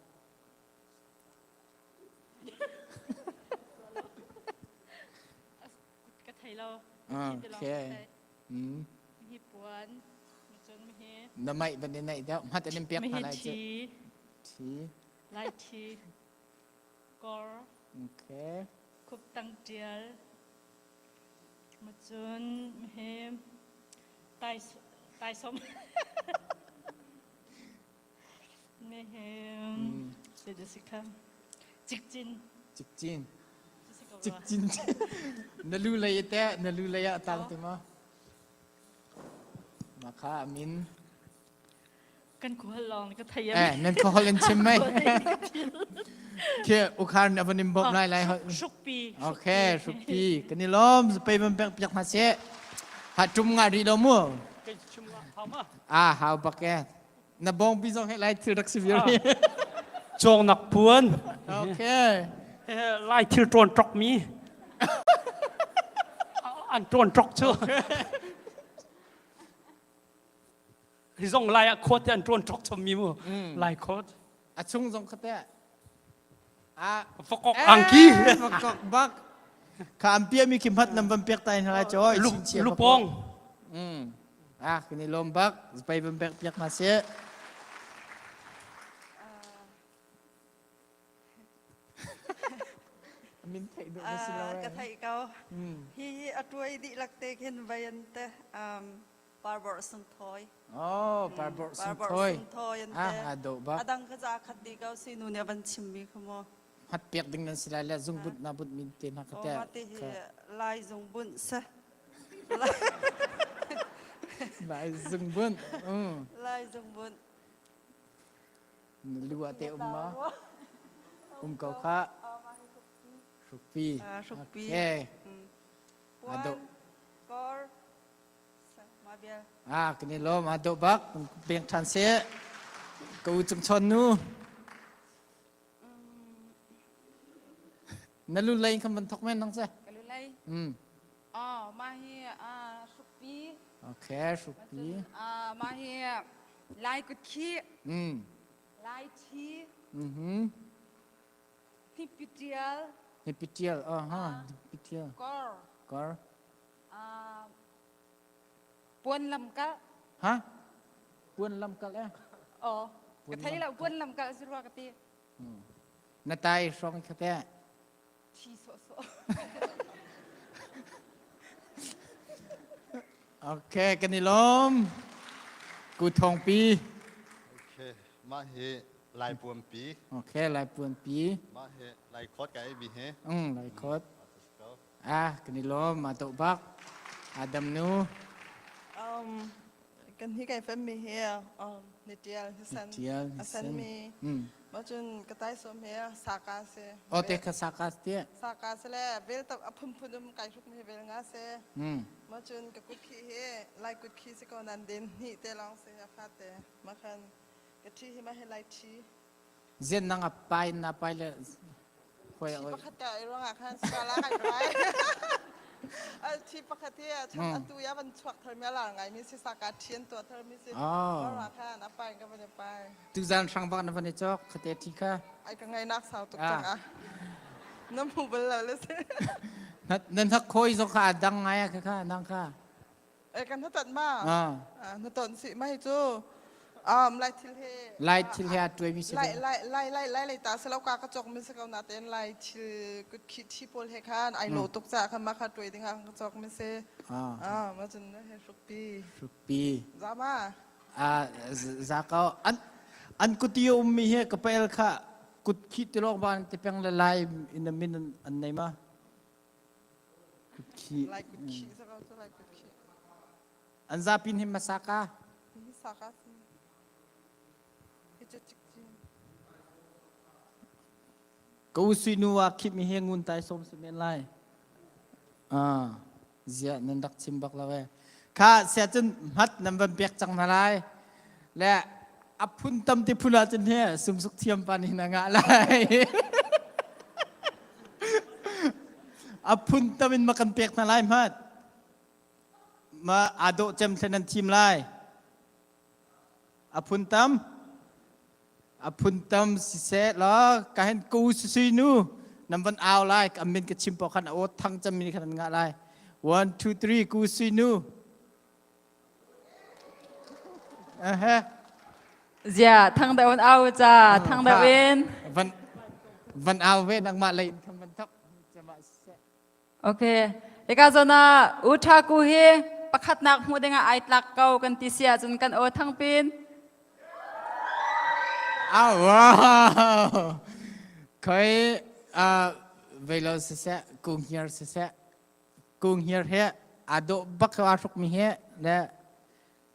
Speaker 10: กระไทยเรา
Speaker 1: โอเค
Speaker 10: ไม่ให้ปวนอาจารย์ไม่ให้
Speaker 1: น้ำไม่บันเดนไหนเดียวมาแต่เล่นเปียก
Speaker 10: ไม่
Speaker 1: มา
Speaker 10: ให้
Speaker 1: ไรเจ้า
Speaker 10: ที
Speaker 1: ที
Speaker 10: ไล่ทีกอร์
Speaker 1: โอเค
Speaker 10: คุบตังเจียลมาจนไม่ให้ตายสมไม่ให้เดี๋ยวสิครับจิกจิน
Speaker 1: จิกจินจิกจินนลูเลยเตะนลูเลยตังติมมาค่ะอามิน
Speaker 10: กันกูลองก็ทย
Speaker 1: นั่นเขาเล่นใช่ไหมแค่อุคานอวันนิมบอกไล่ๆ
Speaker 10: ชุกปี
Speaker 1: โอเคชุกปีกันนี่ล้อมไปมันเปียกมาเสียหัดจุ่มงาดีล้อมัวหาวบักแกน่ะบองปีซองให้ไล่ถือรักสิบยอนี่
Speaker 2: จงนักพวน
Speaker 1: โอเค
Speaker 2: ไล่ทิลโดนตรอกมีอันโดนตรอกเชื่อที่ส่งไล่โคตรอันโดนตรอกจะมีมั้งไล่โคตร
Speaker 1: ชุ่งซองเขาเตะ
Speaker 2: ฟกอังกี้
Speaker 1: ฟกบักข้ามเปียมีคิมพัดนำบัมเปียกไตนอะไรจ้อย
Speaker 2: ลูกปอง
Speaker 1: กันนี่ล้อมบักไปบัมเปียกมาเสียมินไทยดูไม่สิเรา
Speaker 7: กระไทยเกาฮีอัตวยดิลักเตเห็นไว้ยันเตปาร์บอร์สุนทอย
Speaker 1: ปาร์บอร์สุนทอย
Speaker 7: ยันเต
Speaker 1: ดูบัก
Speaker 7: ดังก็จะขัดดีเกาซีนูเนี่ยบันชิมมีขโมย
Speaker 1: หัดเปียกดึงนั่นสิแล้วซุงบุญนาบุญมินเตนักแต่
Speaker 7: มาตีลายซุงบุญซะ
Speaker 1: ลายซุงบุญ
Speaker 7: ลายซุงบุญ
Speaker 1: ลูกเตะมาเกาข้าชุกปีโอเคดู
Speaker 7: กอร์มาเบีย
Speaker 1: กันนี่ล้อมาดูบักเปียกทันเสียกูจุงชนนู้นั่นลุเลยคำบรรทุกแม่น้องเสีย
Speaker 3: Ka lu lai. มาเฮียชุกปี
Speaker 1: โอเคชุกปี
Speaker 3: มาเฮียลายกุดขี้ลายทีที่ปิเจียล
Speaker 1: นี่ปิเทียลปิเทียล
Speaker 3: กอร์
Speaker 1: กอร์
Speaker 3: ปวนลำกะ
Speaker 1: ฮะปวนลำกันแล้ว
Speaker 3: กระไทยเราปวนลำกะสิรัวกะตี
Speaker 1: นาตายสองเขาแต่
Speaker 3: ทีโซโซ
Speaker 1: โอเคกันนี่ล้มกูทองปี
Speaker 15: โอเคมาเฮลายปวนปี
Speaker 1: โอเคลายปวนปี
Speaker 15: มาเฮลายคอดกับไอ้บีเฮ
Speaker 1: ลายคดกันนี่ล้มมาตุบักอาดัมนู
Speaker 7: กันที่ไก่เฟมมีเฮียนิเทียลฮิสัน
Speaker 1: เทียล
Speaker 7: สันมีมาจนกระต่ายสมเฮียสากาเซ
Speaker 1: โอเตคสากัสเตีย
Speaker 7: สากาเซแลเวลตับพุ่มพุ่มไก่ชุกมีเวลงาเซมาจนกับกุดขี้เฮลายกุดขี้สิกอนันเดนนี่เตลองเซฟาเตมาคันกะที่มาให้ลายที
Speaker 1: เจนนังไปนับไปเลยคอย
Speaker 7: ที่ปกติไอ้ร้องอ่ะคันสกาลาไก่ไรที่ปกติฉันตัวยาบันชวักเธอไม่หลังไงมีสิสากาเทียนตัวเธอมีสิร้องค่ะนับไปก็ไม่ได้ไป
Speaker 1: ตุจานช่างบ้านนับวันนี้จอกคเตติค่ะ
Speaker 7: ไอ้ก็ไงนักสาวตุกจังอ่ะน้ำหูเบลเลยสิ
Speaker 1: นั่นถ้าคอยสกัดดังไงค่ะนังค่ะ
Speaker 7: ไอ้กันถ้าตัดมาถ้าตัดสิไม่จู ไล่ทิลเฮ
Speaker 1: ไล่ทิลเฮตัวมิสิ
Speaker 7: ไล่ตาสลาวกากระจกมันสกาวนาเต้นไล่ทิลกุดคิดที่โพลเฮคานไอโลตกจากมาขาตัวเองกระจกมันเซมาจนเฮชุกปี
Speaker 1: ชุกปี
Speaker 7: จ้ามา
Speaker 1: zaka an kutiyo mi he kapel kha kut khi tilok ban te peng la lai in the min an nei ma kut khi
Speaker 7: ไล่กุดคิดสกาวจะไล่กุดคิด
Speaker 1: an za pin him masaka
Speaker 7: นี่สักสิเฮจะจิกจิ
Speaker 1: ko sinu wa khip mi he ngun tai som se men lai zia nan dak chim bak la we kha se chun mat nam ban pek chang na lai le apun tam ti phula chen he sum suk thiam pan hi na nga lai apun tam in makan pek na lai mat ma ado chem thlenan thim lai apun tam si se lo ka hen ku si nu nam ban aw lai ka min ka chim po khan o thang cham min khan nga lai 1 2 3 ku si nu
Speaker 3: Dạ, thằng đạo ao cha, thằng đạo bên.
Speaker 1: Vẫn ao về đang mà lấy thằng vẫn thấp.
Speaker 3: Ok. Ikazona utaku he pakhat nak mu denga ait lak kau kan tisia jun kan o thang pin.
Speaker 1: Wow. Khoi velo se kung hier he ado bakwa ruk mi he le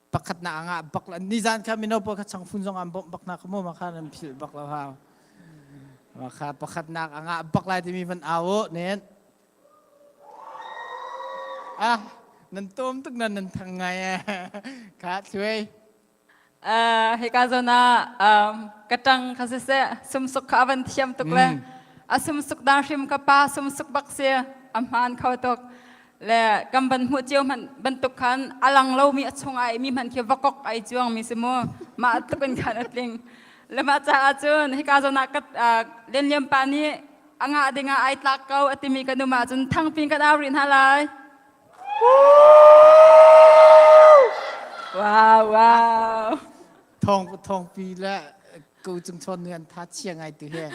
Speaker 1: pakhat na nga bakla nizan ka minaw po ka chang funjong am bak na kamo makha nam phil bakla ha makha pakhat na nga bakla ti mi van awo nen nan tom tuk nan thang ngai ka thui
Speaker 3: Ikazona katang kasise sumsuk ka avan thiam tuk le asumsuk dang shim ka pa sumsuk bakse amhan kau tok le kamban hu chiu man bantuk khan alang lo mi achungai mi man ke vakok ai chuang mi simo ma tukun khan atling le ma cha chun hikazona kat len lem pani anga dinga ai tlak kau atimi kanuma chun thang pin ka dawrin halai wow
Speaker 1: ทองปีและกูจึงชนเงินทัดเชียงไงตัวเฮีย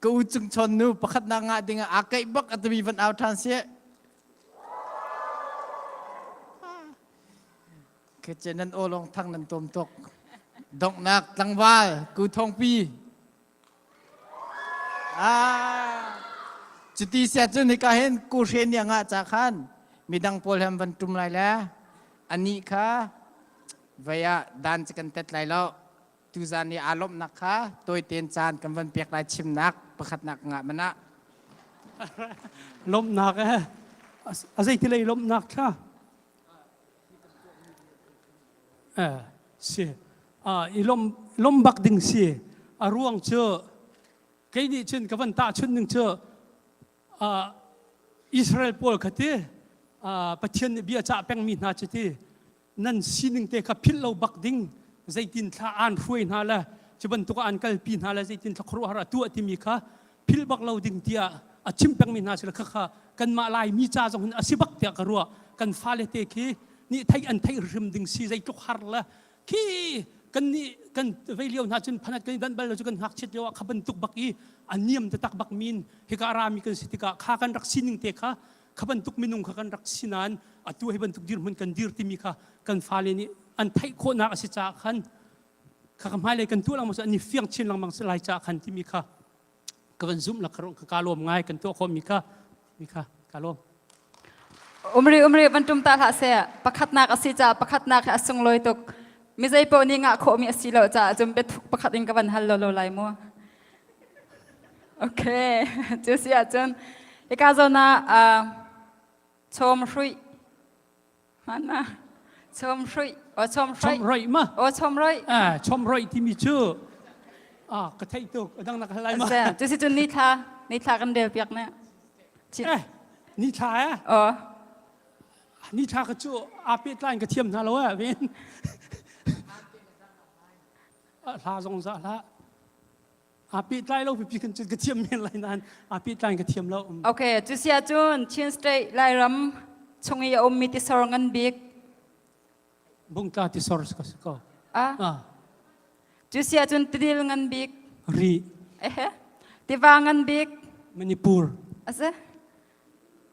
Speaker 1: กูจึงชนนูประคัดนางาดิงอาไก่บักอัตมีวันเอาทานเสียคือเจนันโอลงทั้งนั้นตมตกดอกนักตังวากูทองปีจุดที่เสียจนในการเห็นกูเห็นอย่างอาจากขันมีดังโพลแฮมบรรทุมไรแล้วอันนี้ค่ะเวียดันจะกันเต็ดไรแล้วทุจานี่อารมณ์นักค่ะตัวเตียนจานกันวันเปียกไรชิมนักประคัดนักงะมันนะ
Speaker 2: ลมหนักอะไรที่เลยลมหนักค่ะเสียอีลมบักดึงเสียร่วงเจอแค่นี้เช่นกับวันตาชุนหนึ่งเจออิสราเอลปอลขัดเตประเทศเบียจ่าแปงมีนาจิตนั่นสิ่งหนึ่งเตะกับพิลเราบักดิ้งใจตินท่าอ่านช่วยนาละจะบรรทุกอ่านกัลปีนาละใจตินทักครัวหาตัวที่มีค่ะพิลบักเราดิ้งเตียชิมแปงมีนาจิตค่ะกันมาลายมีจ่าจงอสิบักเตียกรัวกันฟ้าเลเตคีนี่ไทยอันไทยริมดิ้งซีใจทุกหาละคีกันนี่กันเวลียวนาจินพนักกันดันบัลเราจะกันหักเช็ดเดียวขับบรรทุกบักอีอันเนียมจะตักบักมินเฮกอารามีกันสิติกาข้ากันรักสิ่งหนึ่งเตะค่ะขับบันทุกมินุงขับกันรักสินานตัวให้บันทุกดิรมันกันดิรที่มีค่ะกันฟ้าเลนี่อันไทยโคนักสิจ่าขันขับมาเลยกันตัวเรามาสันนี่เฟียงชินลังมังสลายจ่าขันที่มีค่ะกันซุ่มหลักกาลมง่ายกันตัวคนมีค่ะกาลม
Speaker 3: อุมรีบรรทุมตาหาเสียประคัดนักสิจ่าประคัดนักอสุงลอยตกมิใจปนี่งะโคมีสิเราจ่าจมเป็ดประคัดอิงกับวันฮัลโลไลมัวโอเคจุเสียจนอีกาโซน่าชมรุยมันนะชมรุยชมรุย
Speaker 2: มา
Speaker 3: ชมรุย
Speaker 2: ชมรุยที่มีชื่อกระไทยตุกดังนักอะไรมา
Speaker 3: จุสิจุนนิทากันเดียวเปียกเนี่ย
Speaker 2: นิทานิทากระจูอาเปียกลายกระเทียมนะเราเว้นลาสงสารละอาปีไล่เราไปพิกันจุดกระเทียมเมียนไรนั้นอาปีไล่กระเทียมเรา
Speaker 3: โอเคจุเสียจุนชินสเตย์ไล่รำชงยาอมมิติสรงันบิก
Speaker 2: bung ta ti source ka ko
Speaker 3: Ah, chu sia chun tril ngan bik.
Speaker 2: ri
Speaker 3: Tivangan bik.
Speaker 2: Manipur
Speaker 3: Asa?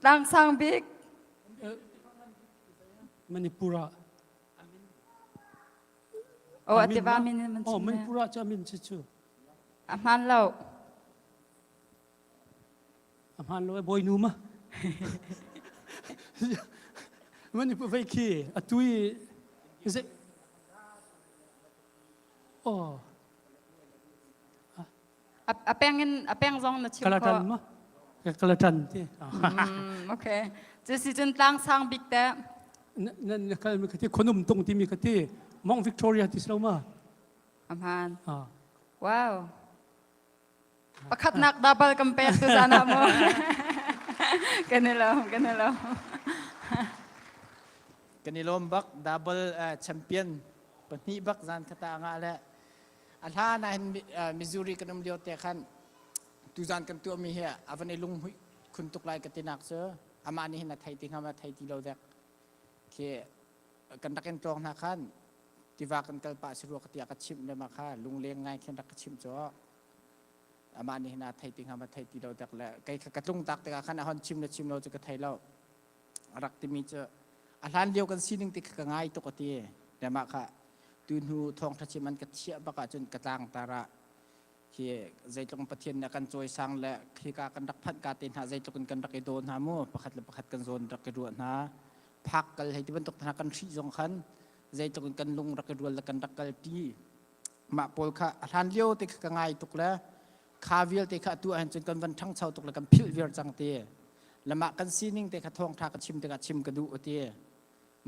Speaker 3: Lang sang bik.
Speaker 2: Manipura
Speaker 3: Oh, atiwa min man
Speaker 2: oh
Speaker 3: chim.
Speaker 2: Manipura cha min chu
Speaker 3: Aman lo.
Speaker 2: amhan lo boy nu ma Manipur vai ki atui is it oh
Speaker 3: Apeng zong na chim
Speaker 2: kalatan
Speaker 3: ko.
Speaker 2: ma kalatan ti
Speaker 3: Okay. Chu si chun lang sang bik te.
Speaker 2: nan kal mi kati konum tong ti mi kati Mount Victoria ti slo ma
Speaker 3: Aman.
Speaker 2: ah
Speaker 3: Wow. Pakat nak double compare tu sana mo. Kanilo.
Speaker 1: Kanilom bak double champion pani bak zan kata nga le alha na hin Missouri kanum liot te khan tu zan kan tu mi he avan elung hui kun tuk lai katinak se ama ni hin na thai ting ama thai ti lo dak ke kan taken tong na khan tiwa kan kal pa siru katia ka chim le ma kha lung leng ngai khen dak chim cho ama ni hin na thai ting ama thai ti lo dak le kai ka tlung tak te ka khan hon chim le chim loจะka thai lo rak ti mi cha alan dio kan sining ti ka ngai to ko ti le ma kha tun hu thong tha chi man ka thia ba ka chun ka tang tara ki zai tlong pathian na kan choi sang le khi ka kan dak phat ka tin ha zai tlong kan dak e don ha mu pakhat le pakhat kan zon dak e ru na phak kal hei ti ban tok thana kan thri jong khan zai tlong kan lung rak e ru le kan dak kal ti ma pol kha alan dio ti ka ngai tuk le kha vil ti kha tu an chun kan van thang chau tuk le kan phil vir chang ti lama kan sining te kha thong tha ka chim te ka chim ka du ti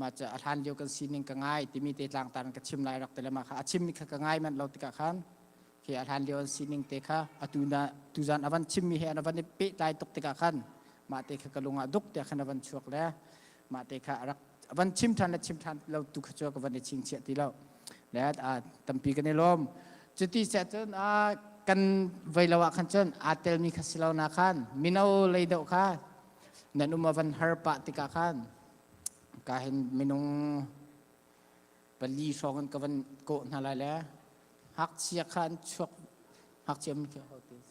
Speaker 1: มาจะอาทานเดียวกันซีนิงก็ง่ายที่มีเตะลางตานกับชิมลายรักแต่ละมาค่ะชิมนี่ก็ง่ายมันเราติกะขันคืออาทานเดียวกันซีนิงเตะค่ะตูจานอวันชิมมีเหตุอวันนี้เป๊ะลายตกติกะขันมาเตะกระลุงอาดุกเตะขันอวันชวกแล้วมาเตะค่ะรักอวันชิมทันและชิมทันเราตุกชวกอวันนี้ชิงเฉียดที่เราแล้วตั้มปีกันในลมจุดที่เสร็จจนกันไวละวะขันจนอาเตลมีขัสิลานาขันมินาเลยเดาค่ะนั่นอุมาวันฮาร์ปะติกะขันkahit minong palisongan kawan ko nalala hak siya kan chok hak siya mikha hotes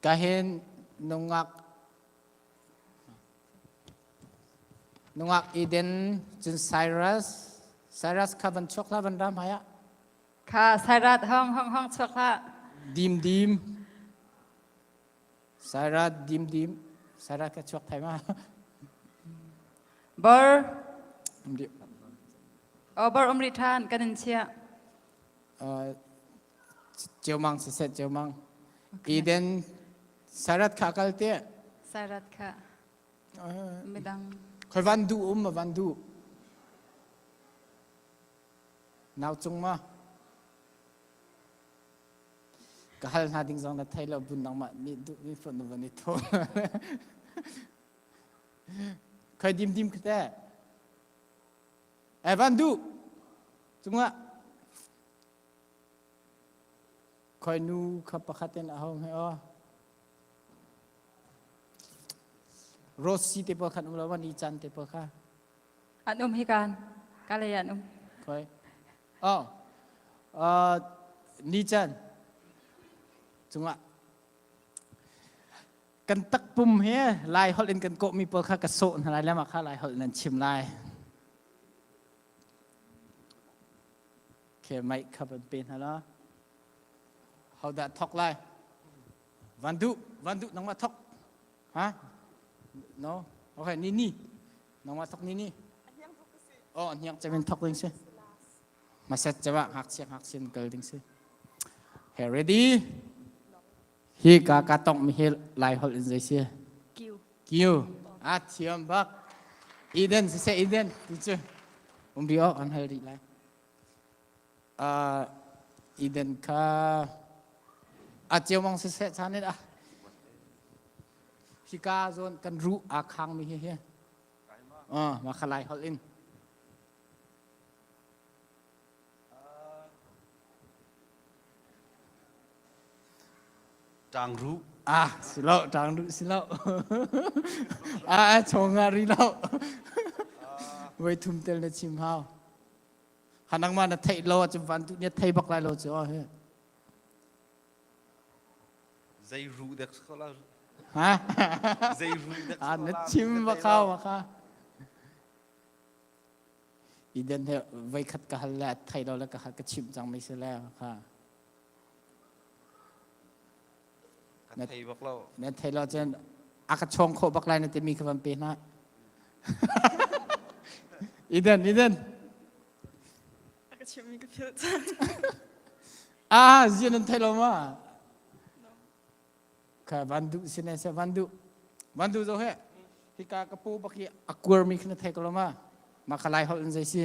Speaker 1: kahit nungak Eden jun Cyrus kawan chok lawan ram haya
Speaker 3: Ka Cyrus hong chok la.
Speaker 1: dim Cyrus dim Cyrus ka chok thai ma
Speaker 3: Bor Bor umritan kanin sia.
Speaker 1: Jomang seset Jomang Eden Cyrus ka kalte
Speaker 3: Cyrus ka. Medang.
Speaker 1: Koi vandu Now chung ma kahal nating zong na thai lo bun nang ma ni du ni phon no ni tho Koi dim kete vandu chung ma Koi nu kha pakhaten ahong he o Rosi te pakhat umlawan ni chan te pakha
Speaker 3: Anum hikan. Kalayan
Speaker 1: Koi ni chan chung maกันตักปุ่มเฮียลายฮอลเอ็นกันโกมีเปอร์ค่ากระโซนอะไรแล้วมาค่าลายฮอลนั่นชิมลายแค่ไม่ขับเป็นฮะล่ะเขาดัดทอกลายวันดุน้องมาทอกฮะ no โอเคนี่น้องมาทอกนี่อ๋อยังจะเป็นทอกลิงสิมาเสร็จจะว่าหักเสียงเกิดลิงสิ hey ready hi ka tong mi hil lai hol in zai sia kiu thiam bak Eden se Eden tu dio an hal ri lai Eden ka chiao mong se chanet hi ka zon kan ru khang mi he ma khalai hol in
Speaker 15: Trang ru
Speaker 1: silo trang ru silo chong ri lo với thum tel na chim hao hanang mana thai lo chum van tu nia thai bak lai lo chu he
Speaker 15: Dây ru được có là
Speaker 1: ha
Speaker 15: dây ru được
Speaker 1: à nó chim bak kha idan he vai khat ka hal thai lo la ka ha ka chim chang mai se la kha
Speaker 15: thầy bác lâu
Speaker 1: nên thầy lo trên ác chong khổ bạc lại nên tìm mi cái vấn đề na Eden à gì nên thầy lo mà cái văn du xin sẽ văn du rồi hết thì cả cái pu bạc kia aqua mi cái thầy lo mà cái lại họ lên dây xí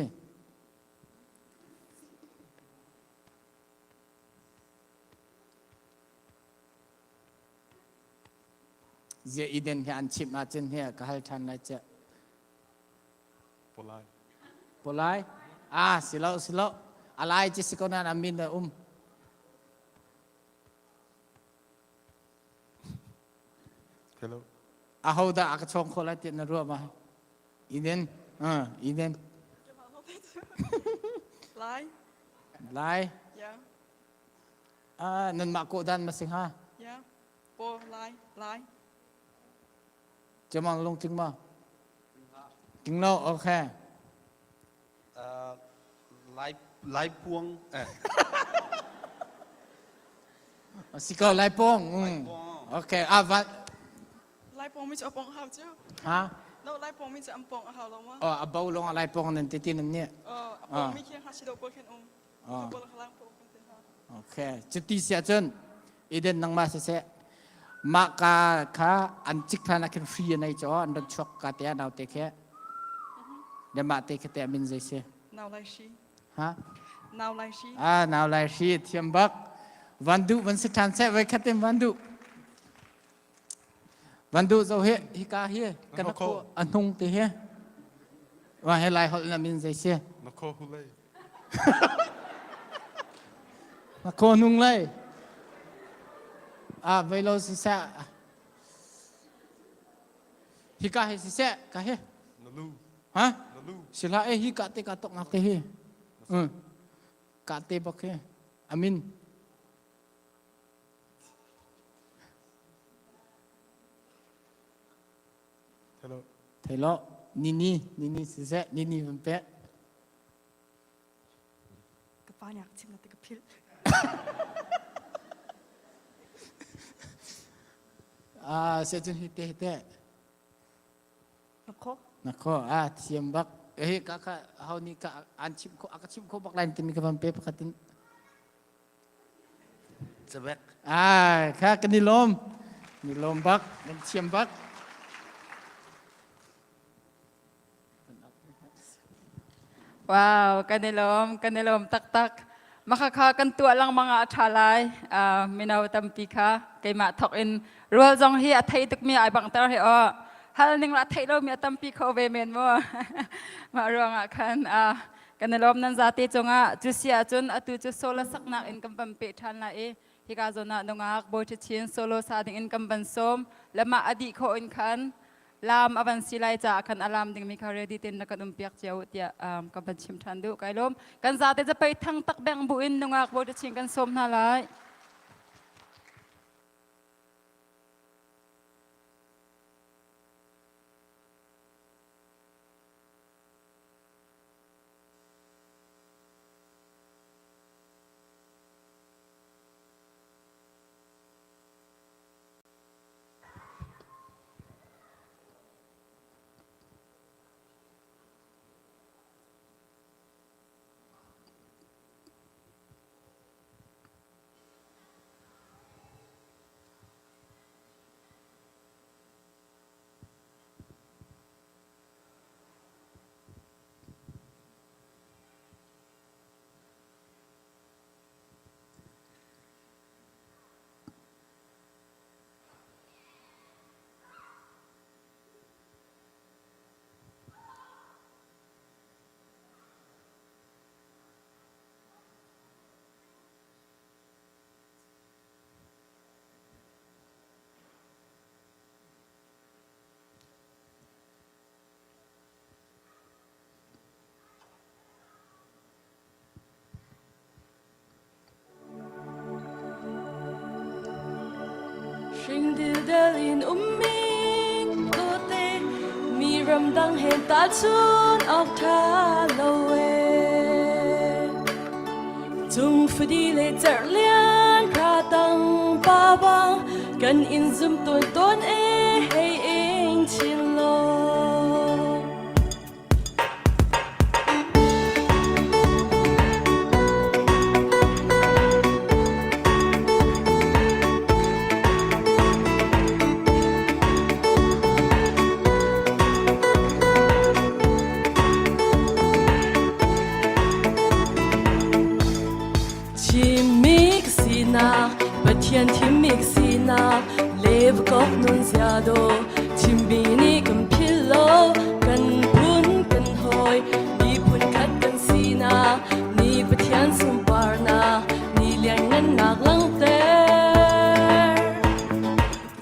Speaker 1: giờ Eden hiện chim ở trên here cái hai thằng này chứ polai à xí lâu alai chỉ sĩ con anh min là
Speaker 15: hello
Speaker 1: à hầu đã cái chong khô lại tiền là rùa mà Eden Eden lai à nên mặc cổ đan mà sinh ha cho mang lông trứng mà trứng lâu ok
Speaker 15: lái buông
Speaker 1: xí câu lai pong ok à và
Speaker 7: lai pong mi cho pong hao chứ
Speaker 1: hả
Speaker 7: đâu lai pong mi cho pong hao đâu mà
Speaker 1: à bao lông lai pong nên tít nên nhé
Speaker 7: pong mi kia hao chỉ đâu có khen
Speaker 1: ok chút tí xia chân Eden nang ma sẽ maka kha an chik thana kan free này cho an don chok ka te naw te khe de ma te khe te min zai se
Speaker 7: nào lai shi
Speaker 1: ha
Speaker 7: nào lai shi
Speaker 1: à nào lai shi thiam bak vandu van se than se vai khatem vandu zo he hi ka hi kan ko anung te he wa he lai hol na min zai se
Speaker 15: nó khô hu lây
Speaker 1: ma ko nung lai à vậy lo si sa hi ka he si sa ka he
Speaker 15: nó lu
Speaker 1: ha
Speaker 15: nó lu
Speaker 1: sila hi ka te ka tok na te he ka te bak he amin
Speaker 15: hello
Speaker 1: thầy lo nini si sa nini van pe
Speaker 7: cái pha nhạc chim là cái phil
Speaker 1: à sẽ chân hite
Speaker 7: nó
Speaker 1: nako à thiam bak ka hau ni ka an chim ko bak lain timi ka van pe pakatin
Speaker 8: จะแบก
Speaker 1: à ka ka ni lom bak dan thiam bak
Speaker 3: Wow, kanilom tak makakakan tua lang mga athalay minaw tampika kay matok in rual zong hi athai tuk mi ay bang tar he o hal ning la thai lo mi tampika ve men mo ma ruang kan kanilom nan zati chunga jusia chun atu chu sola sakna in kampam pe than la e hika zona nongak bo chin solo sa ding in kamban som lama adi kho in kan lam avan silai cha kan alam ding mi khare di tin nakan umpiak chiao tia kan ban chim than du kailom kan za te za pai thang tak beng bu in nungak bo chin kan som na lai
Speaker 10: Ring dil delin kote mi ram dang hen ta chun ok tha loe chung fudi le zer lian kra tang ba bang kan in zum ton hey eng chin lo bất thiên thiên mix na lev góc nun zia do chim bini cầm pillow kan pun kan hoi ni pun khat kan sina ni bất thiên sum parna ni liang nan nak lang ter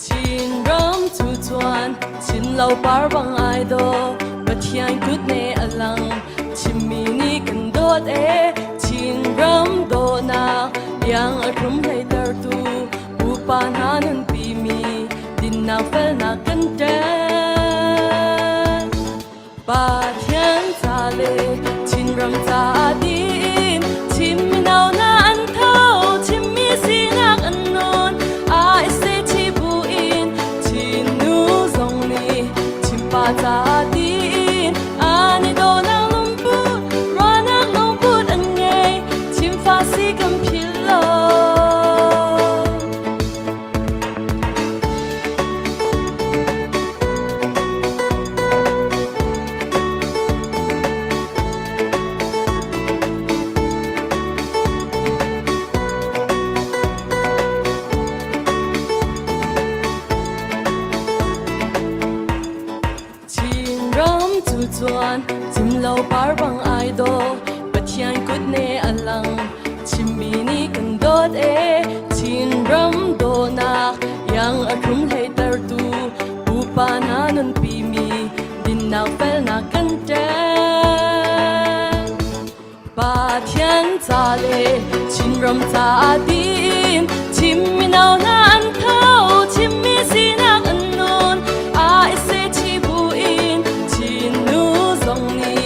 Speaker 10: chin ram chu chuan chin lau par bang ai do bất thiên gut ne alang chim bini kan dot chin ram do na yang arum hay dar tu upan hanan pi mi din na fel na kan ten ba thiên cha le chin ram cha din chim nao na an thau chim mi si nak an non ai se chi bu in chin nu zong ni chim pa cha din ani do na lum pu ra nak lum pu an ngai chim fa si kam chuan chim lo par bang ai do pathian kut ne alang chim mi ni kan dot chin ram do na yang arum hay tar tu upa na nun pi mi din na fel na kan ten pathian cha le chin ram cha din chim mi nao na an thau chim mi si na an non ai se chi bu in chin nu zong ni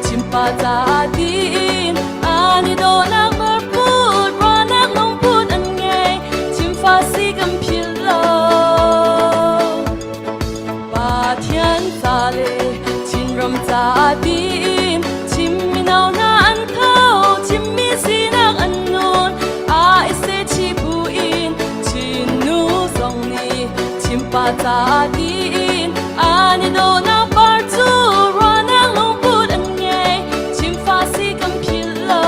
Speaker 10: chim pa cha din ani do nak mar put ra nak long put an ngai chim fa si kam phil lo pathian cha le chin ram cha din chim mi nao na an thau chim mi si nak an non ai se chi bu in chin nu zong ni chim pa cha din ani do na par chu ra nak long put an ngai chim fa si kam phil lo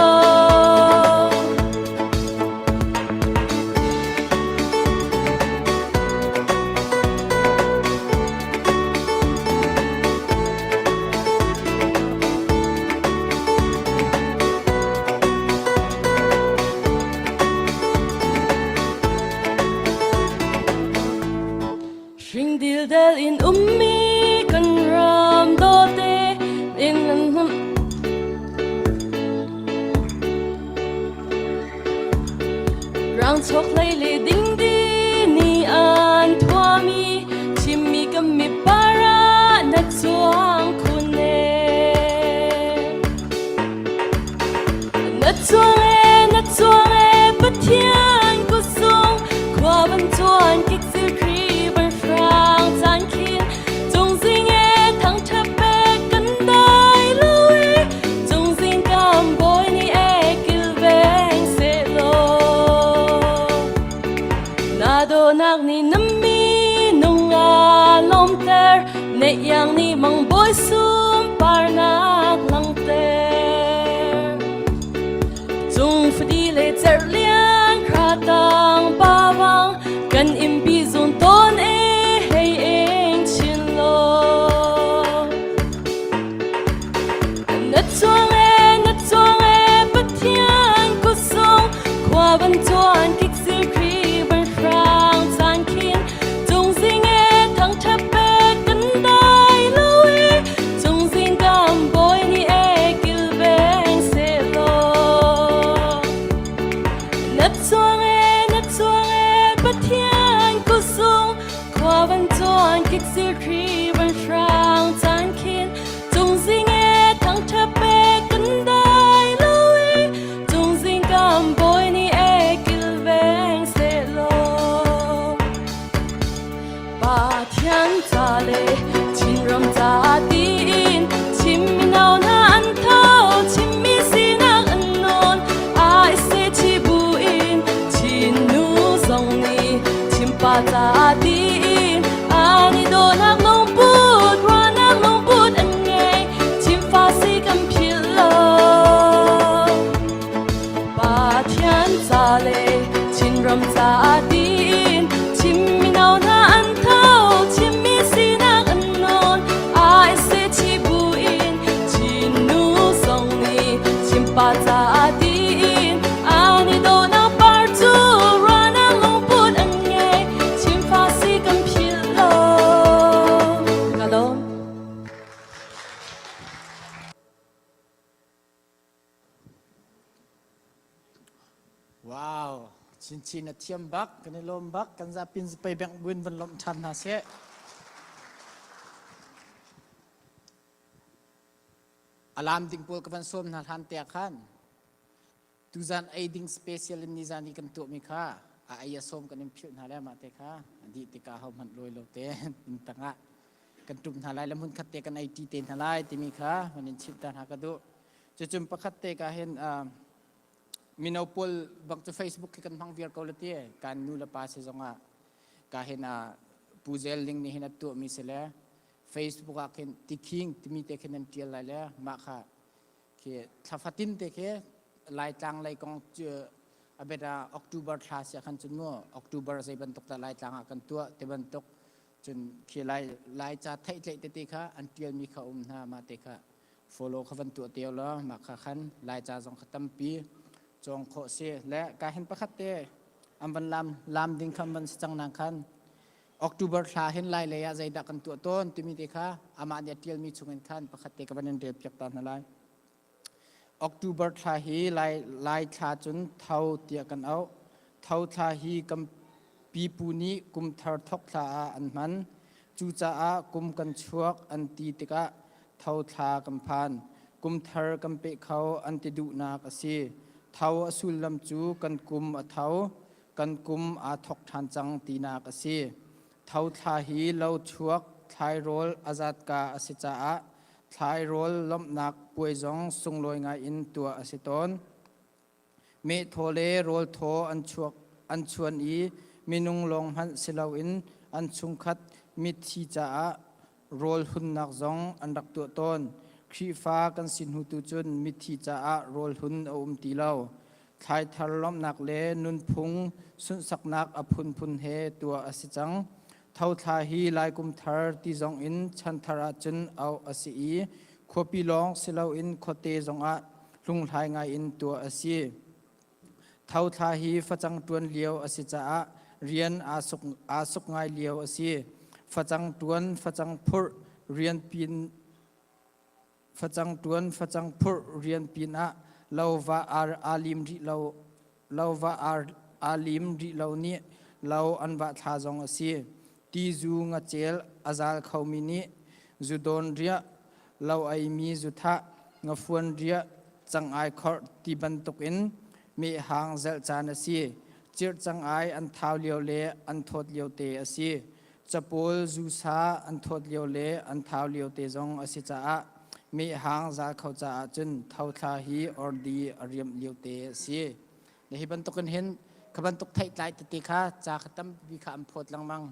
Speaker 10: Ring dil del in kan ram do te in rang chok lai le ding di ni an thua mi chim mi kam mi para na chuang khun ne na chuang e pathian ku song kwa ban chuan kik sil kri bar frang chan khin chung sing e thang thap pe kan dai lui chung sing kam boy ni e kil beng se lo na do nak ni nammi nung a lom ter ne yang ni mang boy sum par nak lang ter chung fdi le zer lian kra tang ba wang kan im bi zun ton hey eng chin lo na chuang e pathian ku song kwa ban chuan kik sil kri bar frang chan khin chung sing e thang thap pe kan dai lui อนคิกซิรีบันทรางจานคินจงสิงเอทั้งเธอเปกันได้ลุยจงสิงกำบอยนี่เอกิลเวงเซโลปาเทียนจาเลชินรำจาตีอินชิมมินเอาหน้าอันเท่าชิมมิสีนักอันนอนอาเซชิบูอินชินนูซงนีชิมปาจาตีอินอานิโดนักลงพูดว่านักลงพูดอันไงชิมฟาสีกันพิลโลปาเทียนจาเลชินรำจาตีอินชิมมินเอาหน้าอันเท่าชิมมิสีนักอันนอนอาเซชิบูอินชินนูซงนีชิมปาจาตีอินอานิโดนักปาร์ตูรานักลงพูดอันไงชิมฟาสีกันพิลโลกาลม
Speaker 1: ว้าวชินเทียมบักกันในลมบักกันจะปินไปแบ่งบุญบนลมชันนะเสะอารามดิ่งปูกับวันส้มนาทันเตียขันทุจานไอดิ่งสเปเชียลนิจานีกันตัวมีค่าอายาส้มกันนิมพิวนาแล้วมาเตะค่ะอันที่ติกาเขามันรวยโลเตนตั้งอ่ะกันตุ่มนาลายแล้วมุนขัดเตะกันไอทีเตนนาลายที่มีค่ามันนิชิตานหากระดูจะจุ่มประคัดเตะกันเห็นมินเอาพูลบังจะเฟซบุ๊กกันพังวิร์กอลเตียการนูละป้าเสจงอ่ะการเห็นปูเซลลิงนี่เห็นตัวมีเสละเฟซบุ๊กเห็นติคิงที่มีเตะเห็นนั่นเทียลอะไรแล้วมาค่ะคือถ้าฟัตินเตะคือลายจังลายกองเจออเบดาออกตุบาร์ทาสกันจนมั่วออกตุบาร์ใส่บรรทุกแต่ลายจังกันตัวแต่บรรทุกจนคือลายจัดไทยเตะค่ะอันเทียมีเขาหน้ามาเตะค่ะ follow เขาบรรทุกเตียวแล้วมาค่ะขันลายจัดสองขตั้มปีจงโคเสและการเห็นประคัตเตอันบันลำดิ่งคำบันจังนังคันออกตุบาร์ทาเห็นลายเลยใจดักกันตัวต้นที่มีเตะค่ะอามาเดียเทียมีชงเงินคันประคัตเตกับบันเดียบจากตอนนั้นออกตุบาร์ทาฮีลายชาจนเท่าเตียกันเอาเท่าทาฮีกัมปีปูนี้กุมทาร์ทอกทาอันมันจูจ้ากุมกันชวกอันตีติกะเท่าทากัมพานกุมทาร์กัมเปเขาอันติดุนากสีเท่าสุลลำจูกันกุมเท่ากันกุมอาทกทานจังตีนากสีเท่าทาฮีเล่าชวกทายโรลอาจัดกาอสิจ้าทายโรลล้มนักป่วยจงส่งลอยงาอินตัวอสิตนเมโทเลโรลโทอันชวนอีมินุงลงหันสิลาวินอันชุงคัดมิทีจ้าโรลหุนนักจงอันรักตัวตนครีฟ้ากันสินหุตุจุนมิทีจ้าโรลหุนอุมตีเลาทายทารล้มนักเลนุนพุงสุนสักนักอพุนพุนเฮตัวอสิจังเท่าทาฮีลายกุมทาร์ที่จงอินชันทาราจุนเอาอสิอีขวปีลองสิลาอินโคเตจงอะลุงทายงาอินตัวอสิเท่าทาฮีฟจังตวนเลียวอสิจ้าเรียนอาสุกไงเลียวอสิฟจังตวนฟจังพุรเรียนปีนฟจังตวนฟจังพุรเรียนปีนอะเลาวว่าอาลิมริเลาวว่าอาลิมริเลานี้เลาอันว่าทาจงอสิตีจูงเจลอาจารย์เขามินิจุดอนเรียเลาไอมีจุทะงฟวนเรียจังไอคอร์ตีบันตุกินมีหางเซลจานสีจิตจังไออันท้าวเลียวเลอันทดเลียวเตอสีจะปูลจูซาอันทดเลียวเลอันท้าวเลียวเตจงอสิจ้ามีหางจาเขาจ้าจนเท่าทาฮีออดีเรียมเลียวเตสีในฮิบันตุกินเห็นขบันตุกไทยไลตติค่ะจากตั้มวิขาอัมพดลังมัง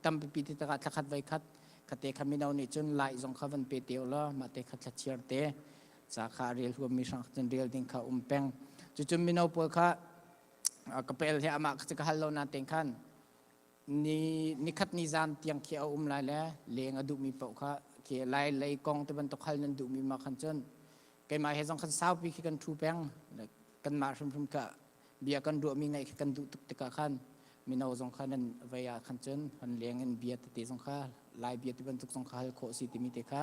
Speaker 1: ตั้มปีติตะกัดขัดไว้ขัดคเตขมินเอานี่จนไล่จงขบันเปเตียวละมาเตขัดเชียร์เตจากขาเรียลหัวมีสังจนเรียลดิ่งขาแปงจุมินเอาปวดค่ะกระเปลที่อามาจะกฮัลโลนาเต็งขันนี่ขัดนิจานเตียงเขียวไล่แล้วเลี้ยงอดุมีเปาค่ะเขียไล่กองตะบันตกขันนั้นดุมีมาขันจนไกมาเฮจงขันสาวปีกันทูแปงกันมาชุมกะเบียกันดูมีไงกันดูตุกตะขันมีนเอาสงขานั้นไว้ขันจนหันเลี้ยงเงินเบียตติสงขาลายเบียตบันตุกสงขาโคสิติมิเตค่ะ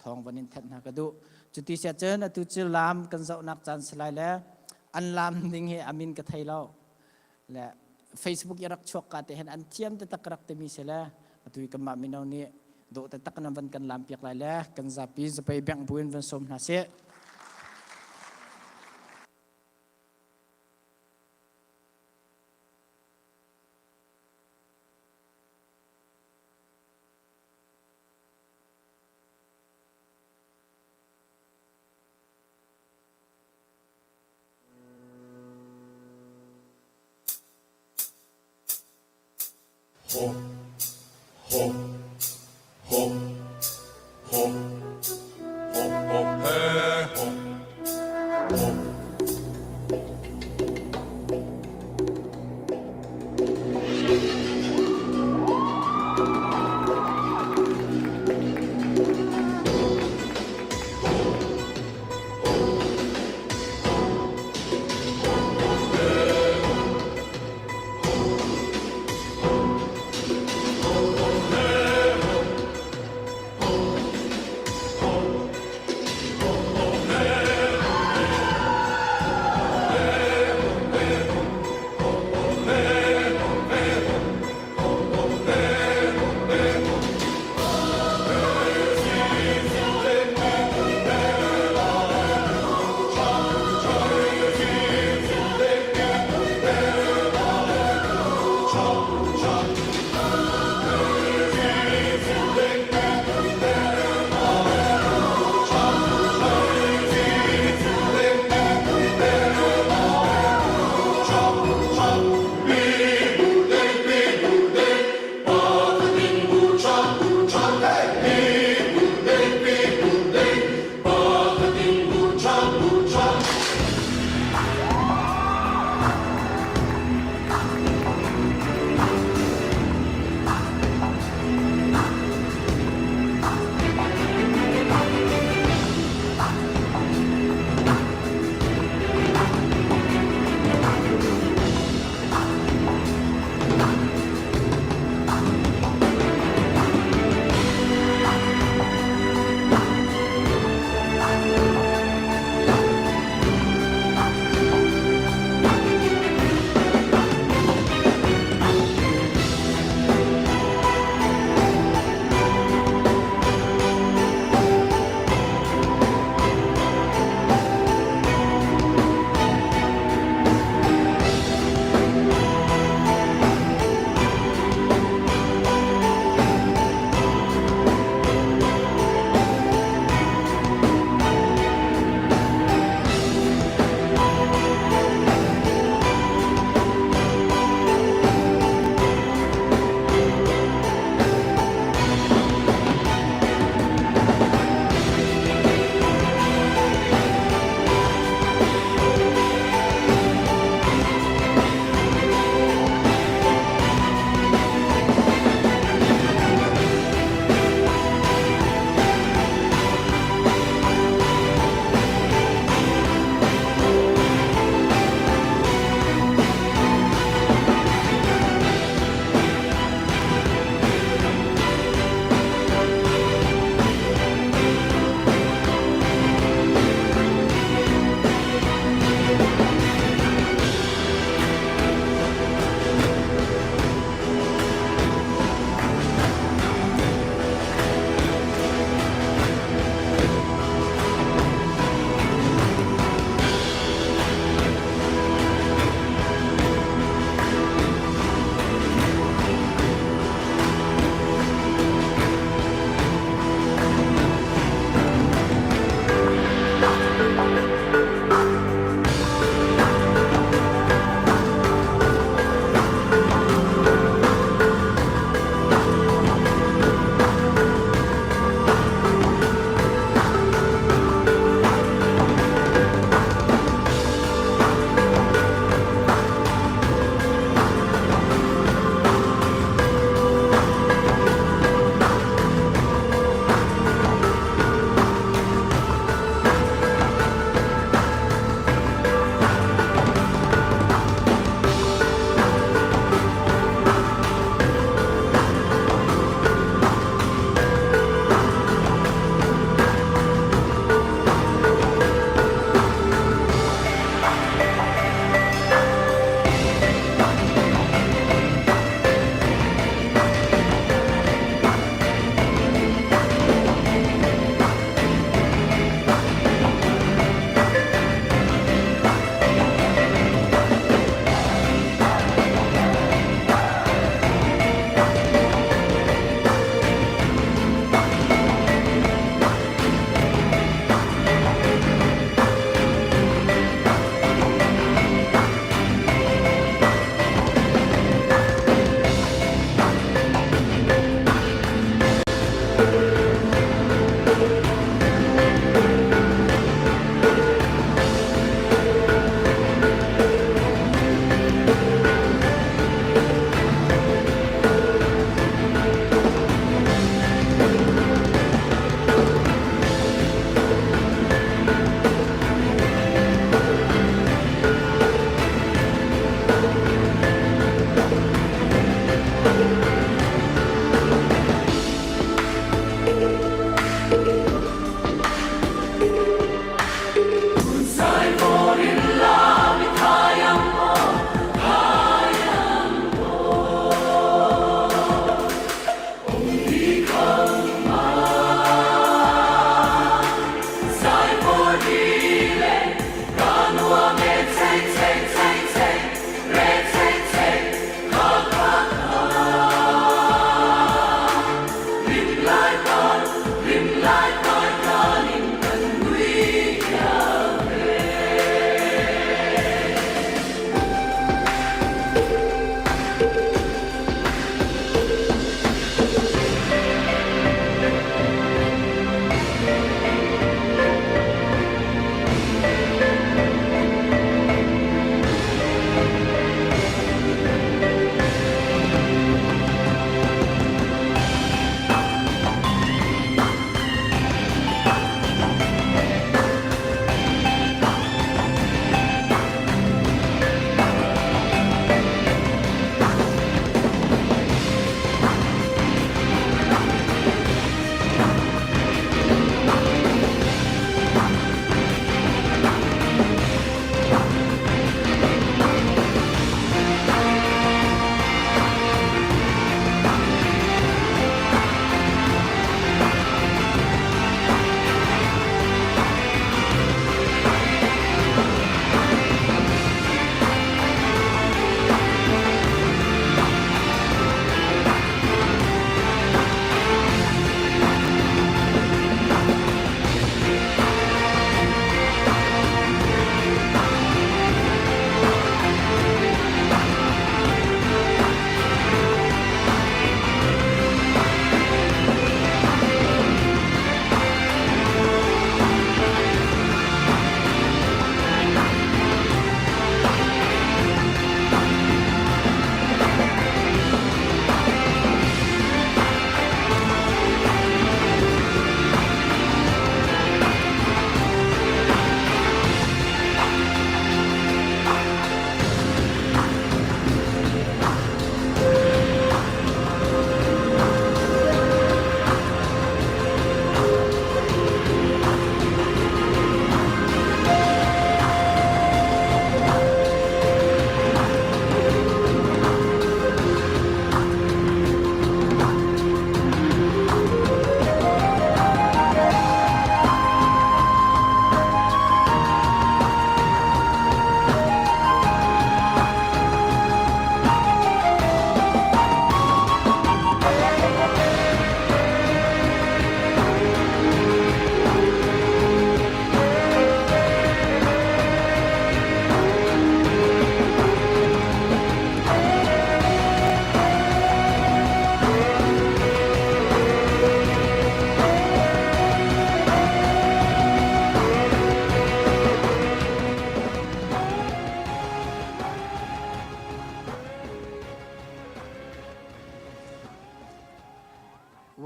Speaker 1: ทองวันนี้ทัดหากระดูจุดที่เสียเจนตุจิลามกันเจ้านักจันสลายแล้วอันลามดิ่งเฮอามินกะไทยเราและ Facebook ยรักชกกะแต่เห็นอันเทียมแต่ตะกรักแต่มีเสละ atui kama minau ni do te tak na van kan lampiak lai le kan zapi zapai bang buin van som na se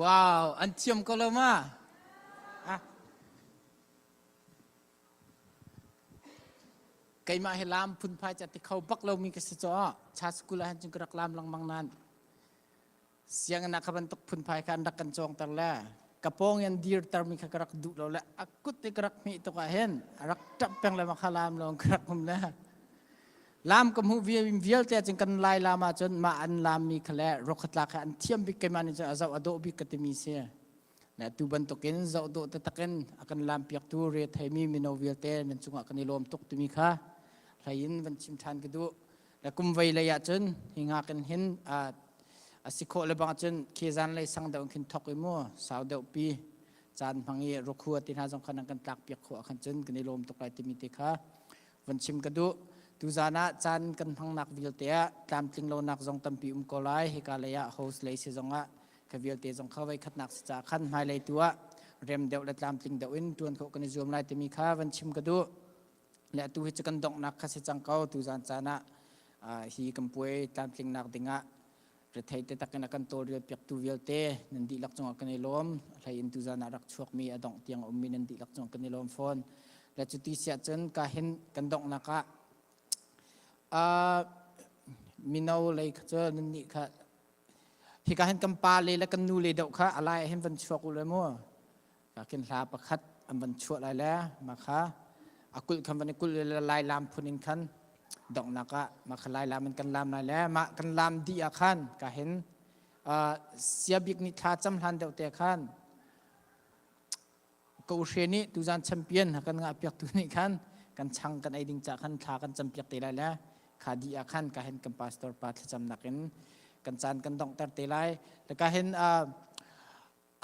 Speaker 1: ว้าวอันเทียมก็เลยมาอ่ะไกมาให้ลามพุนพายจัดที่เขาบักเรามีกษัตริย์ชาสกุลหันจึงกระลามลังมังนั้นเสียงนักบันตกพุนพายกันดักกันจองตั้งแล้วกระโปงยันดีร์ตามีขกรักดุเราละอักุติกรักมีตัวกาเห็นรักจับแปงเลยมาขลามลองกรักผมนะลามกับหูเวียวิลแต่จึงกันไล่ลามาจนมาอันลามมีขแลรกขลักอันเทียมบิกมันจะอาศัยอโดบิกติมีเสียนะตูบันตกินจะอโดตะตะกันอากันลามเปียกตูเรทให้มีมินเอาวิลแต่มันจุงอากันนิลมตกตุมีค่ะใครยินวันชิมทานกันดูแล้วกุมไว้เลยจนหิงอากันเห็นสิโคเลบังจนเขจันเลยสังเดาขึ้นทอกอีมัวสาวเดาปีจานพังเอรคัวตินหาจงขันกันตักเปียกขัวขันจนกันนิลมตกไปติมีติค่ะวันชิมกันดูตูจานะจานกันพังนักวิลเตียตามจิงโลนักจงตั้มปีกอลายฮิกาเลยะโฮสเลยสิจงะกับวิลเตียจงเข้าไว้ขัดนักสิจาขันหายเลยตัวเรียมเดวและตามจิงเดวินตัวนเขากันนิยมไล่ติมีค่ะวันชิมกันดูและตูฮิจกันดอกนักขัดสิจังเขาตูจานจานะฮีกัมป่วยตามจิงนักดิงะประเทศแต่ตะกันกันตัวเรียบเปียกตูวิลเตนันดีลักจงกันนิลมใครอินตูจานะรักชวกมีอดองเตียงอมมีนันดีลักจงกันนิลมฟอนและจุดที่เสียจนก็เห็นกันดอกนักมินเอาเลยเจอนั่นนี่ค่ะที่การเห็นกำปาเลยและกันนูเลยดอกค่ะอะไรเห็นวันชั่วกูเลยมั่วก็เห็นลาประคัดอันวันชั่วอะไรแล้วมาค่ะอากุลคำวันกุลเลยลายลามพุนินขันดอกนักะมาขลายลามมันกันลามอะไรแล้วมากันลามดีอาคันก็เห็นเสียบิกนิทาจำทันเดียวแต่ขันกูเชนี่ตุจานแชมเปี้ยนกันงาเปียกตุนี่ขันกันช่างกันไอดิงจากขันทากันจำเปียกตีไรแล้วขาดีอาคันก็เห็นกันพาสตอร์ปาที่จำนักเห็นกันจานกันดองตัดตีไรแล้วก็เห็น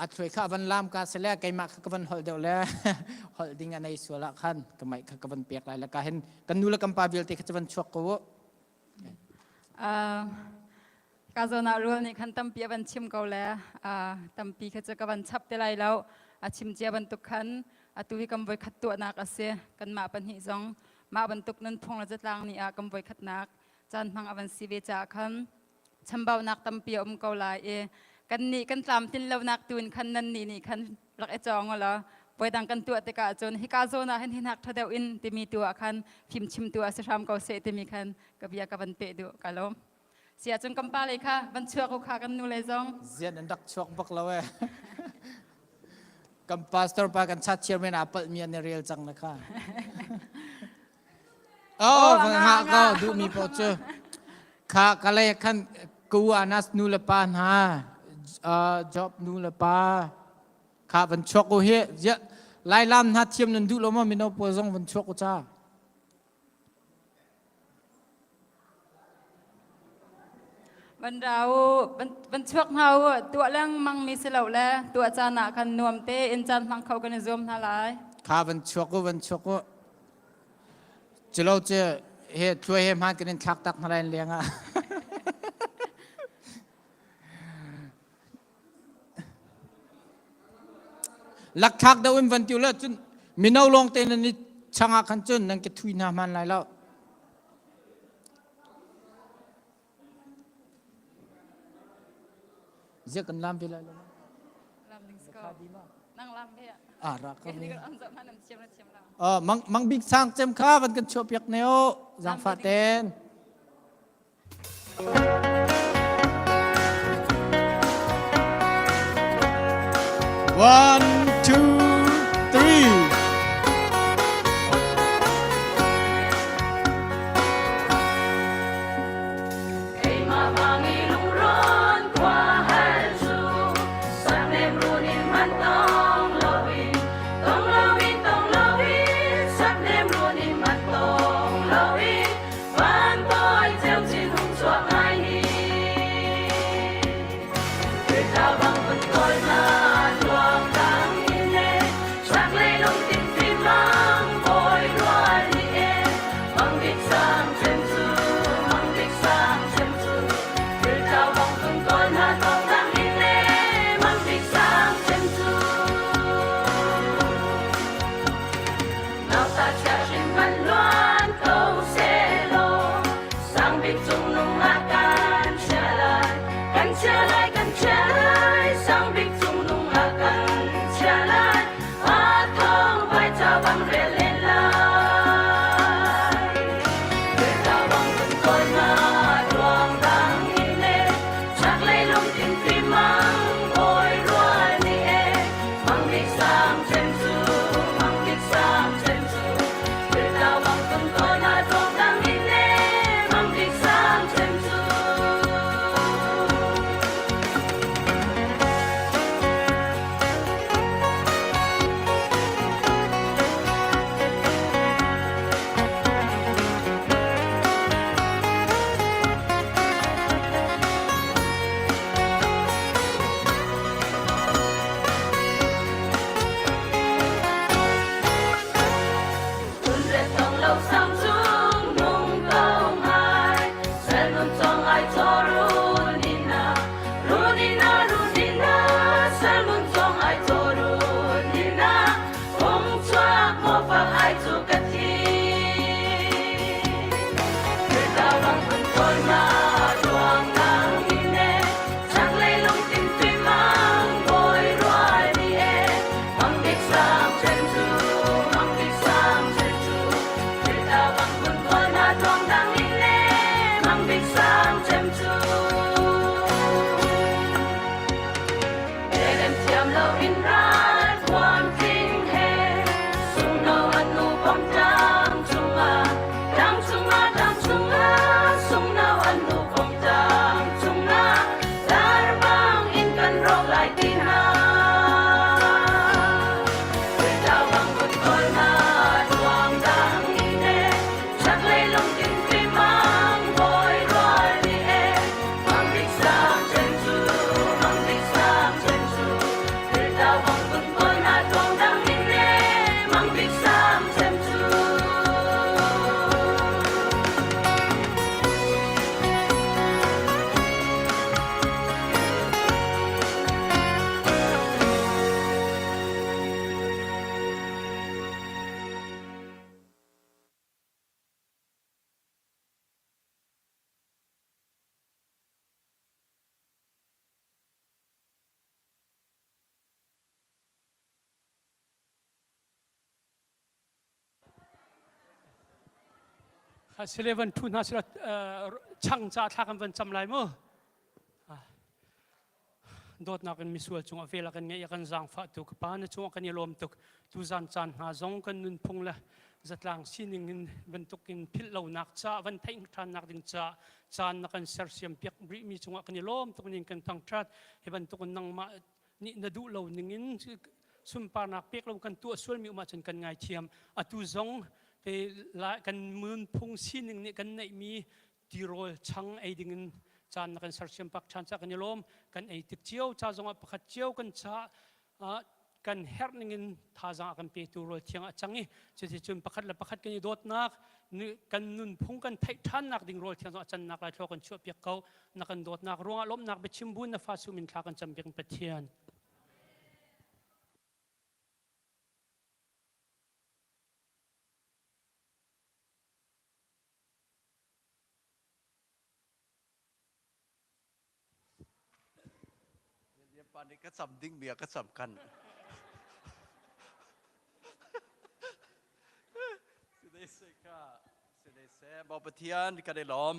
Speaker 1: อัดช่วยข้าวันลามกาเสลไกมักขบันหอลเดียวแล้วหอลดิ้งอันในส่วนละขันก็ไม่ขบันเปียกไรแล้วก็เห็นกันนูละกันปาบิลติขบันชวกกู
Speaker 3: กาโซนารัวนี่ขันตั้มปีบันชิมเกาแล้วตั้มปีขจะกันชับตีไรแล้วชิมเจียบันตุขันตุวิกัมบอยขัดตัวนักเสียกันมาปัญหิจงมาบรรทุกนั้นพงเราจะล้างนี่กัมบอยขัดนักจานพังอวันสีเวจาคันชัมเบานักตั้มปีเกาลายกันนี่กันตามตินเรานักตุนคันนั้นนี่คันรักไอจองเหรอปอยดังกันตัวแต่กาจนฮิกาโซนะเห็นนักทะเดวินที่มีตัวคันพิมชิมตัวสชามเกาเสที่มีคันกับยากับวันเปดูกาลมเสียจนกำปาเลยค่ะวันชั่วเขาขากันนูเลยจง
Speaker 1: เสียนันดักชวกบักเรากัมพาสตอร์ปากันชัดเชียร์ไม่น่าเปิดมีอันเรียลจังนะคะโอ้ฟังหาก็ดูมีโปรเจอร์ข้าก็เลยขันกูอานัสนูเลปานฮะจ็อบนูเลปาข้าวันชกกูเฮเยอะไล่ลำนัดเทียมนันดูเราไม่มีน้องโปรซงวันชกกูจ้า
Speaker 3: วันเราวันชกเราตัวเรื่องมังมีสิเหล่าแล้วตัวจานะคันนวมเตอินจันมังเขากันzoomท่าไร
Speaker 1: ข้าวันชกกูจะเราจะเฮช่วยเฮมันกันทักตักอะไรเลี้ยงอ่ะหลักทักดาวินวันติวแล้วจนมีน้องลงเต้นนี่ช่างขันจนนั่งก็ทุยน้ำมันไรแล้วเจ้ากันลำไปเลย
Speaker 3: ลำหนึ่งสกอร์นั่งลำเพ่
Speaker 1: รักก็มี
Speaker 3: มั
Speaker 1: งบิ๊กสังเจมข้าวันกันชอบยักเนวจังฟาเตน 1 2 3
Speaker 4: in right one thing here sung no anu bom dang chunga dang chunga dang chunga sung no anu bom dang chunga dar bang in kan rong lai tin ha Rita bang kun kol na duang dang ine chắc lấy lòng tin tim mang boy rồi đi em mang đi sang chân chu mang đi sang chân chu Rita bang kun kol na duang dang ine mang đi sang chân chu
Speaker 6: Selevan tun hasil chang cha thakan van cham lai mo dot na kan misual chung avela kan nge kan zang fa tu pa na chung kan yelom tuk tu zan chan ha zong kan nun phung la zatlang sining in ban tukin phil lo nak cha van thaing than nak ding cha chan na kan ser siam piak bri mi chung kan yelom tuk ning kan thang that he ban tukun nang ma ni na du lo ning in sum pa nak pek lo kan tu sul mi ma chen kan ngai thiam atu zong te la kan mun phung sining ni kan nei mi ti rol chang ai ding in chan na kan ser siam pak chan cha kan yelom kan ai tik chiao cha zonga pakhat chiao kan cha kan her ningin tha za kan pe tu rol thiang changi che chum pakhat la pakhat kan dot nak kan nun phung kan thai than nak ding rol thiang zo chan nak la thlo kan chu piak kau na kan dot nak ronga lom nak be chimbun na fa su min thla kan cham piak pathian
Speaker 15: ปานนี้ก็สำดิ้งเมียก็สำคัญสุดท้ายสิค่ะสุดท้ายเสบอปเทียนก็ได้ล้อม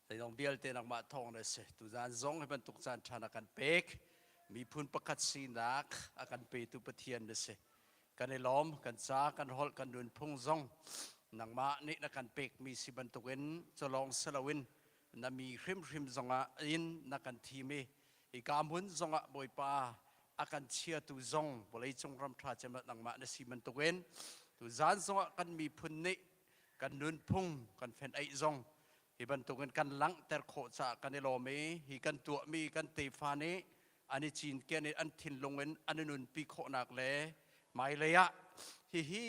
Speaker 15: แต่ต้องเบียลเตนักมาทองเลยสิตุจานซงให้มันตุกจานชนะกันเป็กมีพุนประคัดสีนักอาการเปตุปเทียนเลยสิกันได้ล้อมกันจ้ากันฮอลกันดุนพุ่งซงนักมานี่นักกันเป็กมีสิบันตุกเวนจะลองสลาวินน่ามีคริมซงอินนักกันทีมีอีกามุนซงบอยปาอาการเชียตุซงบริจงรำทราจมัดนังมาในสิมันตุเวนตุจานซงกันมีพุนนิกันนุนพุ่งกันเฟนไอซงฮีบันตุกันลังแต่โคจะกันในโลมีฮีกันตัวมีกันเตฟานีอันนี้จีนเกณฑ์อันทินลงเวนอันนุนปีโคนักเล่ไม่เลยอะฮี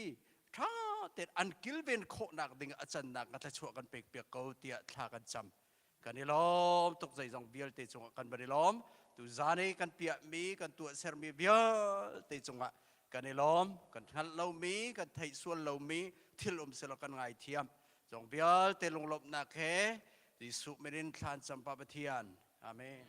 Speaker 15: ถ้าแต่อันกิลเวนโคนักดิ่งอาจารย์นักก็จะช่วยกันเปียกเปียกเกาเตียทากันจำกันในล้อมตกใจจงเบียลเตจงกันบริล้อมตุจานีกันเปียมีกันตัวเซอร์มีเบียลเตจงกันในล้อมกันทันเรามีกันไทยส่วนเรามีที่ลมเสลกันไงเทียมจงเบียลเตลงลบนักแค่ดิสุเมรินทานสัมปะเทียนอาเมน